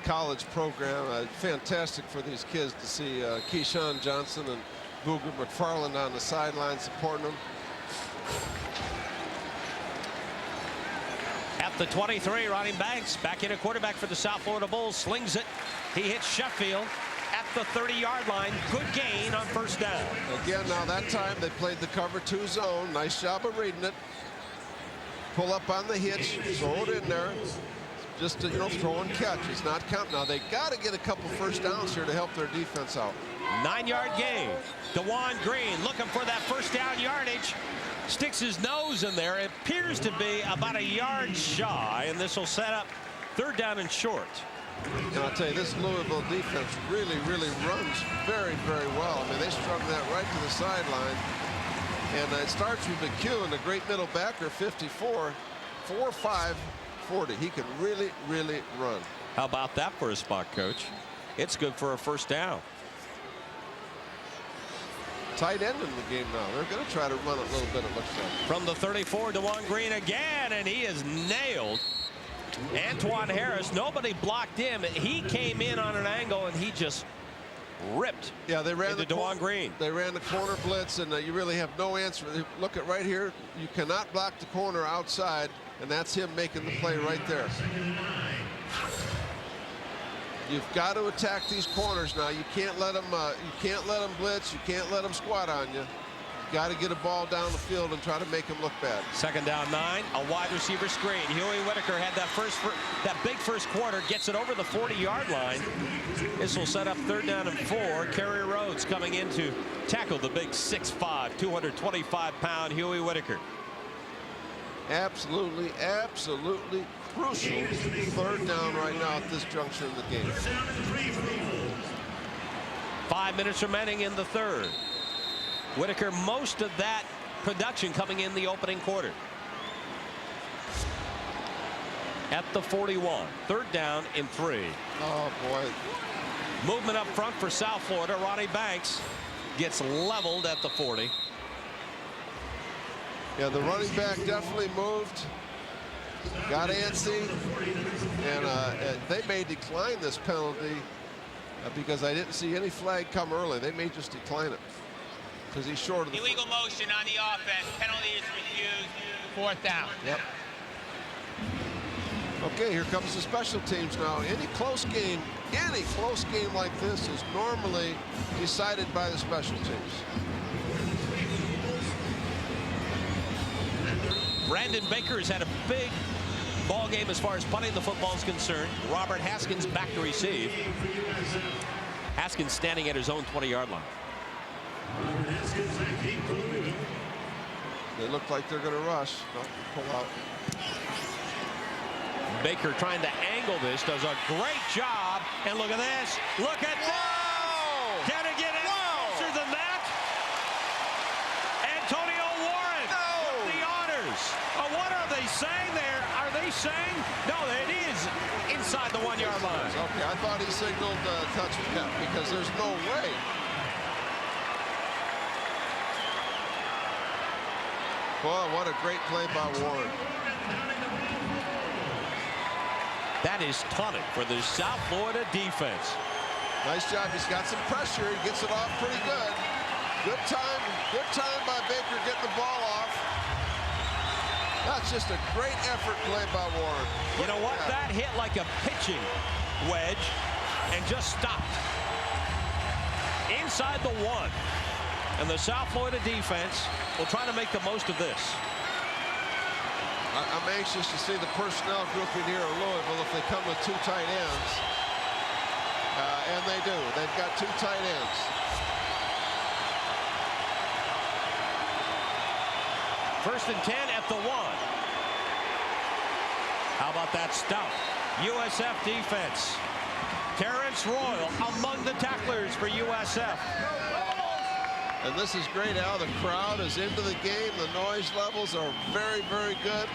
college program. Fantastic for these kids to see Keyshawn Johnson and Booger McFarland on the sideline supporting them. At At the 23, Ronnie Banks back in a quarterback for the South Florida Bulls. Slings it. He hits Sheffield at the 30-yard line. Good gain on first down. Again, now that time they played the cover 2 zone. Nice job of reading it. Pull up on the hitch, throw it in there. Just to, throw and catch. It's not counting. Now they got to get a couple first downs here to help their defense out. 9-yard gain. DeJuan Green looking for that first down yardage. Sticks his nose in there. It appears to be about a yard shy, and this will set up third down and short. And I'll tell you, this Louisville defense really, really runs very, very well. I mean, they strung that right to the sideline. And it starts with McHugh, the great middle backer, 54, 4.5, 40. He can really, really run. How about that for a spot, Coach? It's good for a first down. Tight end in the game now. They're going to try to run it a little bit, it looks like. From the 34, DeJuan Green again, and he is nailed. Antoine Harris, nobody blocked him. He came in on an angle, and he just ripped. Yeah, they ran into DeJuan Green. They ran the corner blitz, and you really have no answer. Look at right here. You cannot block the corner outside, and that's him making the play right there. You've got to attack these corners now. You can't let them. You can't let them blitz. You can't let them squat on you. You got to get a ball down the field and try to make them look bad. Second down 9. A wide receiver screen. Huey Whitaker had that big first quarter. Gets it over the 40-yard line. This will set up third down and 4. Kerry Rhodes coming in to tackle the big 6'5", 225-pound Huey Whitaker. Absolutely, absolutely crucial third down right now at this juncture in the game. 5 minutes remaining in the third. Whitaker, most of that production coming in the opening quarter. At the 41, third down and 3. Oh boy. Movement up front for South Florida. Ronnie Banks gets leveled at the 40. Yeah, the running back definitely moved. Got antsy, and they may decline this penalty because I didn't see any flag come early. They may just decline it because he's short of the. Illegal motion on the offense. Penalty is refused. Fourth down. Yep. Okay, here comes the special teams now. Any close game like this is normally decided by the special teams. Brandon Baker has had a big ball game as far as punting the football is concerned. Robert Haskins back to receive. Haskins standing at his own 20-yard line. They look like they're going to rush. No, pull out. Baker trying to angle this, does a great job. And look at this. Look at this. Can it get any closer than that? Antonio Warren with the honors. What are they saying there? Are they saying? No, it is inside the 1-yard line. Okay, I thought he signaled touchdown because there's no way. Boy, what a great play by Warren. That is tonic for the South Florida defense. Nice job. He's got some pressure. He gets it off pretty good. Good time by Baker getting the ball off. That's just a great effort play by Warren. You know what? That hit like a pitching wedge and just stopped. Inside the 1. And the South Florida defense will try to make the most of this. I'm anxious to see the personnel grouping here in Louisville if they come with 2 tight ends. And they do. They've got 2 tight ends. First and 10 at the 1. How about that stop? USF defense. Terrence Royal among the tacklers for USF. And this is great, Al. The crowd is into the game. The noise levels are very, very good.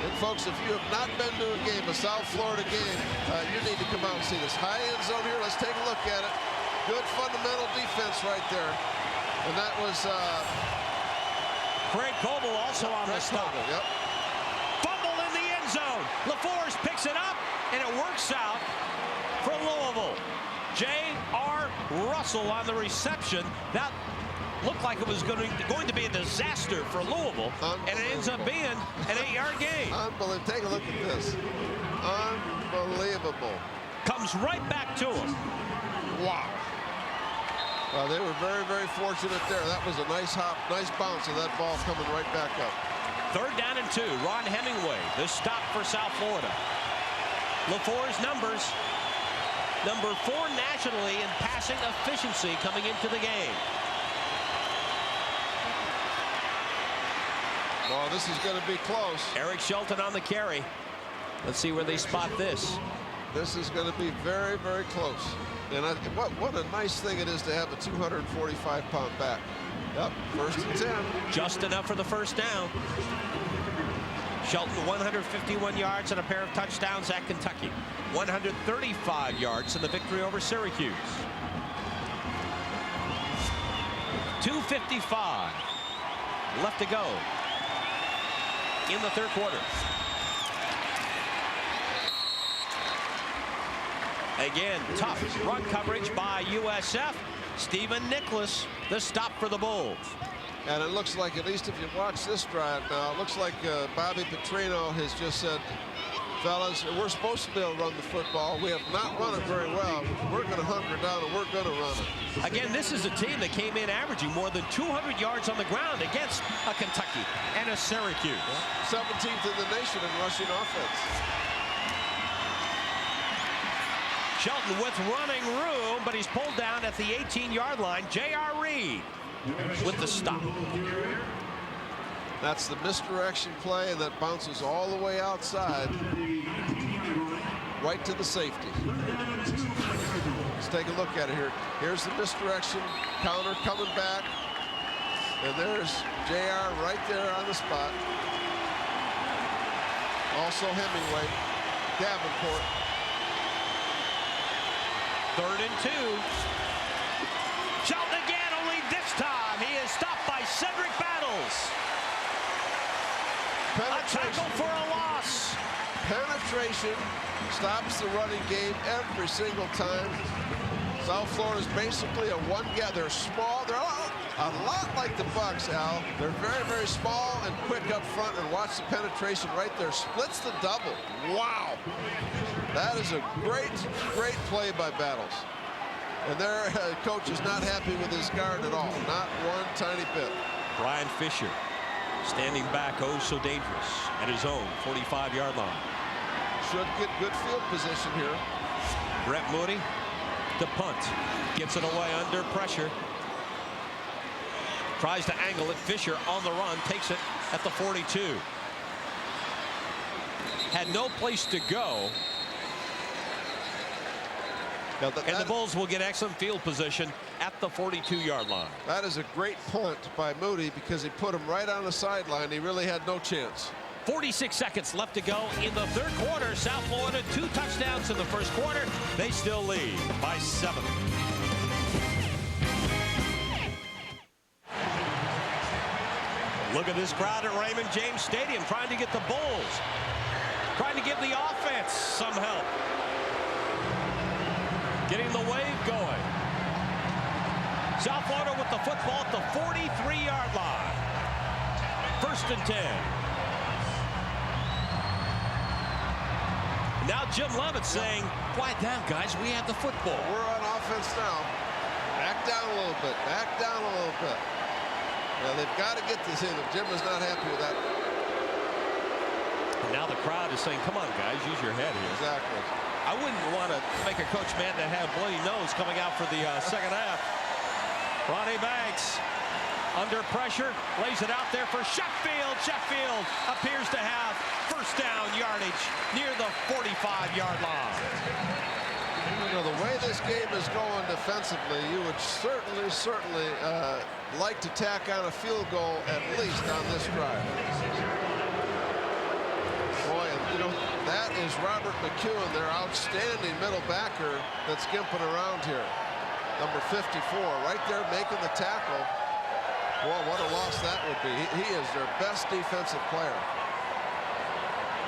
And folks, if you have not been to a game, a South Florida game, you need to come out and see this. High end zone here. Let's take a look at it. Good fundamental defense right there. And that was Craig Coble also on the stop. Yep. Fumble in the end zone. LaForce picks it up, and it works out for Louisville. J.R. Russell on the reception. That looked like it was going to be a disaster for Louisville, and it ends up being an 8-yard gain. Unbelievable. Take a look at this. Unbelievable. Comes right back to him. Wow. Well, they were very, very fortunate there. That was a nice hop, nice bounce of that ball coming right back up. 3rd down and 2. Ron Hemingway, the stop for South Florida. LaFleur's numbers. Number 4 nationally in passing efficiency coming into the game. Well, this is going to be close. Eric Shelton on the carry. Let's see where they spot this. This is going to be very, very close. And what a nice thing it is to have a 245-pound back. Yep, 1st and 10. Just enough for the 1st down. Shelton 151 yards and a pair of touchdowns at Kentucky. 135 yards in the victory over Syracuse. 2:55 left to go in the 3rd quarter. Again, tough run coverage by USF. Stephen Nicholas, the stop for the Bulls. And it looks like, at least if you watch this drive now, it looks like Bobby Petrino has just said, fellas, we're supposed to be able to run the football. We have not run it very well. We're going to hunker down and we're going to run it. Again, this is a team that came in averaging more than 200 yards on the ground against a Kentucky and a Syracuse. 17th in the nation in rushing offense. Shelton with running room, but he's pulled down at the 18-yard line. J.R. Reed with the stop. That's the misdirection play, and that bounces all the way outside, right to the safety. Let's take a look at it here. Here's the misdirection, counter coming back, and there's JR right there on the spot. Also Hemingway, Davenport. 3rd and 2. Shelton again, only this time he is stopped by Cedric Battles. A tackle for a loss. Penetration stops the running game every single time. South Florida's basically a one-gap. They're small. They're a lot like the Bucks, Al. They're very, very small and quick up front, and watch the penetration right there. Splits the double. Wow. That is a great, great play by Battles. And their coach is not happy with his guard at all. Not one tiny bit. Brian Fisher standing back, oh so dangerous, at his own 45-yard line. Should get good field position here. Brett Moody, the punt. Gets it away under pressure. Tries to angle it. Fisher on the run. Takes it at the 42. Had no place to go. And the Bulls will get excellent field position at the 42-yard line. That is a great punt by Moody because he put him right on the sideline. He really had no chance. 46 seconds left to go in the 3rd quarter. South Florida 2 touchdowns in the 1st quarter. They still lead by 7. Look at this crowd at Raymond James Stadium trying to get the Bulls, trying to give the offense some help. Getting the wave going. South Florida with the football at the 43-yard line. 1st and 10. Now Jim Leavitt saying, quiet down, guys. We have the football. We're on offense now. Back down a little bit. Back down a little bit. Well, they've got to get this in. Jim is not happy with that. And now the crowd is saying, come on, guys, use your head here. Exactly. I wouldn't want to make a coach mad that had a bloody nose coming out for the 2nd half. Ronnie Banks under pressure, lays it out there for Sheffield. Sheffield appears to have 1st down yardage near the 45-yard line. You know, the way this game is going defensively, you would certainly like to tack on a field goal at least on this drive. Boy, you know, that is Robert McEwen, their outstanding middle backer that's skimping around here. Number 54, right there making the tackle. Boy, what a loss that would be. He is their best defensive player.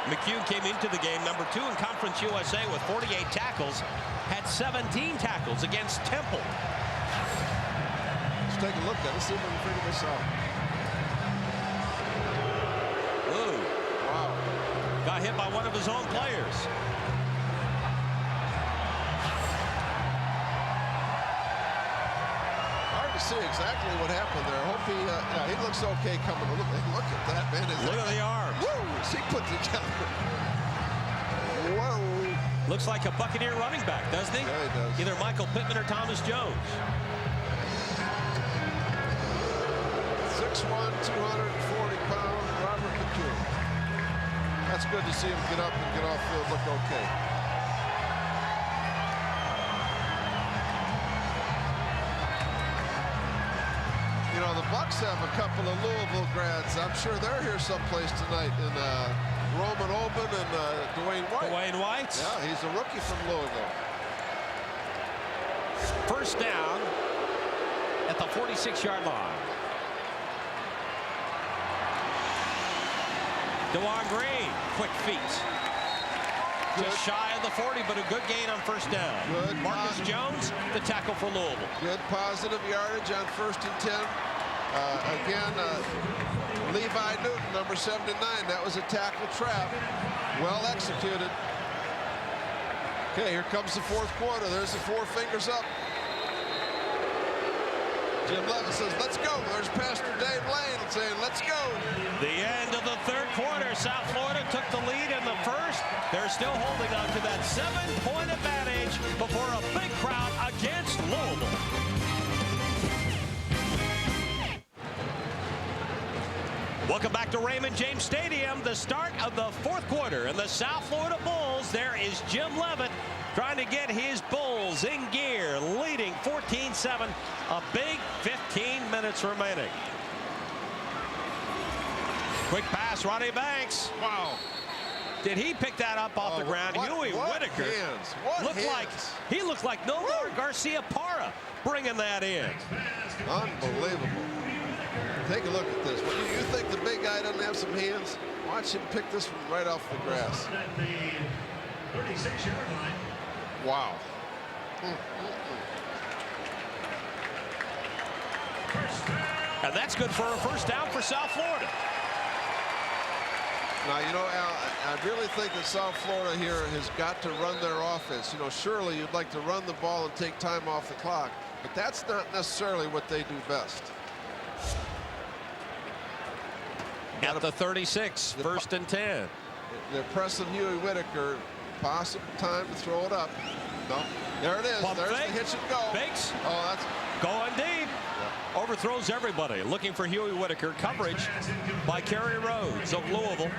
McEwen came into the game number 2 in Conference USA with 48 tackles, had 17 tackles against Temple. take a look at it. Let's see if we can figure this out. Ooh. Wow. Got hit by one of his own players. Hard to see exactly what happened there. I hope he, yeah, he looks okay coming. Look at that, man. Look at the arms. Woo! He put together. Whoa. Looks like a Buccaneer running back, doesn't he? Yeah, he does. Either Michael Pittman or Thomas Jones. 6'1", 240-pound Robert McCune. That's good to see him get up and get off field, look okay. You know, the Bucs have a couple of Louisville grads. I'm sure they're here someplace tonight in Roman Oben and Dwayne White. Dwayne White. Yeah, he's a rookie from Louisville. First down at the 46-yard line. DeJuan Green, quick feet. Just shy of the 40, but a good gain on first down. Good. Marcus Jones, the tackle for Louisville. Good positive yardage on 1st and 10. Again, Levi Newton, number 79. That was a tackle trap. Well executed. Okay, here comes the 4th quarter. There's the 4 fingers up. Jim Leavitt says, let's go. There's Pastor Dave Lane saying, let's go. The end of the 3rd quarter. South Florida took the lead in the 1st. They're still holding on to that 7-point advantage before a big crowd against Louisville. Welcome back to Raymond James Stadium. The start of the 4th quarter. And the South Florida Bulls, there is Jim Leavitt trying to get his Bulls in gear, leading 14-7. A big 15 minutes remaining. Quick pass, Ronnie Banks. Wow. Did he pick that up off the ground? Huey Whitaker he looked like Nomar Garcia-Parra bringing that in. Unbelievable. Take a look at this. You think the big guy doesn't have some hands? Watch him pick this one right off the grass. Wow. And that's good for a first down for South Florida. Now, you know, Al, I really think that South Florida here has got to run their offense. You know, surely you'd like to run the ball and take time off the clock, but that's not necessarily what they do best. At the 36, 1st and 10. They're pressing Huey Whitaker. Possible time to throw it up. No, there it is. Pump There's fake. the hitch and go. Fakes. Oh, that's going deep. Yeah. Overthrows everybody. Looking for Huey Whitaker. Coverage by Kerry Rhodes of Louisville.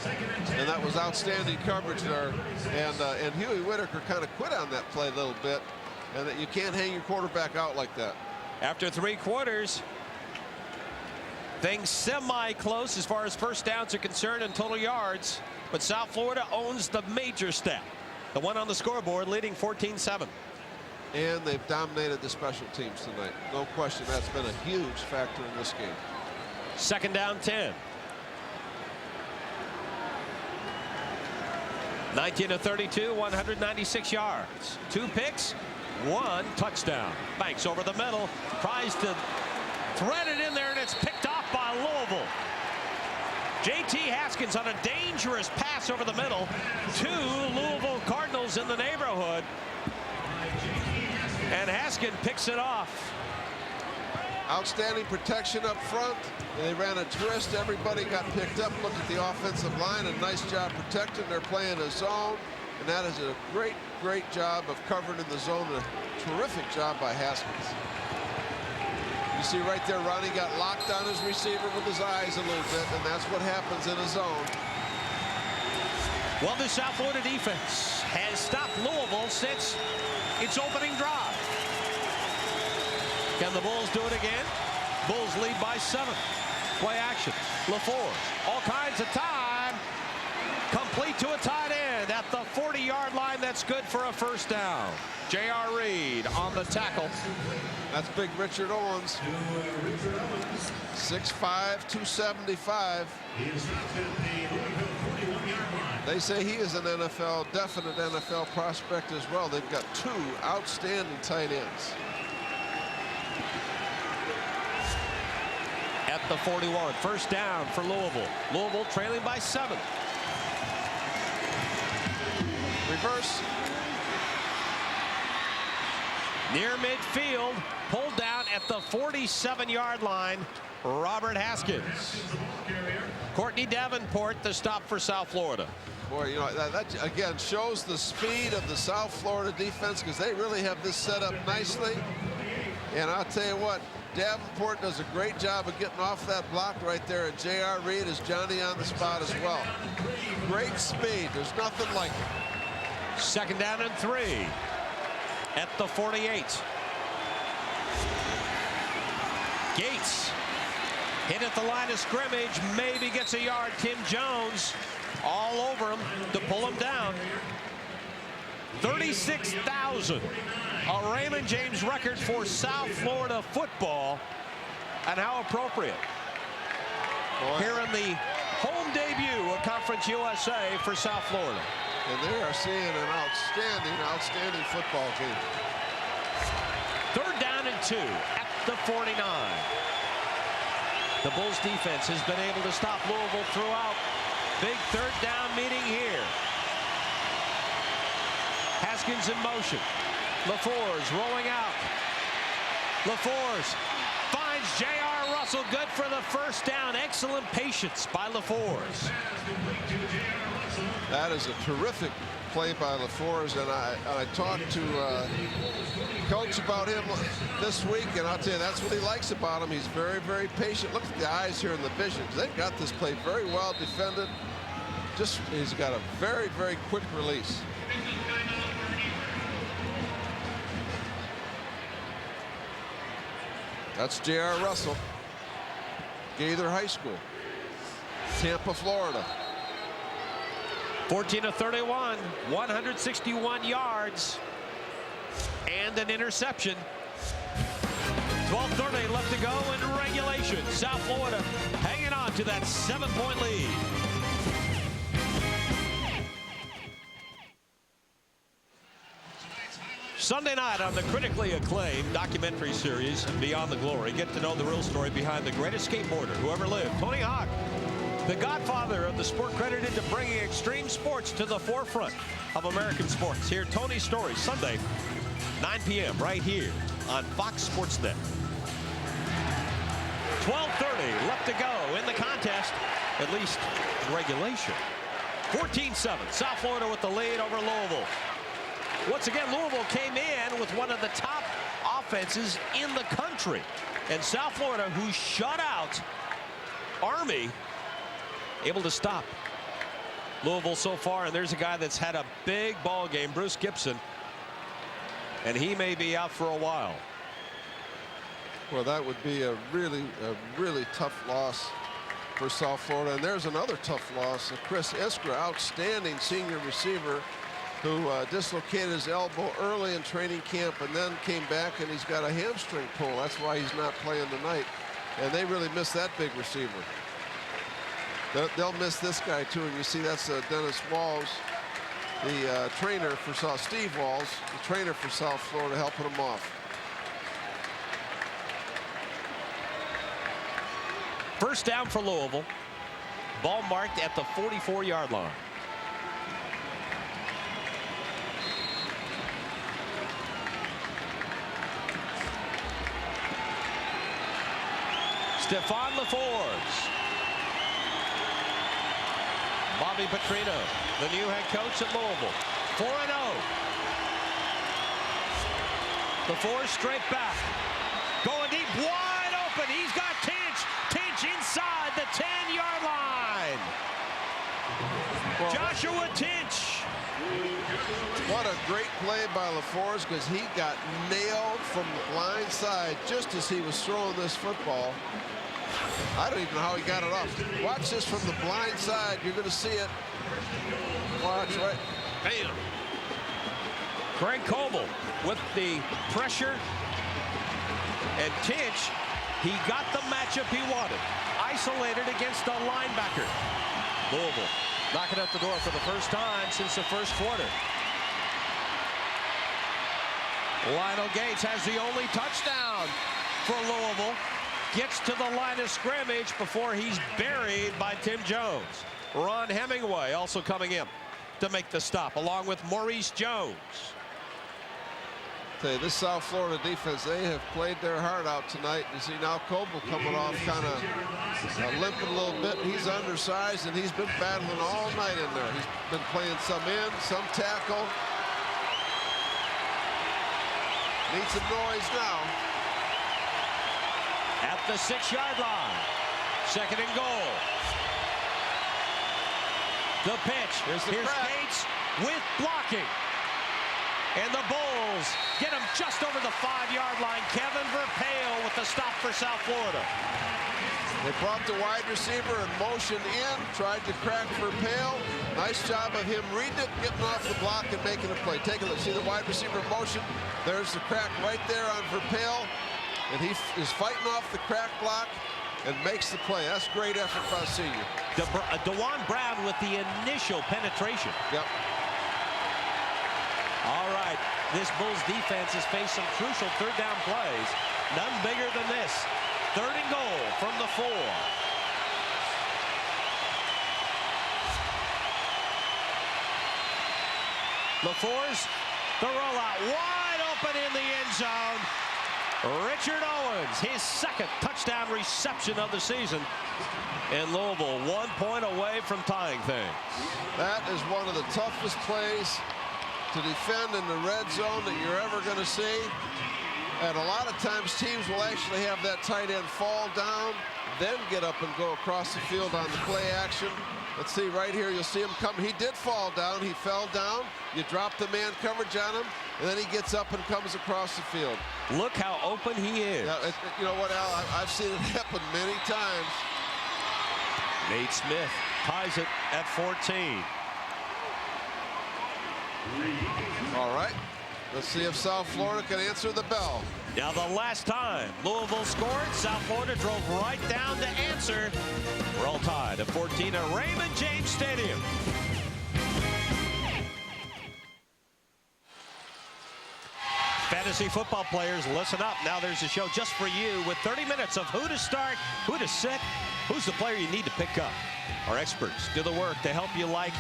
And that was outstanding coverage there. And Huey Whitaker kind of quit on that play a little bit. And that you can't hang your quarterback out like that. After 3 quarters, things semi-close as far as first downs are concerned and total yards. But South Florida owns the major step. The one on the scoreboard, leading 14-7. And they've dominated the special teams tonight. No question, that's been a huge factor in this game. 2nd down, 10. 19-32, 196 yards. 2 picks, 1 touchdown. Banks over the middle, tries to thread it in there, and it's picked off by Louisville. J.T. Haskins on a dangerous pass over the middle. 2 Louisville Cardinals in the neighborhood. And Haskins picks it off. Outstanding protection up front. They ran a twist. Everybody got picked up. Look at the offensive line. A nice job protecting. They're playing a zone. And that is a great, great job of covering in the zone. A terrific job by Haskins. You see right there, Ronnie got locked on his receiver with his eyes a little bit, and that's what happens in a zone. Well, the South Florida defense has stopped Louisville since its opening drive. Can the Bulls do it again? Bulls lead by 7. Play action. LaForce, all kinds of time. Complete to a tight end at the 40-yard line. That's good for a first down. J.R. Reed on the tackle. That's big Richard Owens. 6'5", 275. They say he is an definite NFL prospect as well. They've got 2 outstanding tight ends. at the 41. First down for Louisville. Louisville trailing by 7. Reverse. Near midfield, pulled down at the 47-yard line. Robert Haskins. Courtney Davenport, the stop for South Florida. Boy, you know, that again shows the speed of the South Florida defense, because they really have this set up nicely. And I'll tell you what, Davenport does a great job of getting off that block right there. And J.R. Reed is Johnny on the spot as well. Great speed. There's nothing like it. Second down and 3 at the 48. Gates hit at the line of scrimmage, maybe gets a yard. Tim Jones all over him to pull him down. 36,000, a Raymond James record for South Florida football, and how appropriate. Boy. Here in the home debut of Conference USA for South Florida. And they are seeing an outstanding football game. Third down and 2 at the 49. The Bulls defense has been able to stop Louisville throughout. Big third down meeting here. Haskins in motion. LaFours rolling out. LaFours finds J.R. Russell, good for the first down. Excellent patience by LaFours. That is a terrific play by LaFours, and I talked to Coach about him this week, and I'll tell you, that's what he likes about him. He's very, very patient. Look at the eyes here and the vision. They've got this play very well defended. He's got a very, very quick release. That's J.R. Russell, Gaither High School, Tampa, Florida. 14 of 31, 161 yards, and an interception. 12:30 left to go in regulation. South Florida hanging on to that 7-point lead. Sunday night on the critically acclaimed documentary series Beyond the Glory, get to know the real story behind the greatest skateboarder who ever lived, Tony Hawk, the godfather of the sport credited to bringing extreme sports to the forefront of American sports. Hear Tony's story Sunday, 9 p.m. right here on Fox Sports Net. 12:30 left to go in the contest, at least regulation. 14-7, South Florida with the lead over Louisville. Once again, Louisville came in with one of the top offenses in the country. And South Florida, who shut out Army, able to stop Louisville so far. And there's a guy that's had a big ball game, Bruce Gibson, and he may be out for a while. Well, that would be a really tough loss for South Florida. And there's another tough loss. Chris Iskra, outstanding senior receiver, who dislocated his elbow early in training camp and then came back, and he's got a hamstring pull. That's why he's not playing tonight. And they really miss that big receiver. They'll miss this guy too. And you see that's Dennis Walls, the trainer for Steve Walls, the trainer for South Florida, helping him off. First down for Louisville. Ball marked at the 44-yard line. Stephon LaFours. Bobby Petrino, the new head coach at Louisville. 4-0. LaFours straight back. Going deep, wide open. He's got Tinch. Tinch inside the 10-yard line. Well, Joshua Tinch. What a great play by LaFours, because he got nailed from the blind side just as he was throwing this football. I don't even know how he got it off. Watch this from the blind side. You're going to see it. Watch, right? Bam. Greg Coble with the pressure. And Tinch, he got the matchup he wanted. Isolated against a linebacker. Louisville knocking at the door for the first time since the first quarter. Lionel Gates has the only touchdown for Louisville. gets to the line of scrimmage before he's buried by Tim Jones. Ron Hemingway also coming in to make the stop, along with Maurice Jones. Tell you, this South Florida defense, they have played their heart out tonight. You see now Coble coming off kind of limping a little bit. He's undersized, and he's been battling all night in there. He's been playing some in, some tackle. Needs some noise now. At the 6-yard line. 2nd and goal. The pitch. Here's Gates with blocking. And the Bulls get him just over the 5-yard line. Kevin Verpail with the stop for South Florida. They brought the wide receiver in motion in, tried to crack Verpail. Nice job of him reading it, getting off the block and making a play. Take a look. See the wide receiver in motion? There's the crack right there on Verpail. And he is fighting off the crack block and makes the play. That's great effort by the senior. DeJuan Brown with the initial penetration. Yep. All right, this Bulls defense has faced some crucial 3rd down plays. None bigger than this. 3rd and goal from the 4. LaFours, the rollout wide open in the end zone. Richard Owens, his 2nd touchdown reception of the season. And Louisville 1 point away from tying things. That is one of the toughest plays to defend in the red zone that you're ever going to see. And a lot of times teams will actually have that tight end fall down, then get up and go across the field on the play action. Let's see right here, you'll see him come. He did fall down, he fell down. You drop the man coverage on him, and then he gets up and comes across the field. Look how open he is. Yeah, you know what, Al, I've seen it happen many times. Nate Smith ties it at 14. All right, let's see if South Florida can answer the bell. Now the last time Louisville scored, South Florida drove right down to answer. We're all tied at 14 at Raymond James Stadium. Fantasy football players, listen up. Now there's a show just for you with 30 minutes of who to start, who to sit, who's the player you need to pick up. Our experts do the work to help you like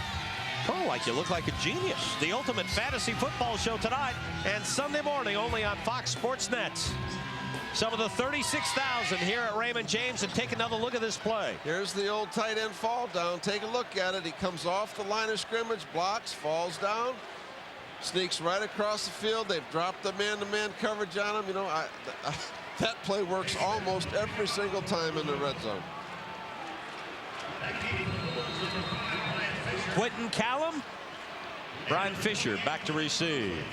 you look like a genius. The ultimate fantasy football show tonight and Sunday morning only on Fox Sports Net. Some of the 36,000 here at Raymond James, and take another look at this play. Here's the old tight end fall down. Take a look at it. He comes off the line of scrimmage, blocks, falls down, sneaks right across the field. They've dropped the man-to-man coverage on him. You know, that play works almost every single time in the red zone. Quentin Callum, Brian Fisher back to receive.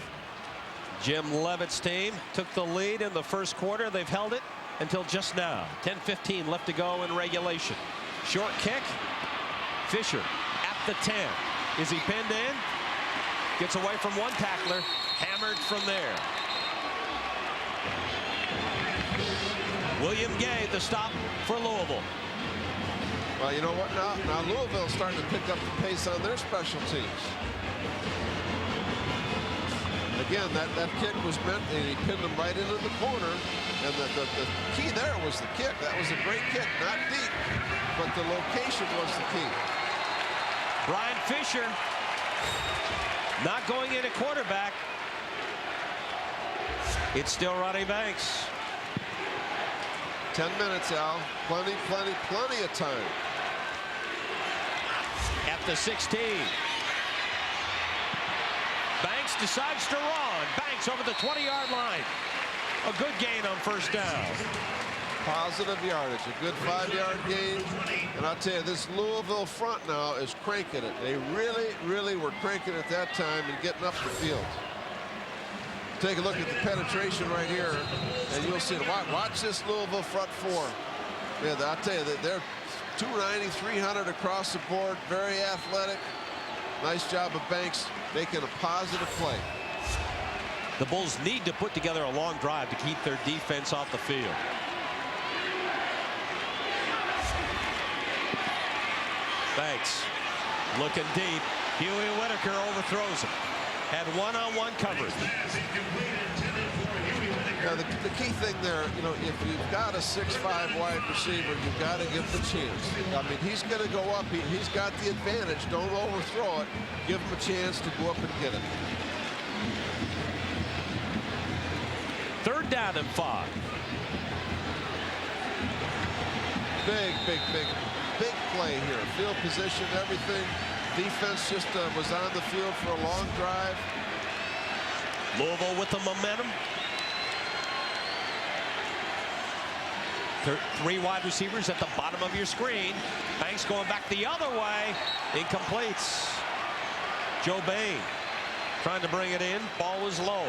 Jim Leavitt's team took the lead in the 1st quarter. They've held it until just now. 10:15 left to go in regulation. Short kick. Fisher at the 10. Is he pinned in? Gets away from one tackler. Hammered from there. William Gay, the stop for Louisville. Well, you know what now? Now Louisville's starting to pick up the pace on their special teams. Again, that kick was meant, and he pinned him right into the corner. And the key there was the kick. That was a great kick, not deep, but the location was the key. Brian Fisher not going in at quarterback. It's still Ronnie Banks. 10 minutes, Al. Plenty of time. At the 16. Banks decides to run. Banks over the 20-yard line. A good gain on 1st down. Positive yardage, a good 5-yard gain. And I'll tell you, this Louisville front now is cranking it. They really were cranking it that time and getting up the field. Take a look at the penetration right here, and you'll see it. Watch this Louisville front 4. Yeah, I'll tell you that they're 290, 300 across the board. Very athletic. Nice job of Banks making a positive play. The Bulls need to put together a long drive to keep their defense off the field. Banks looking deep. Huey Whitaker overthrows him. Had one-on-one coverage. Now, the key thing there, you know, if you've got a 6'5" wide receiver, you've got to give him a chance. I mean, he's going to go up. He's got the advantage. Don't overthrow it. Give him a chance to go up and get it. 3rd down and 5. Big play here. Field position, everything. Defense just was on the field for a long drive. Louisville with the momentum. 3 wide receivers at the bottom of your screen. Banks going back the other way. Incompletes. Joe Bain trying to bring it in. Ball was low.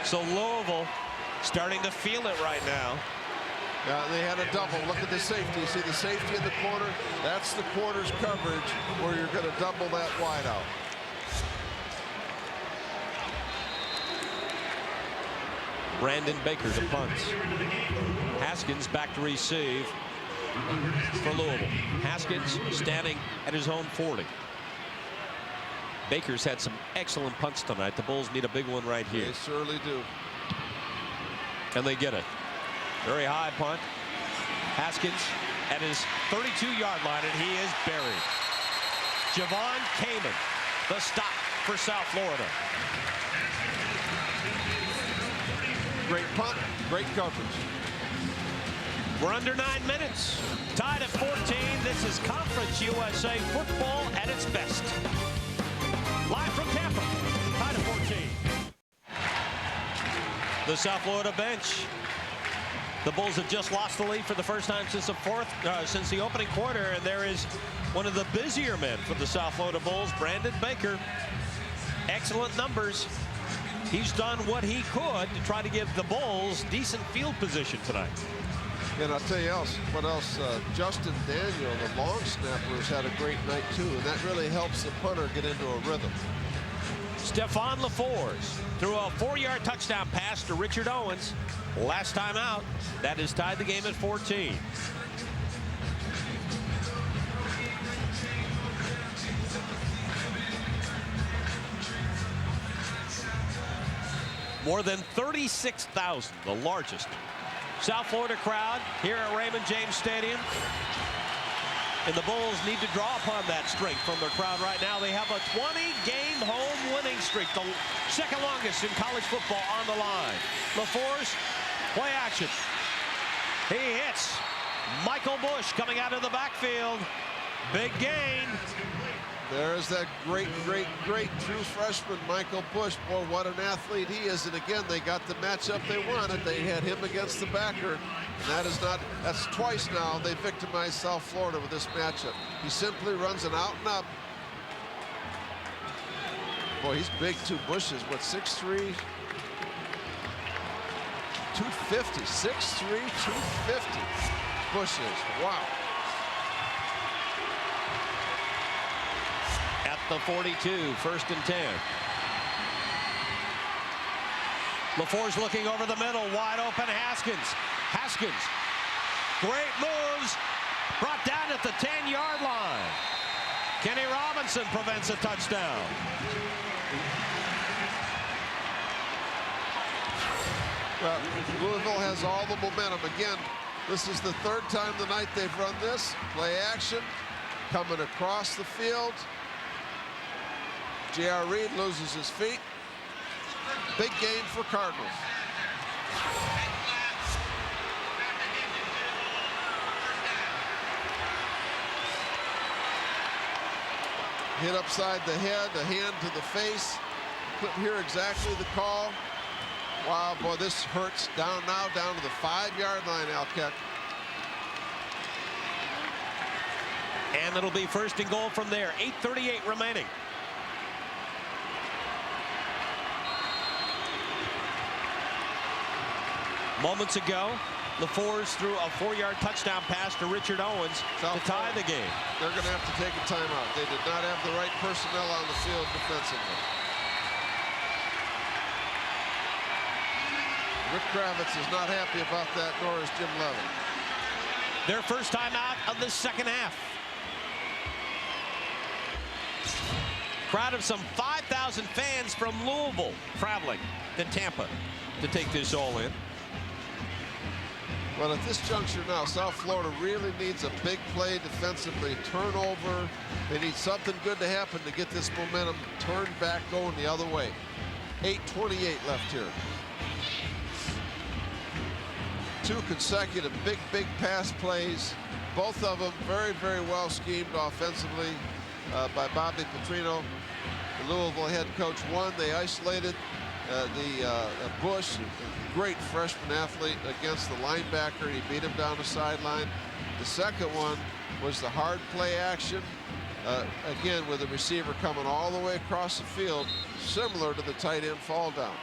So Louisville starting to feel it right now. Yeah, they had a double. Look at the safety. See the safety in the corner? That's the corner's coverage where you're going to double that wide out. Brandon Baker to punt. Haskins back to receive for Louisville. Haskins standing at his own 40. Baker's had some excellent punts tonight. The Bulls need a big one right here. They certainly do. And they get it. Very high punt. Haskins at his 32-yard line, and he is buried. Javon Kamen, the stop for South Florida. Great punt, great coverage. We're under 9 minutes. Tied at 14. This is Conference USA football at its best. Live from Tampa. Tied at 14. The South Florida bench. The Bulls have just lost the lead for the first time since the opening quarter, and there is one of the busier men for the South Florida Bulls, Brandon Baker. Excellent numbers. He's done what he could to try to give the Bulls decent field position tonight. And I'll tell you what else, Justin Daniel, the long snapper, has had a great night too, and that really helps the punter get into a rhythm. Stephon LaForce threw a 4-yard touchdown pass to Richard Owens. Last time out, that has tied the game at 14. More than 36,000, the largest South Florida crowd here at Raymond James Stadium. And the Bulls need to draw upon that strength from their crowd right now. They have a 20-game home winning streak, the second longest in college football, on the line. LaForce, play action. He hits Michael Bush coming out of the backfield. Big gain. There's that great true freshman Michael Bush. Boy, what an athlete he is. And again, they got the matchup they wanted. They had him against the backer. And that's twice now they victimized South Florida with this matchup. He simply runs an out and up. Boy, he's big too. Bush is what, 6'3"? 250. 6'3", 250. Bush is. Wow. The 42, 1st and 10. LaForce looking over the middle, wide open. Haskins, great moves, brought down at the 10-yard line. Kenny Robinson prevents a touchdown. Well, Louisville has all the momentum. Again, this is the 3rd time tonight they've run this. Play action, coming across the field. J.R. Reed loses his feet. Big gain for Cardinals. Hit upside the head, a hand to the face. Couldn't hear exactly the call. Wow, boy, this hurts. Down to the 5-yard line, Alkek. And it'll be 1st and goal from there. 8:38 remaining. Moments ago, LaForce threw a 4-yard touchdown pass to Richard Owens to tie the game. They're going to have to take a timeout. They did not have the right personnel on the field defensively. Rick Kravitz is not happy about that, nor is Jim Leavitt. Their first timeout of the second half. Crowd of some 5,000 fans from Louisville traveling to Tampa. to take this all in. Well, at this juncture now, South Florida really needs a big play defensively, turnover. They need something good to happen to get this momentum turned back going the other way. 8:28 left here. 2 consecutive big pass plays. Both of them very well schemed offensively by Bobby Petrino, the Louisville head coach. One, they isolated Bush, a great freshman athlete, against the linebacker. He beat him down the sideline. The second one was the hard play action, again with the receiver coming all the way across the field, similar to the tight end fall down.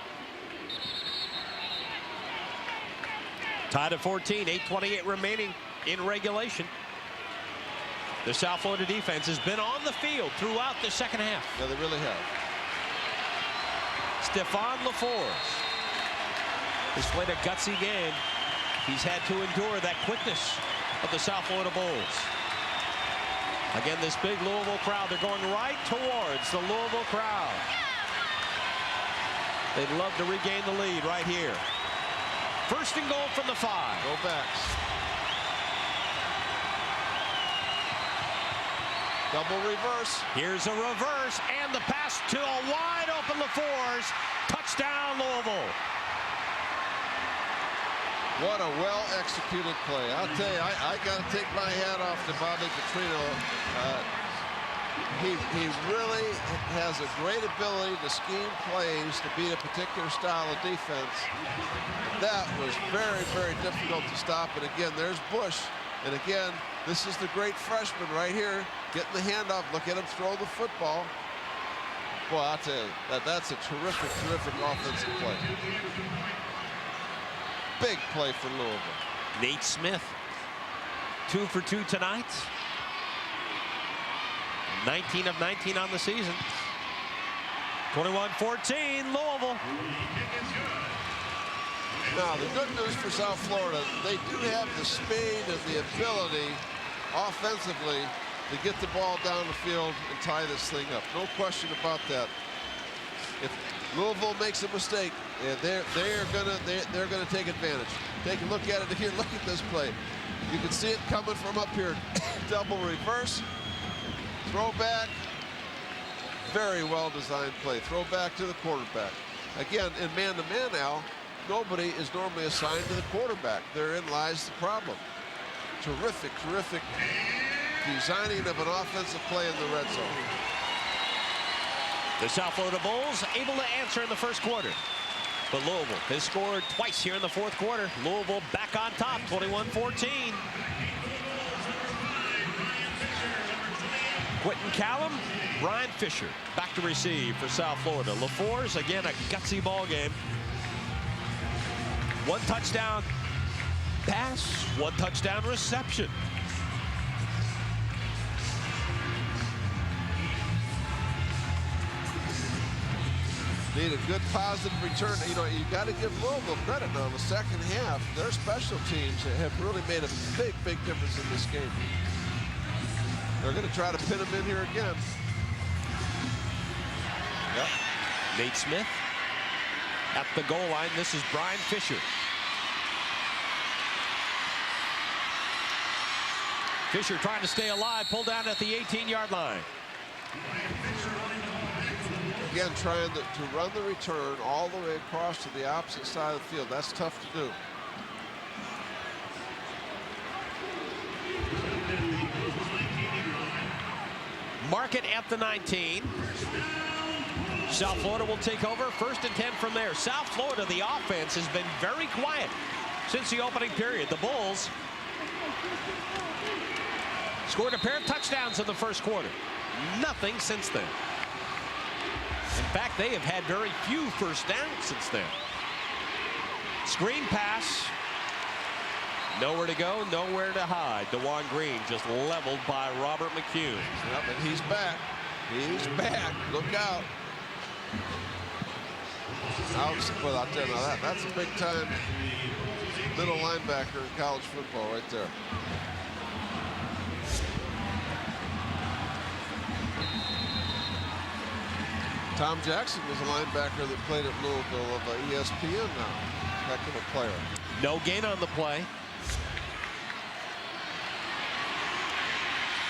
Tied at 14, 8:28 remaining in regulation. The South Florida defense has been on the field throughout the second half. Yeah, they really have. Stephon LaForce has played a gutsy game. He's had to endure that quickness of the South Florida Bulls. Again, this big Louisville crowd, they're going right towards the Louisville crowd. They'd love to regain the lead right here. First and goal from the 5. Go backs. Double reverse. Here's a reverse, and the pass to a wide open LaForce. Touchdown, Louisville. What a well-executed play. I'll tell you, I got to take my hat off to Bobby Petrino. He really has a great ability to scheme plays to beat a particular style of defense. That was very difficult to stop. And again, there's Bush. And again, this is the great freshman right here, getting the handoff. Look at him throw the football. Boy, I'll tell you, that's a terrific offensive play. Big play for Louisville. Nate Smith, 2 for 2 tonight. 19 of 19 on the season. 21-14, Louisville. Now, the good news for South Florida, they do have the speed and the ability offensively to get the ball down the field and tie this thing up. No question about that. If Louisville makes a mistake, they're gonna take advantage. Take a look at it here. Look at this play. You can see it coming from up here. Double reverse, throw back. Very well designed play. Throw back to the quarterback. Again, in man-to-man, Al, nobody is normally assigned to the quarterback. Therein lies the problem. Terrific designing of an offensive play in the red zone. The South Florida Bulls able to answer in the first quarter. But Louisville has scored twice here in the fourth quarter. Louisville back on top, 21-14. Quentin Callum, Brian Fisher back to receive for South Florida. LaForce, again, a gutsy ball game. 1 touchdown pass, 1 touchdown reception. Need a good positive return. You know, you got to give Louisville credit now. In the second half, their special teams have really made a big difference in this game. They're going to try to pin them in here again. Yep. Nate Smith at the goal line. This is Brian Fisher. Fisher trying to stay alive, pulled down at the 18-yard line. Again, trying to run the return all the way across to the opposite side of the field. That's tough to do. Market at the 19. South Florida will take over. 1st and 10 from there. South Florida, the offense has been very quiet since the opening period. The Bulls scored a pair of touchdowns in the first quarter. Nothing since then. In fact, they have had very few first downs since then. Screen pass. Nowhere to go, nowhere to hide. DeJuan Green just leveled by Robert McCune. Yep, and he's back. He's back. Look out. Well, I'll tell you now, that's a big-time middle linebacker in college football right there. Tom Jackson was a linebacker that played at Louisville of ESPN now. Heck of a player. No gain on the play.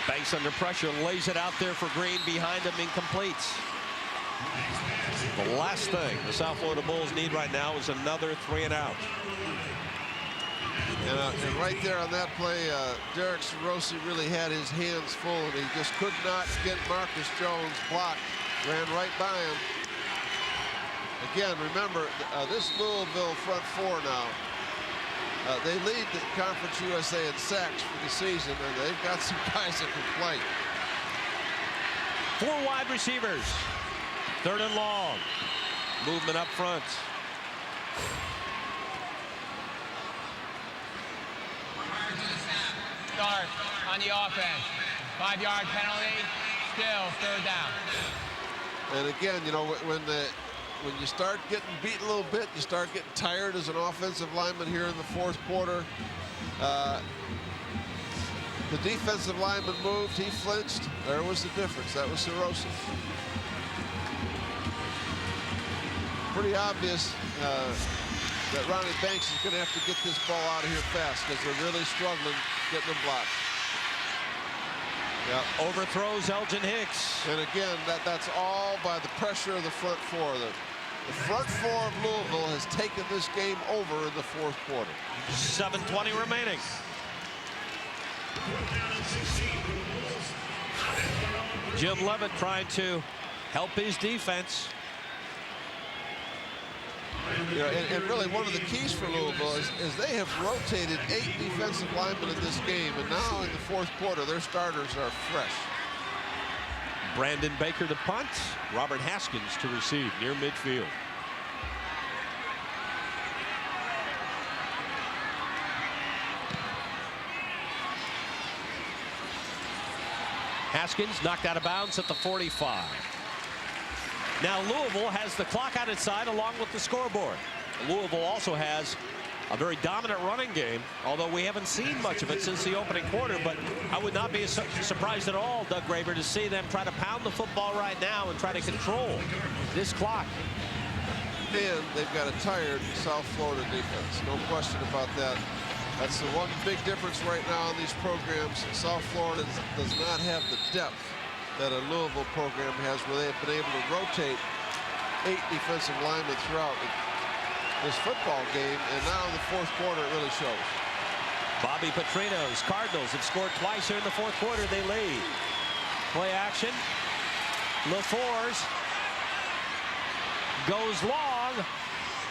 Banks under pressure, lays it out there for Green, behind him, incomplete. The last thing the South Florida Bulls need right now is another 3 and out. And right there on that play, Derek Sarosi really had his hands full, and he just could not get Marcus Jones blocked. Ran right by him. Again, remember, this Louisville front four now, they lead the Conference USA in sacks for the season, and they've got some guys that can play. 4 wide receivers. 3rd and long. Movement up front. Start on the offense. 5-yard penalty. Still 3rd down. And again, you know, when you start getting beat a little bit, you start getting tired as an offensive lineman here in the 4th quarter. The defensive lineman moved, he flinched. There was the difference. That was Sarosi. Pretty obvious that Ronnie Banks is going to have to get this ball out of here fast because they're really struggling getting them blocked. Yeah. Overthrows Elgin Hicks. And again, that's all by the pressure of the front four. The front four of Louisville has taken this game over in the 4th quarter. 7:20 remaining. Jim Leavitt trying to help his defense. You know, and really one of the keys for Louisville is they have rotated 8 defensive linemen in this game, and now in the 4th quarter their starters are fresh. Brandon Baker to punt. Robert Haskins to receive near midfield. Haskins knocked out of bounds at the 45. Now Louisville has the clock on its side along with the scoreboard. Louisville also has a very dominant running game, although we haven't seen much of it since the opening quarter. But I would not be surprised at all, Doug Graber, to see them try to pound the football right now and try to control this clock. And they've got a tired South Florida defense. No question about that. That's the one big difference right now in these programs. South Florida does not have the depth that a Louisville program has, where they have been able to rotate 8 defensive linemen throughout this football game, and now in the 4th quarter it really shows. Bobby Petrino's Cardinals have scored twice here in the 4th quarter. They lead. Play action. LaForce goes long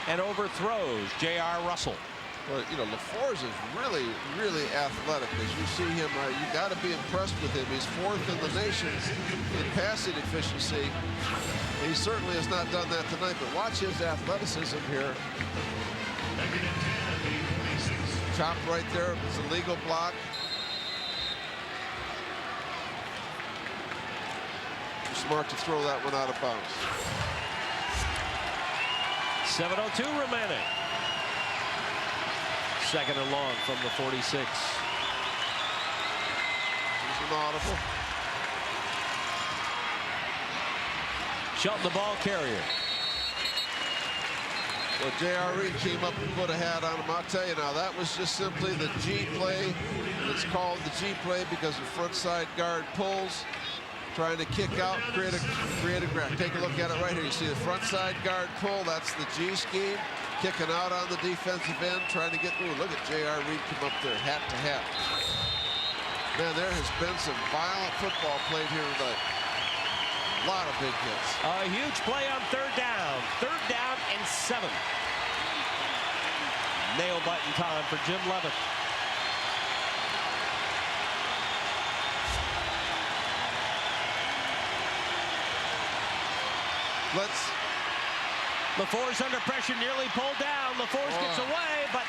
and overthrows J.R. Russell. Well, you know, LaForce is really, really athletic. As you see him, you got to be impressed with him. He's 4th in the nation in passing efficiency. He certainly has not done that tonight, but watch his athleticism here. Chopped right there. It's a legal block. Smart to throw that one out of bounds. 7:02 remaining. 2nd and long from the 46. He's an audible. Shelton, the ball carrier. Well, J.R. Reed came up and put a hat on him. I'll tell you now, that was just simply the G play. It's called the G play because the front side guard pulls, trying to kick out, create a grab. Take a look at it right here. You see the front side guard pull. That's the G scheme. Kicking out on the defensive end, trying to get through. Look at J.R. Reed come up there, hat to hat. Man, there has been some violent football played here tonight. A lot of big hits. A huge play on 3rd down. 3rd down and 7. Nail button time for Jim Leavitt. LaForce under pressure, nearly pulled down. LaForce gets away, but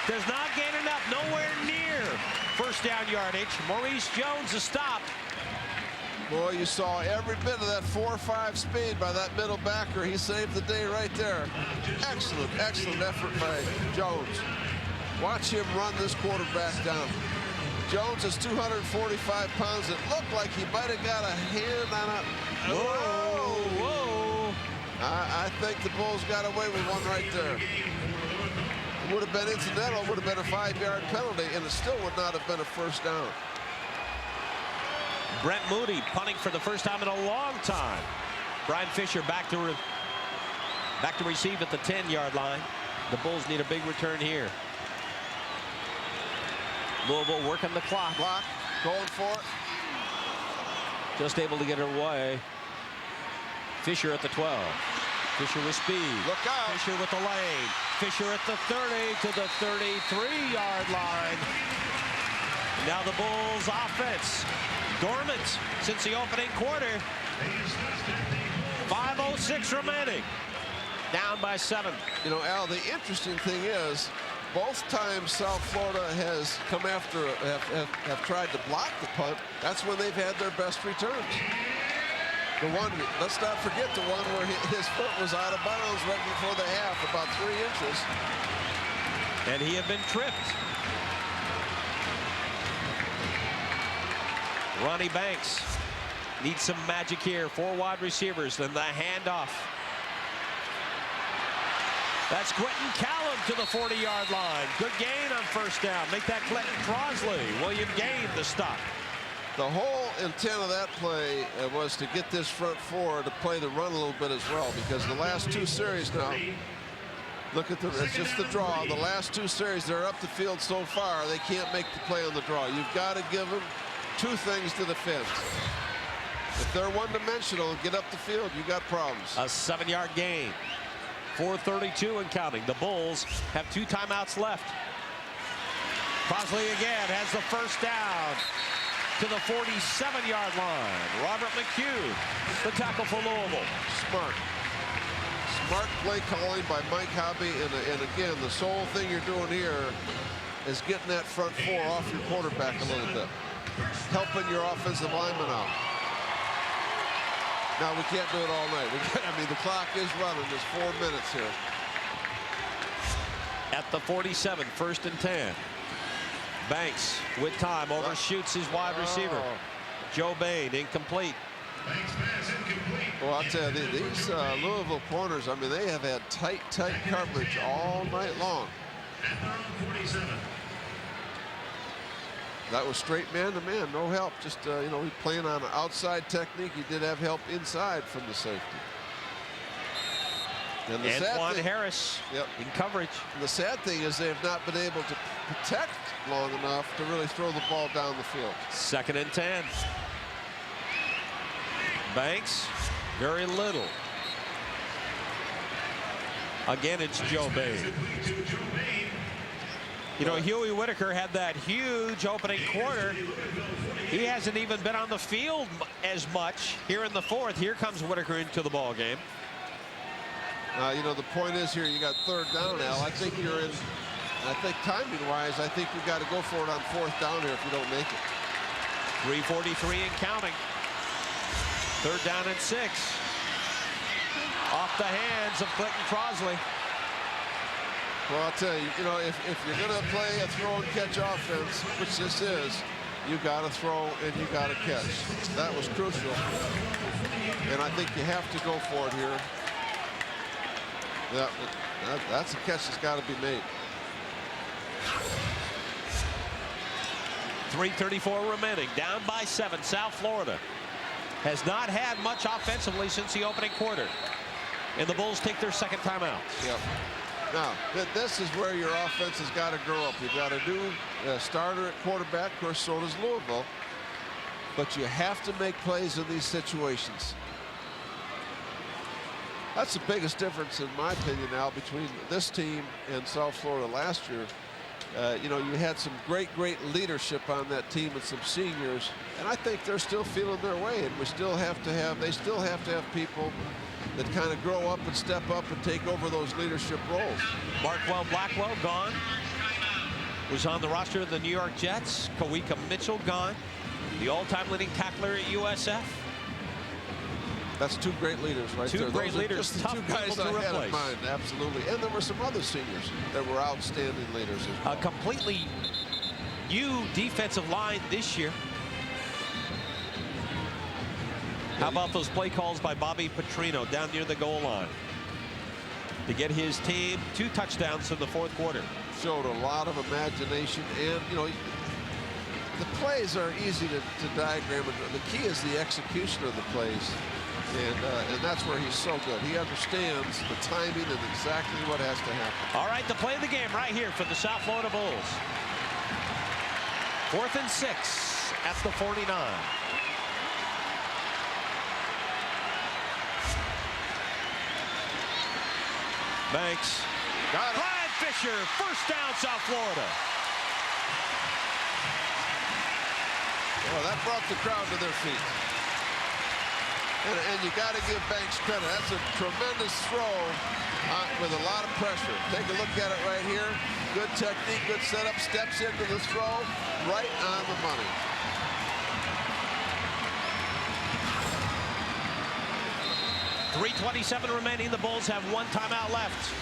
does not gain enough. Nowhere near 1st down yardage. Maurice Jones, a stop. Boy, you saw every bit of that 4-5 speed by that middle backer. He saved the day right there. Excellent, excellent effort by Jones. Watch him run this quarterback down. Jones is 245 pounds. It looked like he might have got a hand on a... Whoa, whoa. I think the Bulls got away with one right there. It would have been incidental, would have been a 5-yard penalty, and it still would not have been a first down. Brent Moody punting for the first time in a long time. Brian Fisher back to receive at the 10-yard line. The Bulls need a big return here. Louisville working the clock. Going for it. Just able to get it away. Fisher at the 12. Fisher with speed. Look out. Fisher with the lane. Fisher at the 30 to the 33-yard line. Now the Bulls offense dormant since the opening quarter. 5:06 remaining. Down by 7. You know, Al, the interesting thing is, both times South Florida has come after, have tried to block the punt, that's when they've had their best returns. The one, let's not forget the one where his foot was out of bounds right before the half, about 3 inches. And he had been tripped. Ronnie Banks needs some magic here. 4 wide receivers, then the handoff. That's Quentin Callum to the 40-yard line. Good gain on first down. Make that Clinton Crosley. William Gain the stop. The whole intent of that play was to get this front four to play the run a little bit as well, because the last 2 series now, look at it's just the draw. The last 2 series, they're up the field so far, they can't make the play on the draw. You've got to give them 2 things to defend. If they're one-dimensional and get up the field, you got problems. A 7-yard gain. 4:32 and counting. The Bulls have 2 timeouts left. Crosley again has the first down to the 47-yard line. Robert McHugh, the tackle for Louisville. Smart play calling by Mike Hobby, and again, the sole thing you're doing here is getting that front four off your quarterback a little bit, helping your offensive lineman out. Now, we can't do it all night. I mean, the clock is running. There's 4 minutes here. At the 47, 1st and 10. Banks with time overshoots his wide receiver. Joe Bain incomplete. Well, I'll tell you, these Louisville corners, I mean, they have had tight coverage all night long. That was straight man-to-man, no help. Just, you know, he's playing on an outside technique. He did have help inside from the safety. And Antoine Harris in coverage. And the sad thing is they have not been able to protect long enough to really throw the ball down the field. 2nd and 10. Banks, very little. Again, it's Joe Bain. You know, Huey Whitaker had that huge opening quarter. He hasn't even been on the field as much here in the 4th. Here comes Whitaker into the ball game. You know, the point is here, you got 3rd down, Al. I think you're in, I think timing-wise, I think you've got to go for it on 4th down here if you don't make it. 3:43 and counting. 3rd down and 6. Off the hands of Clinton Crosley. Well, I'll tell you, you know, if you're going to play a throw and catch offense, which this is, you got to throw and you got to catch. That was crucial. And I think you have to go for it here. Yeah, that's a catch that's got to be made. 3:34 remaining. Down by 7. South Florida has not had much offensively since the opening quarter. And the Bulls take their 2nd timeout. Yep. Now, this is where your offense has got to grow up. You've got to do a starter at quarterback. Of course, so does Louisville. But you have to make plays in these situations. That's the biggest difference, in my opinion, now between this team and South Florida last year. You know, you had some great leadership on that team and some seniors, and I think they're still feeling their way. And we still have to have, they still have to have people that kind of grow up and step up and take over those leadership roles. Markwell Blackwell gone. Was on the roster of the New York Jets. Kawika Mitchell gone. The all-time leading tackler at USF. That's 2 great leaders right there. 2 great leaders. Just the Tough 2 guys people to I had replace. in mind, absolutely. And there were some other seniors that were outstanding leaders as well. A completely new defensive line this year. How about those play calls by Bobby Petrino down near the goal line to get his team 2 touchdowns in the 4th quarter? Showed a lot of imagination, and you know, the plays are easy to diagram. The key is the execution of the plays, and that's where he's so good. He understands the timing and exactly what has to happen. All right, to play the game right here for the South Florida Bulls. 4th and 6 at the 49. Banks. Got it. Brian Fisher, first down, South Florida. Well, that brought the crowd to their feet. And you got to give Banks credit. That's a tremendous throw with a lot of pressure. Take a look at it right here. Good technique, good setup, steps into the throw, right on the money. .327 remaining. The Bulls have 1 timeout left.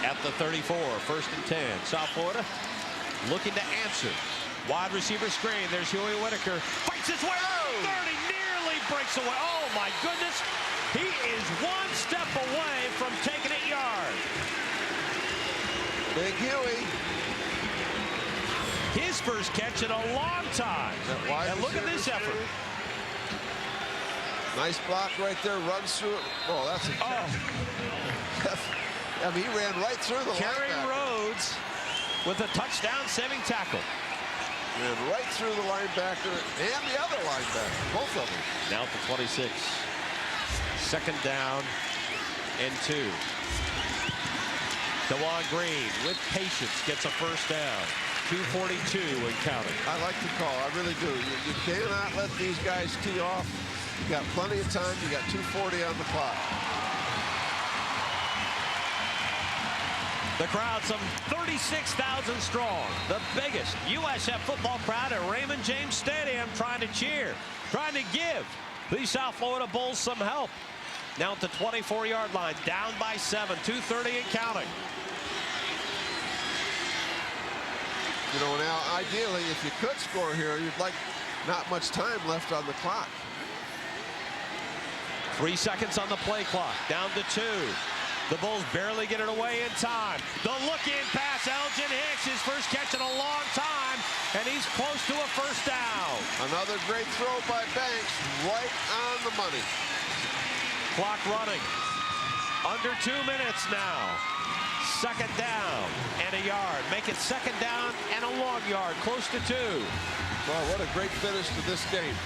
At the 34, 1st and 10. South Florida looking to answer. Wide receiver screen. There's Huey Whitaker. Fights his way up to 30. Nearly breaks away. Oh, my goodness. He is 1 step away from taking it yard. Big Huey. His first catch in a long time. And look at this effort. Nice block right there. Runs through it. Oh, that's a catch. I mean, he ran right through the Carrying linebacker. Rhodes with a touchdown saving tackle. Ran right through the linebacker and the other linebacker. Both of them. Now for 26. 2nd down and 2. DeJuan Green with patience gets a first down. 2:42 and counting. I like the call. I really do. You cannot let these guys tee off. You got plenty of time. You got 2:40 on the clock. The crowd, some 36,000 strong. The biggest USF football crowd at Raymond James Stadium, trying to cheer, trying to give the South Florida Bulls some help. Now at the 24-yard line, down by 7, 2:30 and counting. You know, now, ideally, if you could score here, you'd like not much time left on the clock. 3 seconds on the play clock, down to 2. The Bulls barely get it away in time. The look-in pass, Elgin Hicks, his first catch in a long time, and he's close to a first down. Another great throw by Banks, right on the money. Clock running. Under 2 minutes now. 2nd down and a yard. Make it 2nd down and a long yard, close to 2. Well, what a great finish to this game.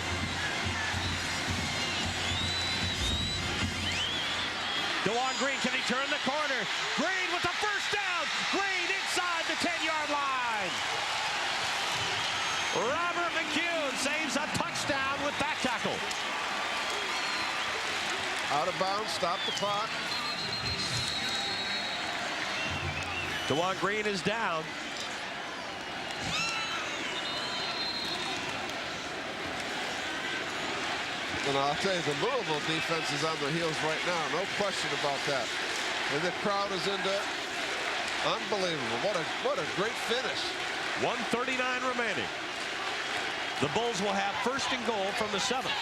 DeJuan Green, can he turn the corner? Green with the first down. Green inside the 10-yard line. Robert McCune saves a touchdown with that tackle. Out of bounds, stop the clock. DeJuan Green is down. And I'll tell you, the Louisville defense is on their heels right now. No question about that. And the crowd is into it. Unbelievable. What a great finish. 1:39 remaining. The Bulls will have 1st and goal from the 7th.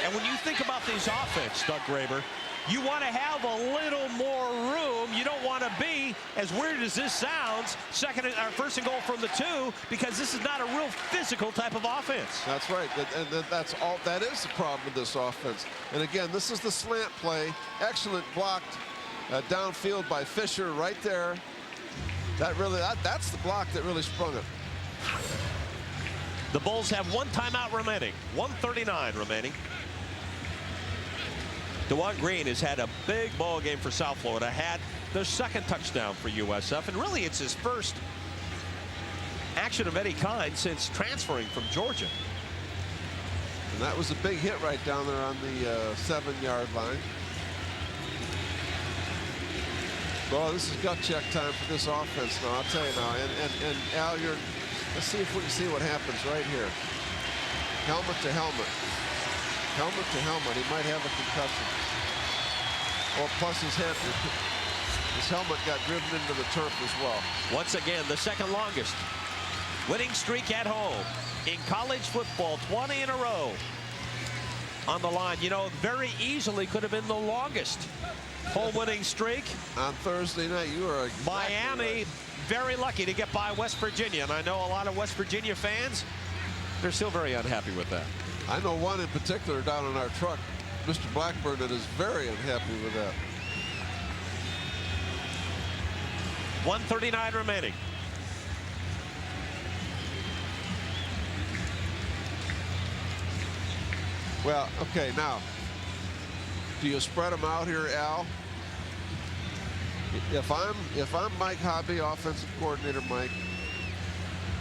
And when you think about these offense, Doug Graber, you want to have a little more room. You don't want to be, as weird as this sounds, 1st and goal from the 2, because this is not a real physical type of offense. That's right. And that's all. That is the problem with this offense. And again, this is the slant play. Excellent blocked downfield by Fisher right there. That's the block that really sprung it. The Bulls have 1 timeout remaining. 1:39 remaining. DeJuan Green has had a big ball game for South Florida. Had their 2nd touchdown for USF, and really it's his first action of any kind since transferring from Georgia. And that was a big hit right down there on the 7-yard line. Well, this is gut check time for this offense now, I'll tell you now. And Al, let's see if we can see what happens right here. Helmet to helmet. Helmet to helmet. He might have a concussion. Or plus his helmet got driven into the turf as well. Once again, the 2nd longest. Winning streak at home in college football, 20 in a row on the line. You know, very easily could have been the longest home winning streak. On Thursday night, you are exactly Miami right. very lucky to get by West Virginia, and I know a lot of West Virginia fans, they're still very unhappy with that. I know one in particular down in our truck, Mr. Blackburn, that is very unhappy with that. 1:39 remaining. Well, okay, now, do you spread them out here, Al? If I'm Mike Hobby, offensive coordinator Mike,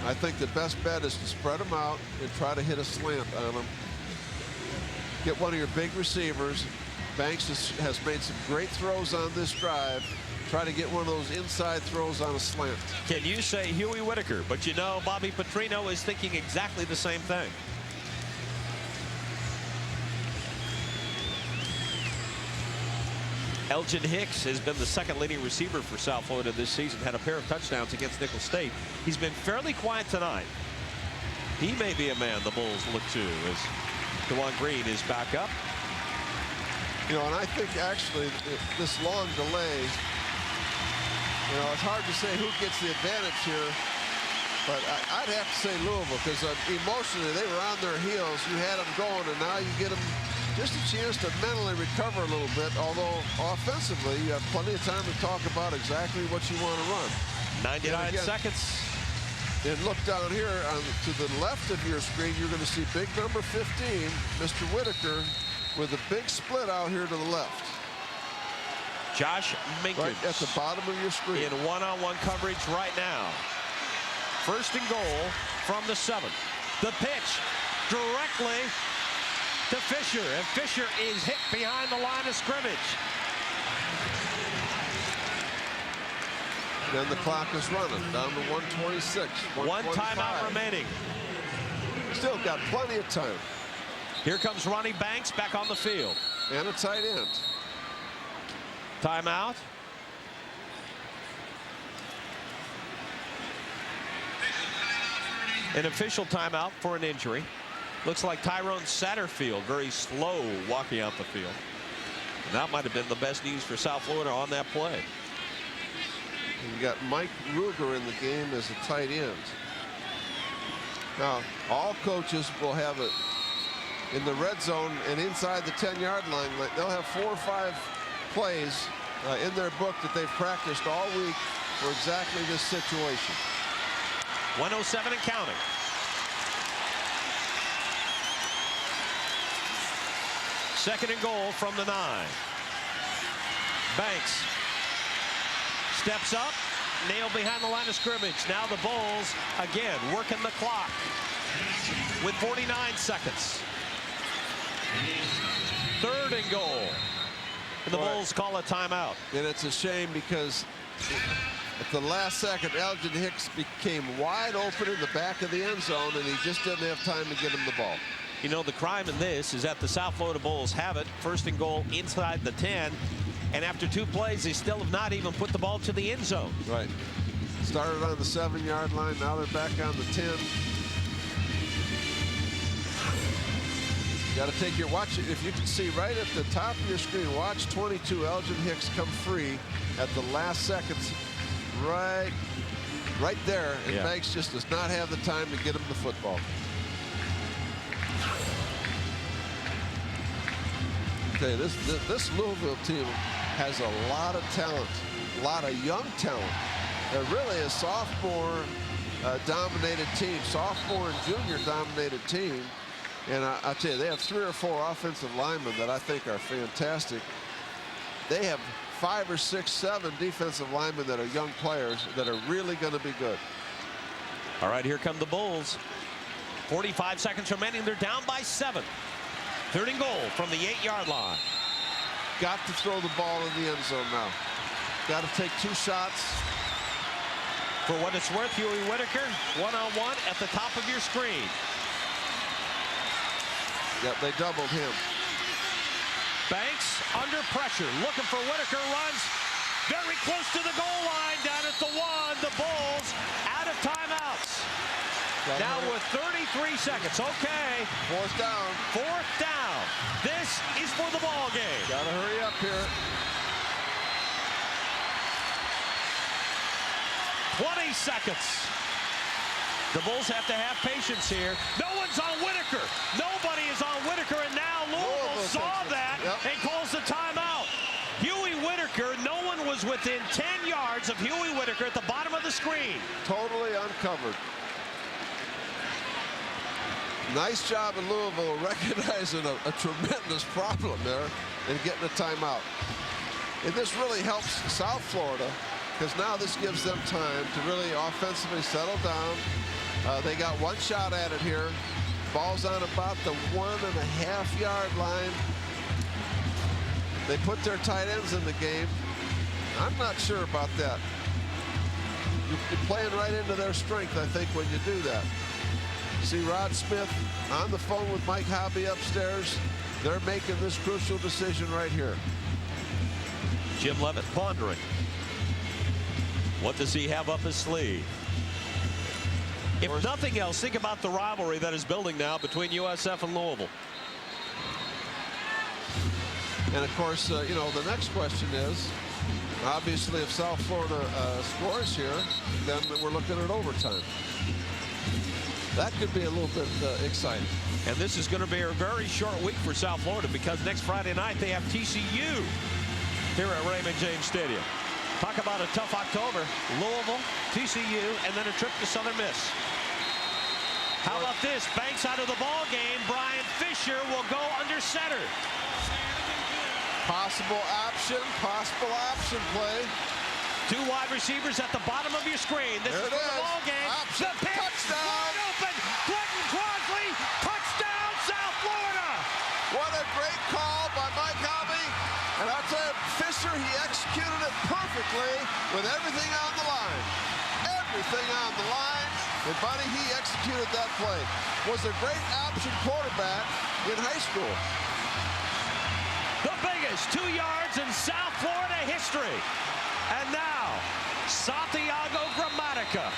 I think the best bet is to spread them out and try to hit a slant on them. Get one of your big receivers. Banks has made some great throws on this drive. Try to get one of those inside throws on a slant. Can you say Huey Whitaker? But you know, Bobby Petrino is thinking exactly the same thing. Elgin Hicks has been the second leading receiver for South Florida this season, had a pair of touchdowns against Nicholls State. He's been fairly quiet tonight. He may be a man the Bulls look to as DeJuan Green is back up. You know, and I think actually this long delay, you know, it's hard to say who gets the advantage here, but I'd have to say Louisville, because emotionally they were on their heels. You had them going, and now you get them just a chance to mentally recover a little bit, although offensively you have plenty of time to talk about exactly what you want to run. 99 seconds. And look down here to the left of your screen, you're going to see big number 15, Mr. Whitaker, with a big split out here to the left. Josh Minkins. Right at the bottom of your screen. In one-on-one coverage right now. First and goal from the 7. The pitch directly to Fisher, and Fisher is hit behind the line of scrimmage. Then the clock is running down to 1:26. One timeout remaining. Still got plenty of time. Here comes Ronnie Banks back on the field. And a tight end. Timeout. An official timeout for an injury. Looks like Tyrone Satterfield very slow walking out the field. And that might have been the best news for South Florida on that play. You got Mike Ruger in the game as a tight end. Now, all coaches will have it in the red zone and inside the 10-yard line. They'll have 4 or 5 plays in their book that they've practiced all week for exactly this situation. 1:07 and counting. Second and goal from the 9. Banks steps up, nailed behind the line of scrimmage. Now the Bulls again working the clock with 49 seconds. Third and goal. And the Bulls call a timeout. And it's a shame because at the last second, Elgin Hicks became wide open in the back of the end zone, and he just didn't have time to get him the ball. You know, the crime in this is that the South Florida Bulls have it. First and goal inside the 10. And after 2 plays, they still have not even put the ball to the end zone. Right. Started on the 7-yard line. Now they're back on the 10. Got to take your watch. If you can see right at the top of your screen, watch 22 Elgin Hicks come free at the last seconds. Right there. And Banks just does not have the time to get him the football. Okay, this Louisville team has a lot of talent, a lot of young talent. They're really a sophomore-dominated team, sophomore and junior-dominated team. And I'll tell you, they have 3 or 4 offensive linemen that I think are fantastic. They have 5 or 6, 7 defensive linemen that are young players that are really going to be good. All right, here come the Bulls. 45 seconds remaining. They're down by 7. Third and goal from the 8-yard line. Got to throw the ball in the end zone now. Got to take 2 shots. For what it's worth, Huey Whitaker, one-on-one at the top of your screen. Yep, they doubled him. Banks under pressure, looking for Whitaker, runs very close to the goal line, down at the 1. The Bulls out of timeouts. Now with 33 seconds. Okay. Fourth down. Fourth down. This is for the ball game. Gotta hurry up here. 20 seconds. The Bulls have to have patience here. No one's on Whitaker. Nobody is on Whitaker, and now Louisville saw that and calls the timeout. Huey Whitaker, no one was within 10 yards of Huey Whitaker at the bottom of the screen. Totally uncovered. Nice job in Louisville recognizing a tremendous problem there and getting a timeout. And this really helps South Florida, because now this gives them time to really offensively settle down. They got one shot at it here. Ball's on about the 1.5 yard line. They put their tight ends in the game. I'm not sure about that. You're playing right into their strength, I think, when you do that. See Rod Smith on the phone with Mike Hobby upstairs. They're making this crucial decision right here. Jim Leavitt pondering. What does he have up his sleeve? If nothing else, think about the rivalry that is building now between USF and Louisville. And of course, you know, the next question is, obviously, if South Florida scores here, then we're looking at overtime. That could be a little bit exciting. And this is going to be a very short week for South Florida, because next Friday night they have TCU here at Raymond James Stadium. Talk about a tough October. Louisville, TCU, and then a trip to Southern Miss. How about this? Banks out of the ball game. Brian Fisher will go under center. Possible option play. Two wide receivers at the bottom of your screen. This is for the ball game. Option. The pitch, Touchdown. wide open. Quentin Crosby, touchdown, South Florida. What a great call by Mike Hobby. And I'll tell you, Fisher, he executed it perfectly with everything on the line. Everything on the line. And, buddy, he executed that play. Was a great option quarterback in high school. The biggest 2 yards in South Florida history. And now, Santiago Gramatica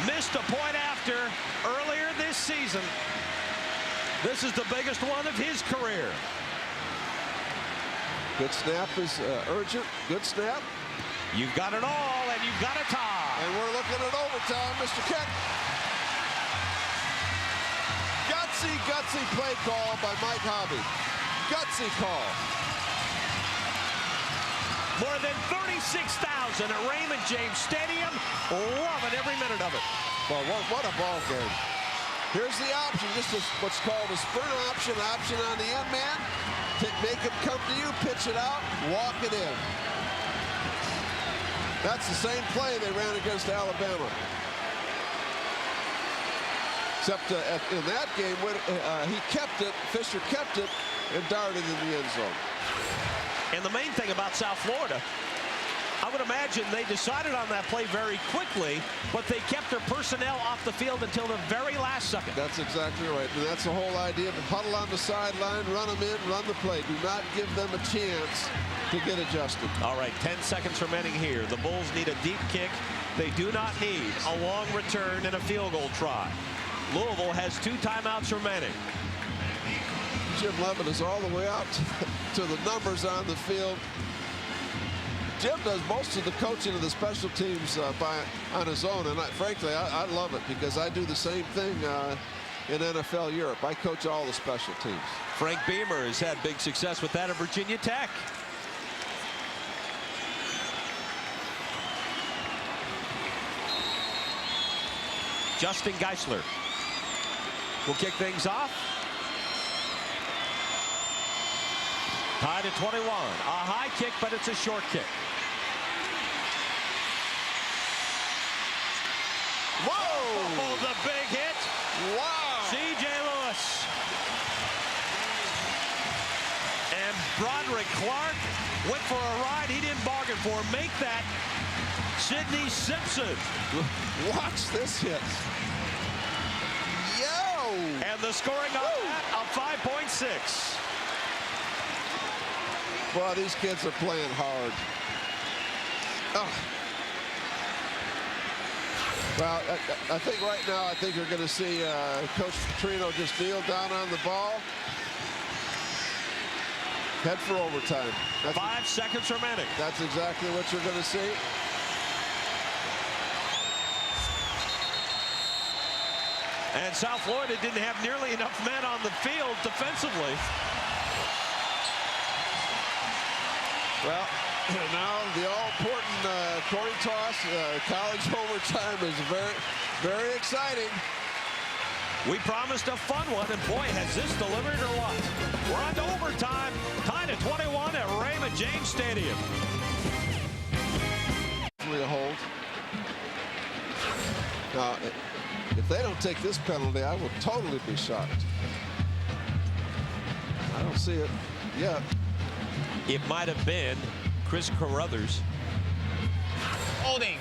missed a point after earlier this season. This is the biggest one of his career. Good snap is urgent. Good snap. You've got it all, and you've got a tie. And we're looking at overtime, Mr. Kent. Gutsy play call by Mike Hobby. Gutsy call. More than 36,000 at Raymond James Stadium. Loving every minute of it. Well, what a ball game. Here's the option. This is what's called a sprint option. Option on the end man. Make him come to you, pitch it out, walk it in. That's the same play they ran against Alabama. Except in that game, he kept it, Fisher kept it, and darted in the end zone. And the main thing about South Florida, I would imagine they decided on that play very quickly, but they kept their personnel off the field until the very last second. That's exactly right. And that's the whole idea of huddle on the sideline, run them in, run the play. Do not give them a chance to get adjusted. All right, 10 seconds remaining here. The Bulls need a deep kick. They do not need a long return and a field goal try. Louisville has 2 timeouts remaining. Jim Leavitt is all the way out to the numbers on the field. Jim does most of the coaching of the special teams on his own, and frankly, I love it, because I do the same thing in NFL Europe. I coach all the special teams. Frank Beamer has had big success with that at Virginia Tech. Justin Geisler will kick things off. Tied at 21. A high kick, but it's a short kick. Whoa! Oh, the big hit. Wow! C.J. Lewis. And Broderick Clark went for a ride he didn't bargain for. Make that Sidney Simpson. Watch this hit. Yo! And the scoring on that of 5.6. Boy, these kids are playing hard. Oh. Well, I think right now, I think you're going to see Coach Petrino just kneel down on the ball. Head for overtime. 5 seconds remaining. That's exactly what you're going to see. And South Florida didn't have nearly enough men on the field defensively. Well, now the all-important coin toss, college overtime is very, very exciting. We promised a fun one, and boy, has this delivered or what? We're on to overtime, tied at 21 at Raymond James Stadium. A hold. Now, if they don't take this penalty, I will totally be shocked. I don't see it yet. It might have been Chris Carruthers. Holding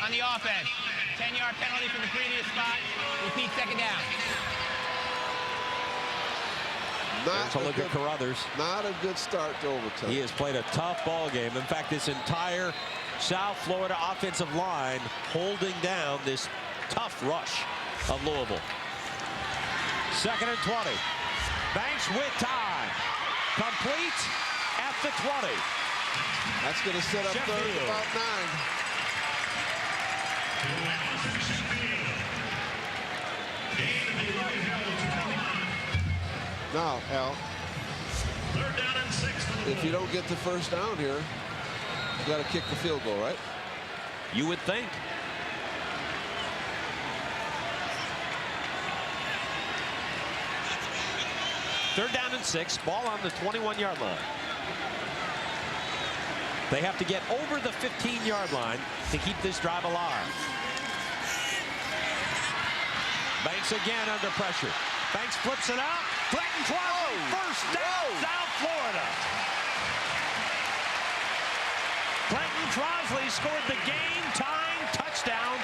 on the offense. 10-yard penalty from the previous spot. Repeat, second down. Let's look at Carruthers. Not a good start to overtime. He has played a tough ball game. In fact, this entire South Florida offensive line holding down this tough rush of Louisville. 2nd and 20. Banks with time. Complete at the 20. That's going to set up third and about 9. Now, Al, if you don't get the first down here, you got to kick the field goal, right? You would think. Third down and 6, ball on the 21-yard line. They have to get over the 15-yard line to keep this drive alive. Banks again under pressure. Banks flips it out. Clayton Crosby, first down, South Florida. Clayton Crosby scored the game-tying touchdown.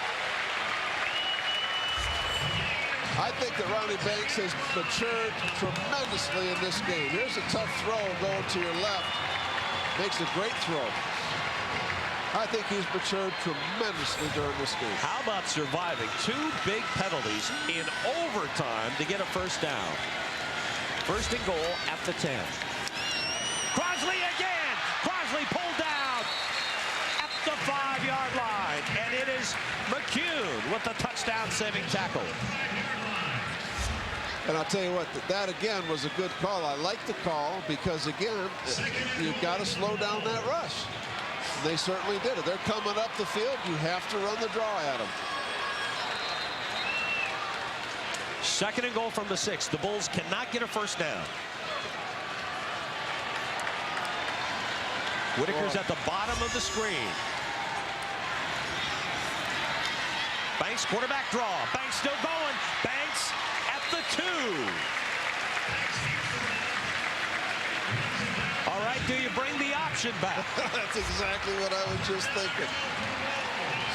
I think that Ronnie Banks has matured tremendously in this game. Here's a tough throw going to your left. Makes a great throw. I think he's matured tremendously during this game. How about surviving 2 big penalties in overtime to get a first down? First and goal at the 10. Crosby again. Crosby pulled down at the 5-yard line. And it is McCune with the touchdown-saving tackle. And I'll tell you what, that again was a good call. I like the call because, again, you've got to slow down that rush. They certainly did it. They're coming up the field. You have to run the draw at them. 2nd and goal from the 6. The Bulls cannot get a first down. Whitaker's at the bottom of the screen. Banks, quarterback draw. Banks still going. Banks at the 2. All right, do you bring the option back? That's exactly what I was just thinking.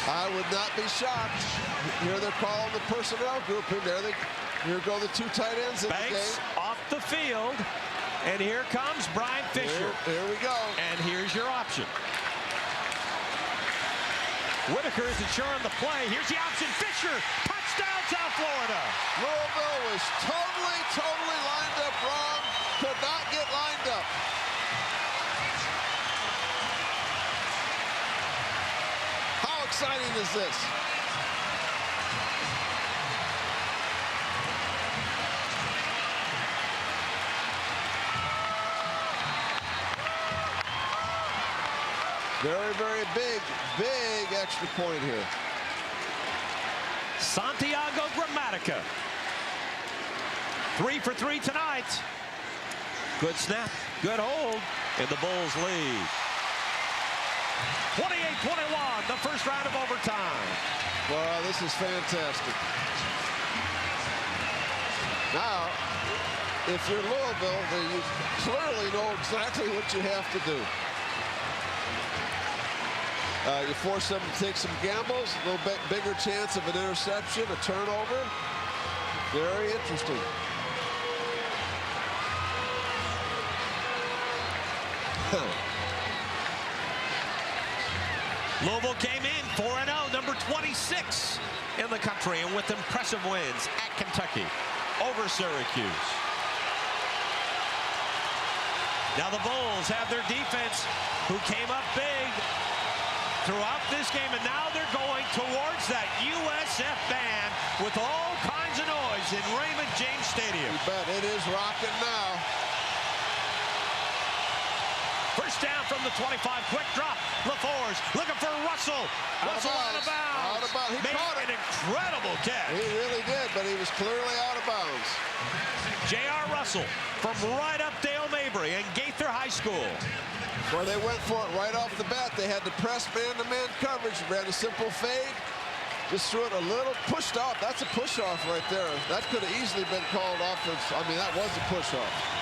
I would not be shocked. Here they're calling the personnel group in there. Here go the 2 tight ends in the game. Banks off the field, and here comes Brian Fisher. Here we go. And here's your option. Whitaker is ensuring the play. Here's the option. Fisher, touchdown, South Florida. Louisville was totally lined up wrong. Could not get lined up. How exciting is this? Very, very big extra point here. Santiago Gramatica. 3 for 3 tonight. Good snap, good hold, and the Bulls lead. 28-21, the first round of overtime. Well, this is fantastic. Now, if you're Louisville, then you clearly know exactly what you have to do. You force them to take some gambles, a little bit bigger chance of an interception, a turnover. Very interesting. Louisville came in 4-0, number 26 in in the country, and with impressive wins at Kentucky, over Syracuse. Now the Bulls have their defense, who came up big throughout this game, and now they're going towards that USF band with all kinds of noise in Raymond James Stadium. You bet it is rocking now. First down from the 25, quick drop. LaForce looking for Russell. Russell out of bounds. Out of bounds. He made caught an incredible catch. He really did, but he was clearly out of bounds. J.R. Russell from right up Dale Mabry and Gaither High School. Well, they went for it right off the bat. They had to press man-to-man coverage, ran a simple fade, just threw it a little, pushed off. That's a push-off right there. That could have easily been called offense. I mean, that was a push-off.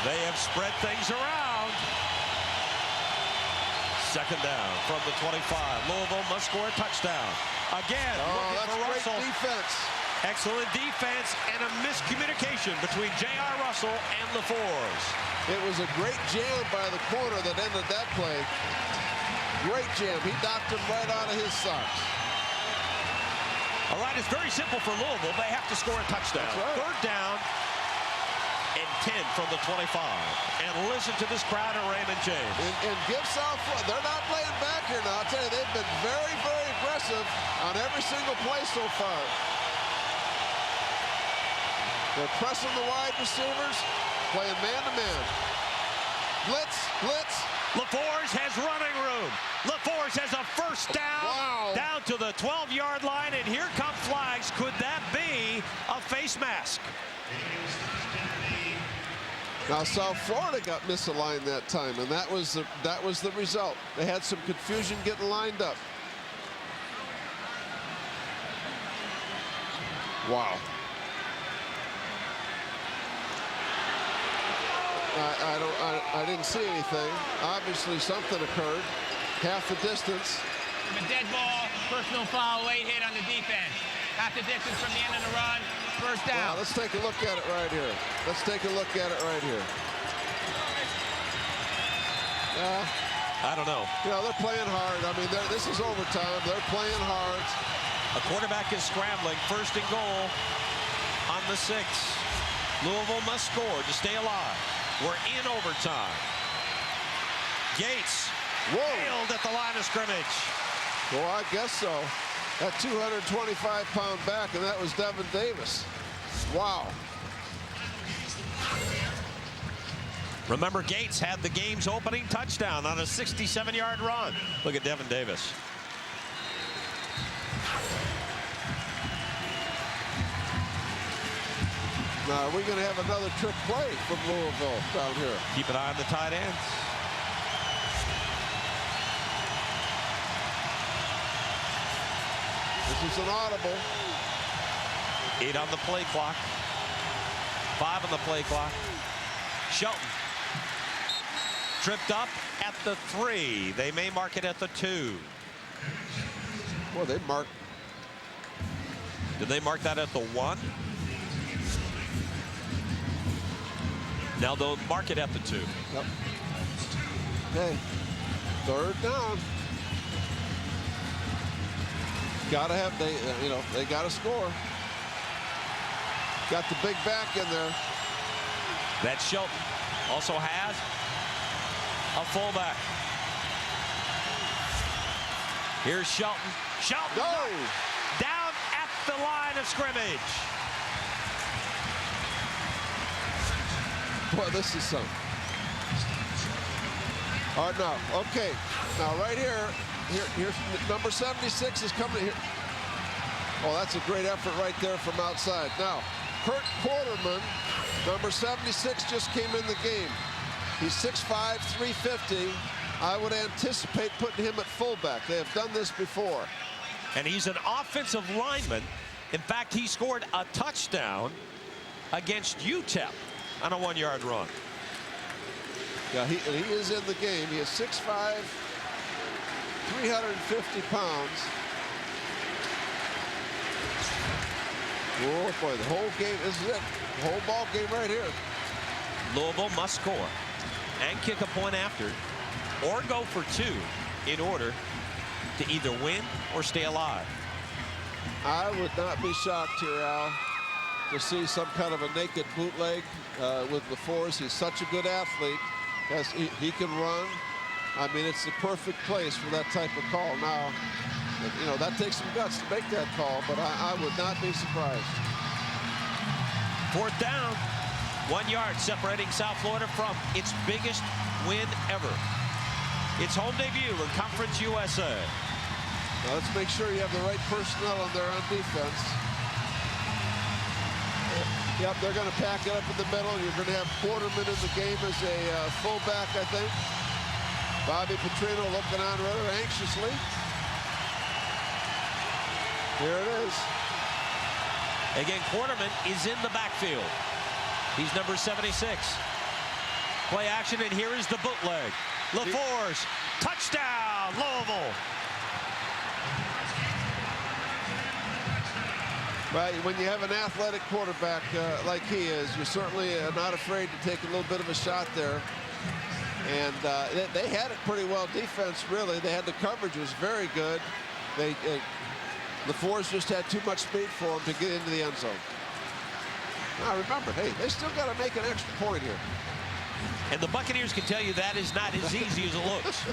They have spread things around. Second down from the 25. Louisville must score a touchdown. Again, looking that's for great Russell. defense. Excellent defense and a miscommunication between J.R. Russell and LaForce. It was a great jam by the corner that ended that play. Great jam. He knocked him right out of his socks. All right, it's very simple for Louisville. They have to score a touchdown. That's right. Third down and 10 from the 25. And listen to this crowd at Raymond James. And give South Florida, they're not playing back here now. I'll tell you, they've been very, very aggressive on every single play so far. They're pressing the wide receivers, playing man-to-man. Blitz, blitz. LaForce has running room. LaForce has a first down. Wow. Down to the 12-yard line, and here come flags. Could that be a face mask? Now South Florida got misaligned that time, and that was the result. They had some confusion getting lined up. Wow. I didn't see anything. Obviously something occurred. Half the distance. A dead ball, personal foul, late hit on the defense. Half the distance from the end of the run, first down. Wow, let's take a look at it right here. Let's take a look at it right here. I don't know. You know, they're playing hard. I mean, this is overtime. They're playing hard. A quarterback is scrambling. First and goal on the 6. Louisville must score to stay alive. We're in overtime. Gates failed at the line of scrimmage. Well, I guess so. That 225-pound back, and that was Devin Davis. Wow. Remember, Gates had the game's opening touchdown on a 67-yard run. Look at Devin Davis. Now, are we going to have another trick play from Louisville down here? Keep an eye on the tight ends. This is an audible. 8 on the play clock. 5 on the play clock. Shelton tripped up at the 3. They may mark it at the 2. Well, they marked. Did they mark that at the 1? Now they'll mark it at the 2. Yep. Okay. Third down. Gotta have they gotta score. Got the big back in there. That Shelton also has a fullback. Here's Shelton. Shelton down at the line of scrimmage. Boy, this is something. All right, now, okay. Now, right here's number 76 is coming here. Oh, that's a great effort right there from outside. Now, Kurt Quarterman, number 76, just came in the game. He's 6'5", 350. I would anticipate putting him at fullback. They have done this before. And he's an offensive lineman. In fact, he scored a touchdown against UTEP on a 1-yard run. Yeah, he is in the game. He is 6'5", 350 pounds. Oh, boy, the whole game, this is it. The whole ball game right here. Louisville must score and kick a point after or go for 2 in order to either win or stay alive. I would not be shocked here, Al, to see some kind of a naked bootleg with LaForce. He's such a good athlete. He can run. I mean, it's the perfect place for that type of call. Now, you know, that takes some guts to make that call, but I would not be surprised. 4th down. 1 yard separating South Florida from its biggest win ever. Its home debut in Conference USA. Now let's make sure you have the right personnel on there on defense. Yep, they're going to pack it up in the middle. You're going to have Quarterman in the game as a fullback, I think. Bobby Petrino looking on rather anxiously. Here it is. Again, Quarterman is in the backfield. He's number 76. Play action, and here is the bootleg. LaForce, touchdown, Louisville. Right, when you have an athletic quarterback like he is, you're certainly not afraid to take a little bit of a shot there. And they had it pretty well defense, really. They had the coverage was very good. LaForce just had too much speed for him to get into the end zone. Now remember, hey, they still got to make an extra point here. And the Buccaneers can tell you that is not as easy as it looks.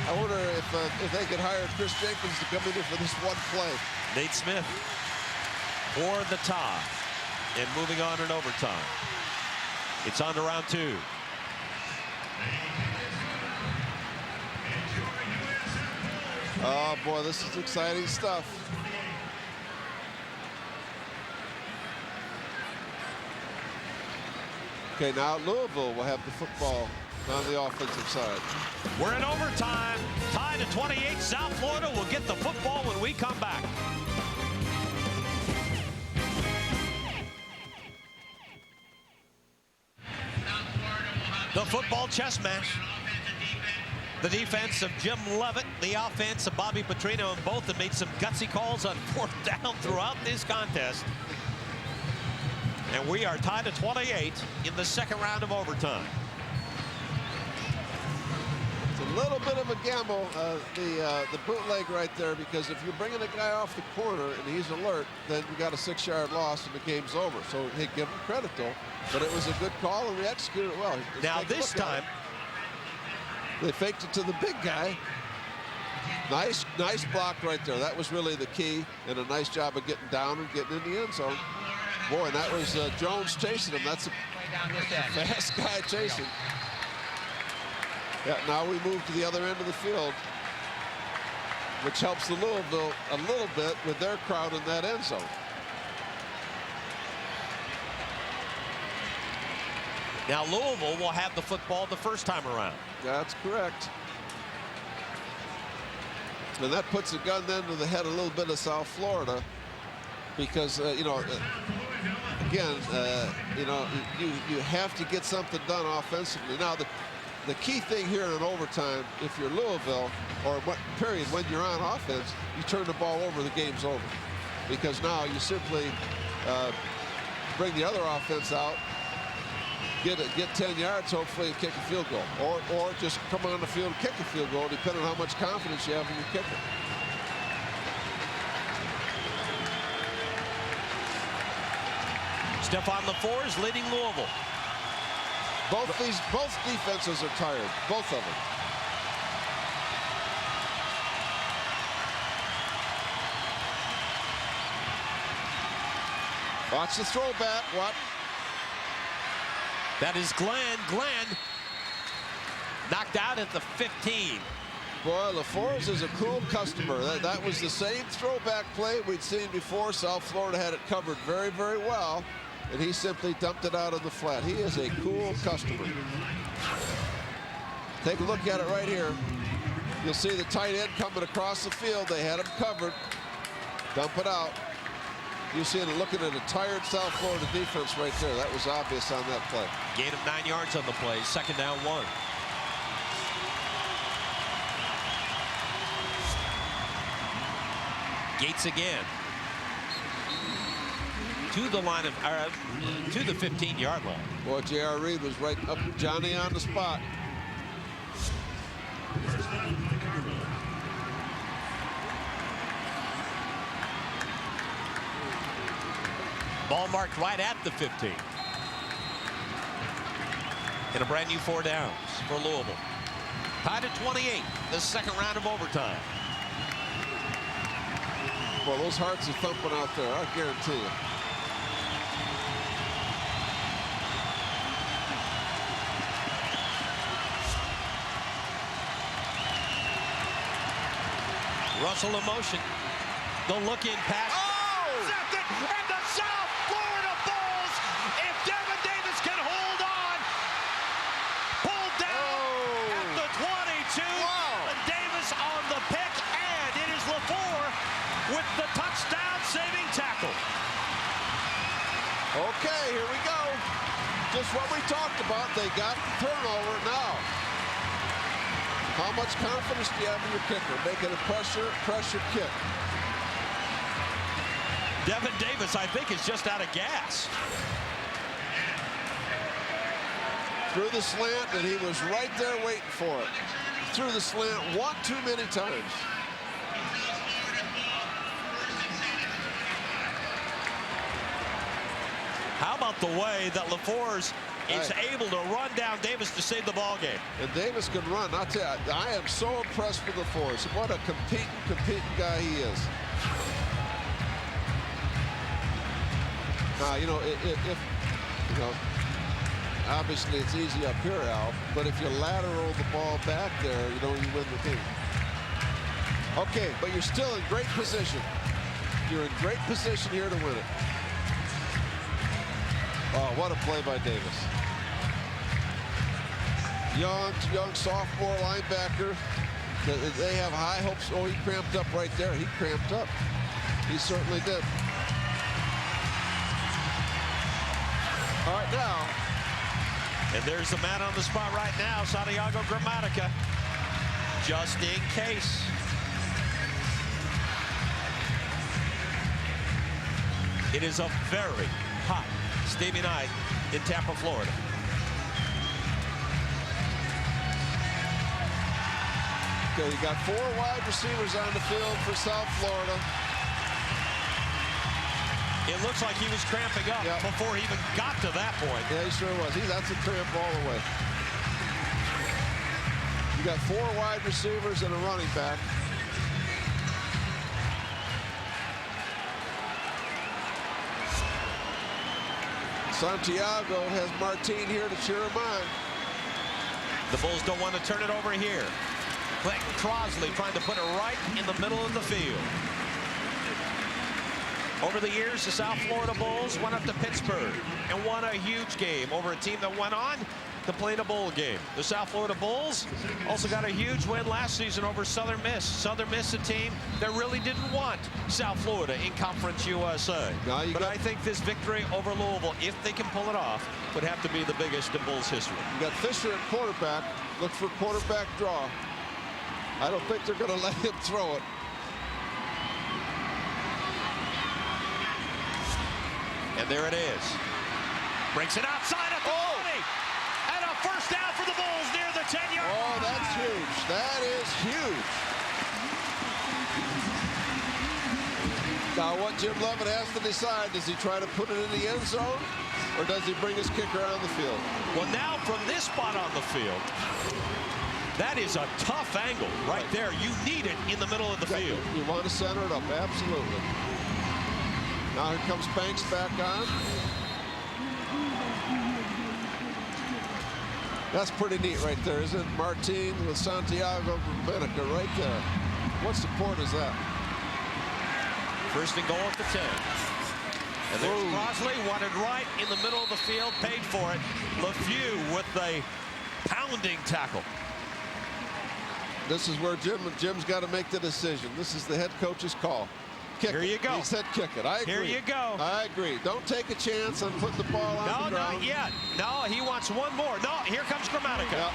I wonder if they could hire Chris Jenkins to come in here for this one play. Nate Smith for the tie. And moving on in overtime. It's on to round 2. Oh, boy, this is exciting stuff. Okay, now Louisville will have the football on the offensive side. We're in overtime. Tied at 28. South Florida will get the football when we come back. The football chess match. The defense of Jim Leavitt, the offense of Bobby Petrino, and both have made some gutsy calls on 4th down throughout this contest. And we are tied at 28 in the 2nd round of overtime. It's a little bit of a gamble, the bootleg right there, because if you're bringing a guy off the corner and he's alert, then you got a 6-yard loss and the game's over. So, hey, give him credit, though. But it was a good call, and we executed it well. Now, this time, they faked it to the big guy. Nice block right there. That was really the key, and a nice job of getting down and getting in the end zone. Boy, and that was Jones chasing him. That's a fast guy chasing. Yeah, now we move to the other end of the field, which helps the Louisville a little bit with their crowd in that end zone. now Louisville will have the football the first time around. That's correct. And that puts a gun then to the head a little bit of South Florida, because you know, again, you know, you have to get something done offensively. Now the key thing here in overtime, if you're Louisville, or what period when you're on offense, you turn the ball over, the game's over, because now you simply bring the other offense out, get 10 yards, hopefully, and kick a field goal, or just come on the field and kick a field goal, depending on how much confidence you have in your kicker. Stephon LaForce leading Louisville. Both defenses are tired, both of them. Watch the throwback. What? That is Glenn. Glenn knocked out at the 15. Boy, LaForce is a cool customer. That was the same throwback play we'd seen before. South Florida had it covered very, very well, and he simply dumped it out on the flat. He is a cool customer. Take a look at it right here. You'll see the tight end coming across the field. They had him covered. Dump it out. You see it looking at a tired South Florida defense right there. That was obvious on that play. Gain of 9 yards on the play. 2nd down 1. Gates again. To the line of, to the 15-yard line. Boy, J.R. Reed was right up Johnny on the spot. Ball marked right at the 15. And a brand new 4 downs for Louisville. Tied at 28, the second round of overtime. Well, those hearts are thumping out there, I guarantee you. Russell in motion. The look-in pass. Intercepted, and the South Florida Bulls, if Devin Davis can hold on, pulled down at the 22. And Davis on the pick, and it is LaFleur with the touchdown-saving tackle. Okay, here we go. Just what we talked about. They got the turnover now. How much confidence do you have in your kicker? Making a pressure kick. Devin Davis, I think, is just out of gas. Threw the slant, and he was right there waiting for it. Threw the slant one too many times. How about the way that LaFleur's is able to run down Davis to save the ball game? And Davis can run. I'll tell you, I am so impressed with LaFleur. What a competing guy he is. Now, you know, obviously it's easy up here, Al, but if you lateral the ball back there, you win the game. Okay, but you're still in great position. You're in great position here to win it. Oh, what a play by Davis. Young sophomore linebacker. They have high hopes. Oh, he cramped up right there. He cramped up. He certainly did. All right, now. And there's the man on the spot right now, Santiago Gramatica. Just in case. It is a very hot, steamy night in Tampa, Florida. Okay, you got 4 wide receivers on the field for South Florida. It looks like he was cramping up before he even got to that point. Yeah, he sure was. That's a cramp all the way. You got 4 wide receivers and a running back. Santiago has Martin here to cheer him on. The Bulls don't want to turn it over here. Clayton Crosley trying to put it right in the middle of the field. Over the years, the South Florida Bulls went up to Pittsburgh and won a huge game over a team that went on to play in a bowl game. The South Florida Bulls also got a huge win last season over Southern Miss. Southern Miss, a team that really didn't want South Florida in Conference USA. But I think this victory over Louisville, if they can pull it off, would have to be the biggest in Bulls history. You got Fisher at quarterback. Look for quarterback draw. I don't think they're going to let him throw it. And there it is. Breaks it outside at the 20. And a first down for the Bulls near the 10-yard line. Oh, that's huge. That is huge. Now, what Jim Leavitt has to decide, does he try to put it in the end zone, or does he bring his kicker on the field? Well, now from this spot on the field, that is a tough angle right there. You need it in the middle of the field. You want to center it up, absolutely. Now here comes Banks back on. That's pretty neat right there, isn't it? Martin with Santiago Gramatica right there. What support is that? First and goal at the 10. And there's Crosley, wanted right in the middle of the field, paid for it. LeFew with the pounding tackle. This is where Jim's got to make the decision. This is the head coach's call. Kick Here you go. He said kick it. I agree. Here you go. I agree. Don't take a chance on putting the ball on the ground. No, not yet. No, he wants one more. No, here comes Gramatica. Yep.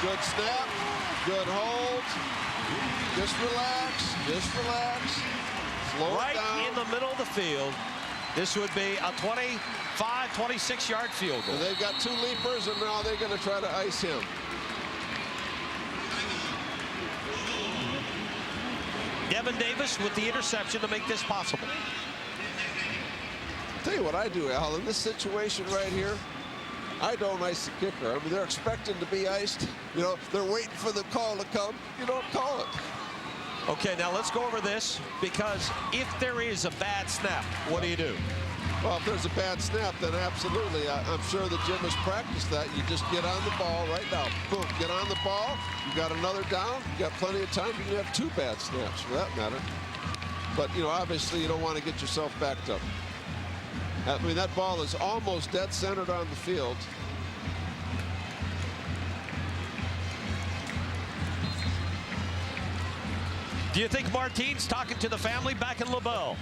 Good snap. Good hold. Just relax. Just relax. Slow it down. Right in the middle of the field. This would be a 25, 26-yard field goal. And they've got 2 leapers, and now they're going to try to ice him. Devin Davis with the interception to make this possible. I'll tell you what I do, Al, in this situation right here, I don't ice the kicker. I mean, they're expecting to be iced. You know, they're waiting for the call to come. You don't call it. Okay, now let's go over this, because if there is a bad snap, what do you do? Well, if there's a bad snap, then absolutely. I'm sure that Jim has practiced that. You just get on the ball right now. Boom, get on the ball. You got another down. You got plenty of time. You can have 2 bad snaps, for that matter. But, you know, obviously you don't want to get yourself backed up. I mean, that ball is almost dead centered on the field. Do you think Martine's talking to the family back in LaBelle?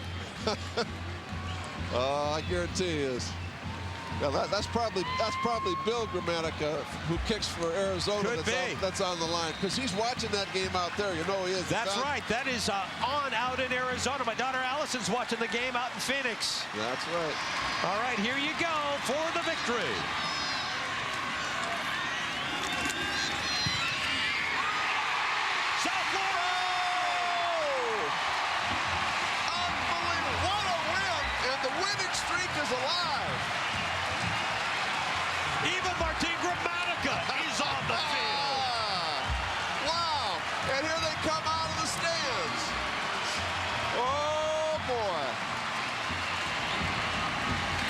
I guarantee he is. Now that's probably Bill Gramatica, who kicks for Arizona. That's on the line, because he's watching that game out there. You know he is. That's right. That is on out in Arizona. My daughter Allison's watching the game out in Phoenix. That's right. All right, here you go for the victory. South Florida! Unbelievable. What a win. And the winning streak is alive. Even Martin Gramatica is on the field. Wow. And here they come out of the stands. Oh, boy.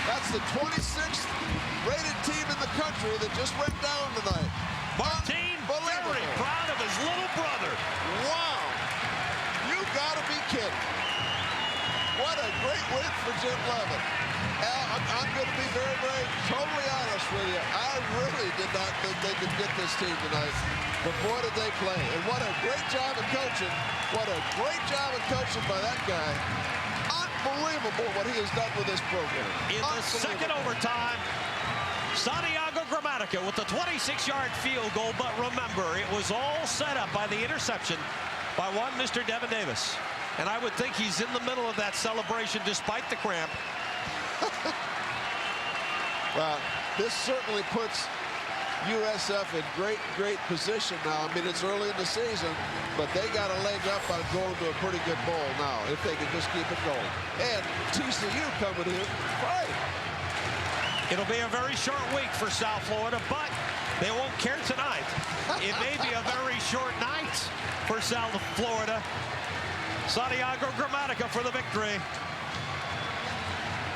That's the 26th rated team in the country that just went down tonight. Martin very proud of his little brother. Wow. You got to be kidding. What a great win for Jim Leavitt. Al, I'm going to be very, very totally honest with you. I really did not think they could get this team tonight. But boy, did they play. And what a great job of coaching. What a great job of coaching by that guy. Unbelievable what he has done with this program. In the second overtime, Santiago Gramatica with the 26-yard field goal. But remember, it was all set up by the interception by one Mr. Devin Davis. And I would think he's in the middle of that celebration despite the cramp. Well, this certainly puts USF in great position now. I mean, it's early in the season, but they got a leg up on going to a pretty good bowl now, if they can just keep it going. And TCU coming in, right. It'll be a very short week for South Florida, but they won't care tonight. It may be a very short night for South Florida. Santiago Gramatica for the victory.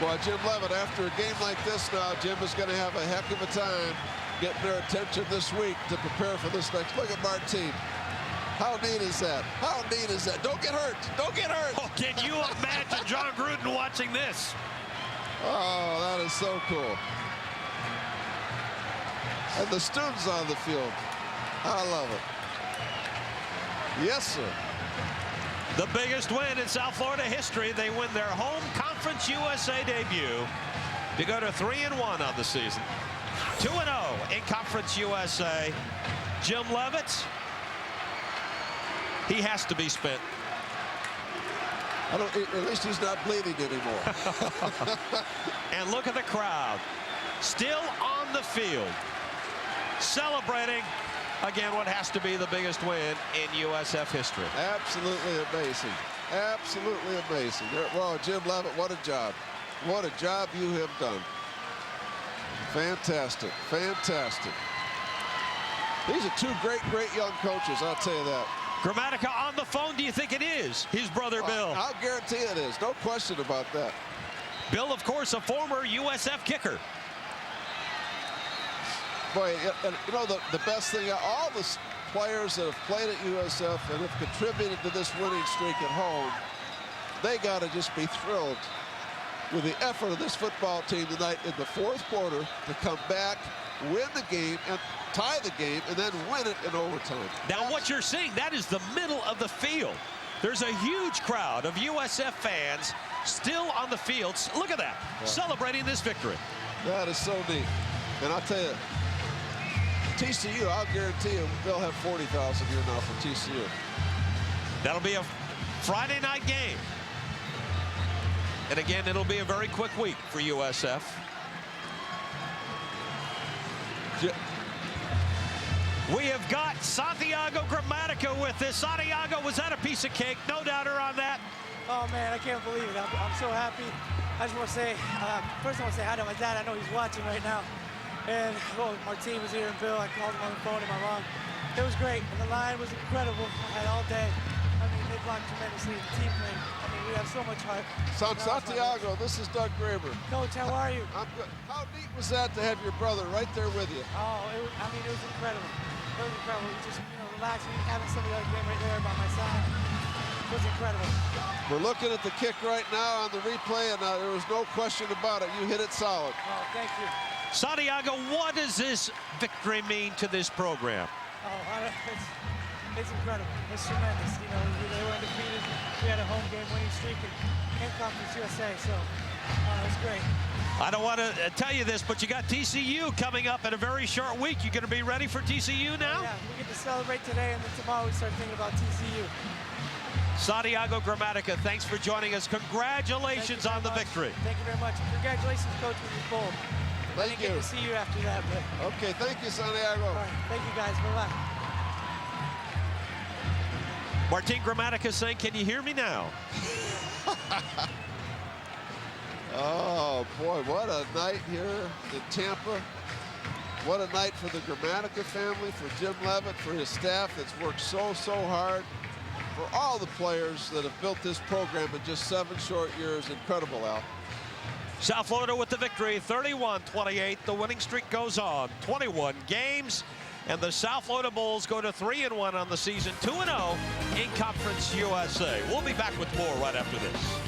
Well, Jim Leavitt, after a game like this now, Jim is going to have a heck of a time getting their attention this week to prepare for this next. Look at Martine. How neat is that? How neat is that? Don't get hurt. Don't get hurt. Oh, can you imagine John Gruden watching this? Oh, that is so cool. And the students on the field. I love it. Yes, sir. The biggest win in South Florida history. They win their home Conference USA debut to go to 3-1 on the season. 2-0 in Conference USA. Jim Leavitt, he has to be spent. At least he's not bleeding anymore. And look at the crowd. Still on the field. Celebrating, again, what has to be the biggest win in USF history. Absolutely amazing. Absolutely amazing. Well, Jim Leavitt, what a job. What a job you have done. Fantastic. Fantastic. These are two great young coaches, I'll tell you that. Gramatica on the phone. Do you think it is his brother, Bill? I'll guarantee it is. No question about that. Bill, of course, a former USF kicker. Boy, and you know, the best thing, all the players that have played at USF and have contributed to this winning streak at home, they got to just be thrilled with the effort of this football team tonight in the fourth quarter to come back, win the game, and tie the game, and then win it in overtime. Now, what you're seeing, that is the middle of the field. There's a huge crowd of USF fans still on the fields. Look at that, celebrating this victory. That is so neat. And I'll tell you, TCU, I'll guarantee you, they'll have 40,000 here now for TCU. That'll be a Friday night game. And again, it'll be a very quick week for USF. We have got Santiago Gramatica with this. Santiago, was that a piece of cake? No doubter on that. Oh man, I can't believe it. I'm so happy. I just want to say, first I want to say hi to my dad. I know he's watching right now. And Martine was here and Bill. I called him on the phone and my mom. It was great. And the line was incredible. I had all day. I mean, they blocked tremendously. The team played. I mean, we have so much heart. Santiago, this is Doug Graber. Coach, how are you? I'm good. How neat was that to have your brother right there with you? Oh, it was incredible. It was incredible. Just, relaxing, having somebody like him right there by my side. It was incredible. We're looking at the kick right now on the replay, and there was no question about it. You hit it solid. Oh, thank you. Santiago, what does this victory mean to this program? Oh, it's incredible. It's tremendous. They were undefeated. We had a home game winning streak in Conference USA, so it's great. I don't want to tell you this, but you got TCU coming up in a very short week. You going to be ready for TCU now? Yeah, we get to celebrate today, and then tomorrow we start thinking about TCU. Santiago Gramatica, thanks for joining us. Congratulations on the victory. Thank you very much. Congratulations, Coach, with this bowl. Thank you. I didn't get to see you after that, but... Okay, thank you, Santiago. All right, thank you, guys. Bye-bye. Martine Gramatica saying, can you hear me now? Oh, boy, what a night here in Tampa. What a night for the Gramatica family, for Jim Leavitt, for his staff that's worked so hard, for all the players that have built this program in just 7 short years. Incredible, Al. South Florida with the victory, 31-28. The winning streak goes on, 21 games. And the South Florida Bulls go to 3-1 on the season, 2-0 in Conference USA. We'll be back with more right after this.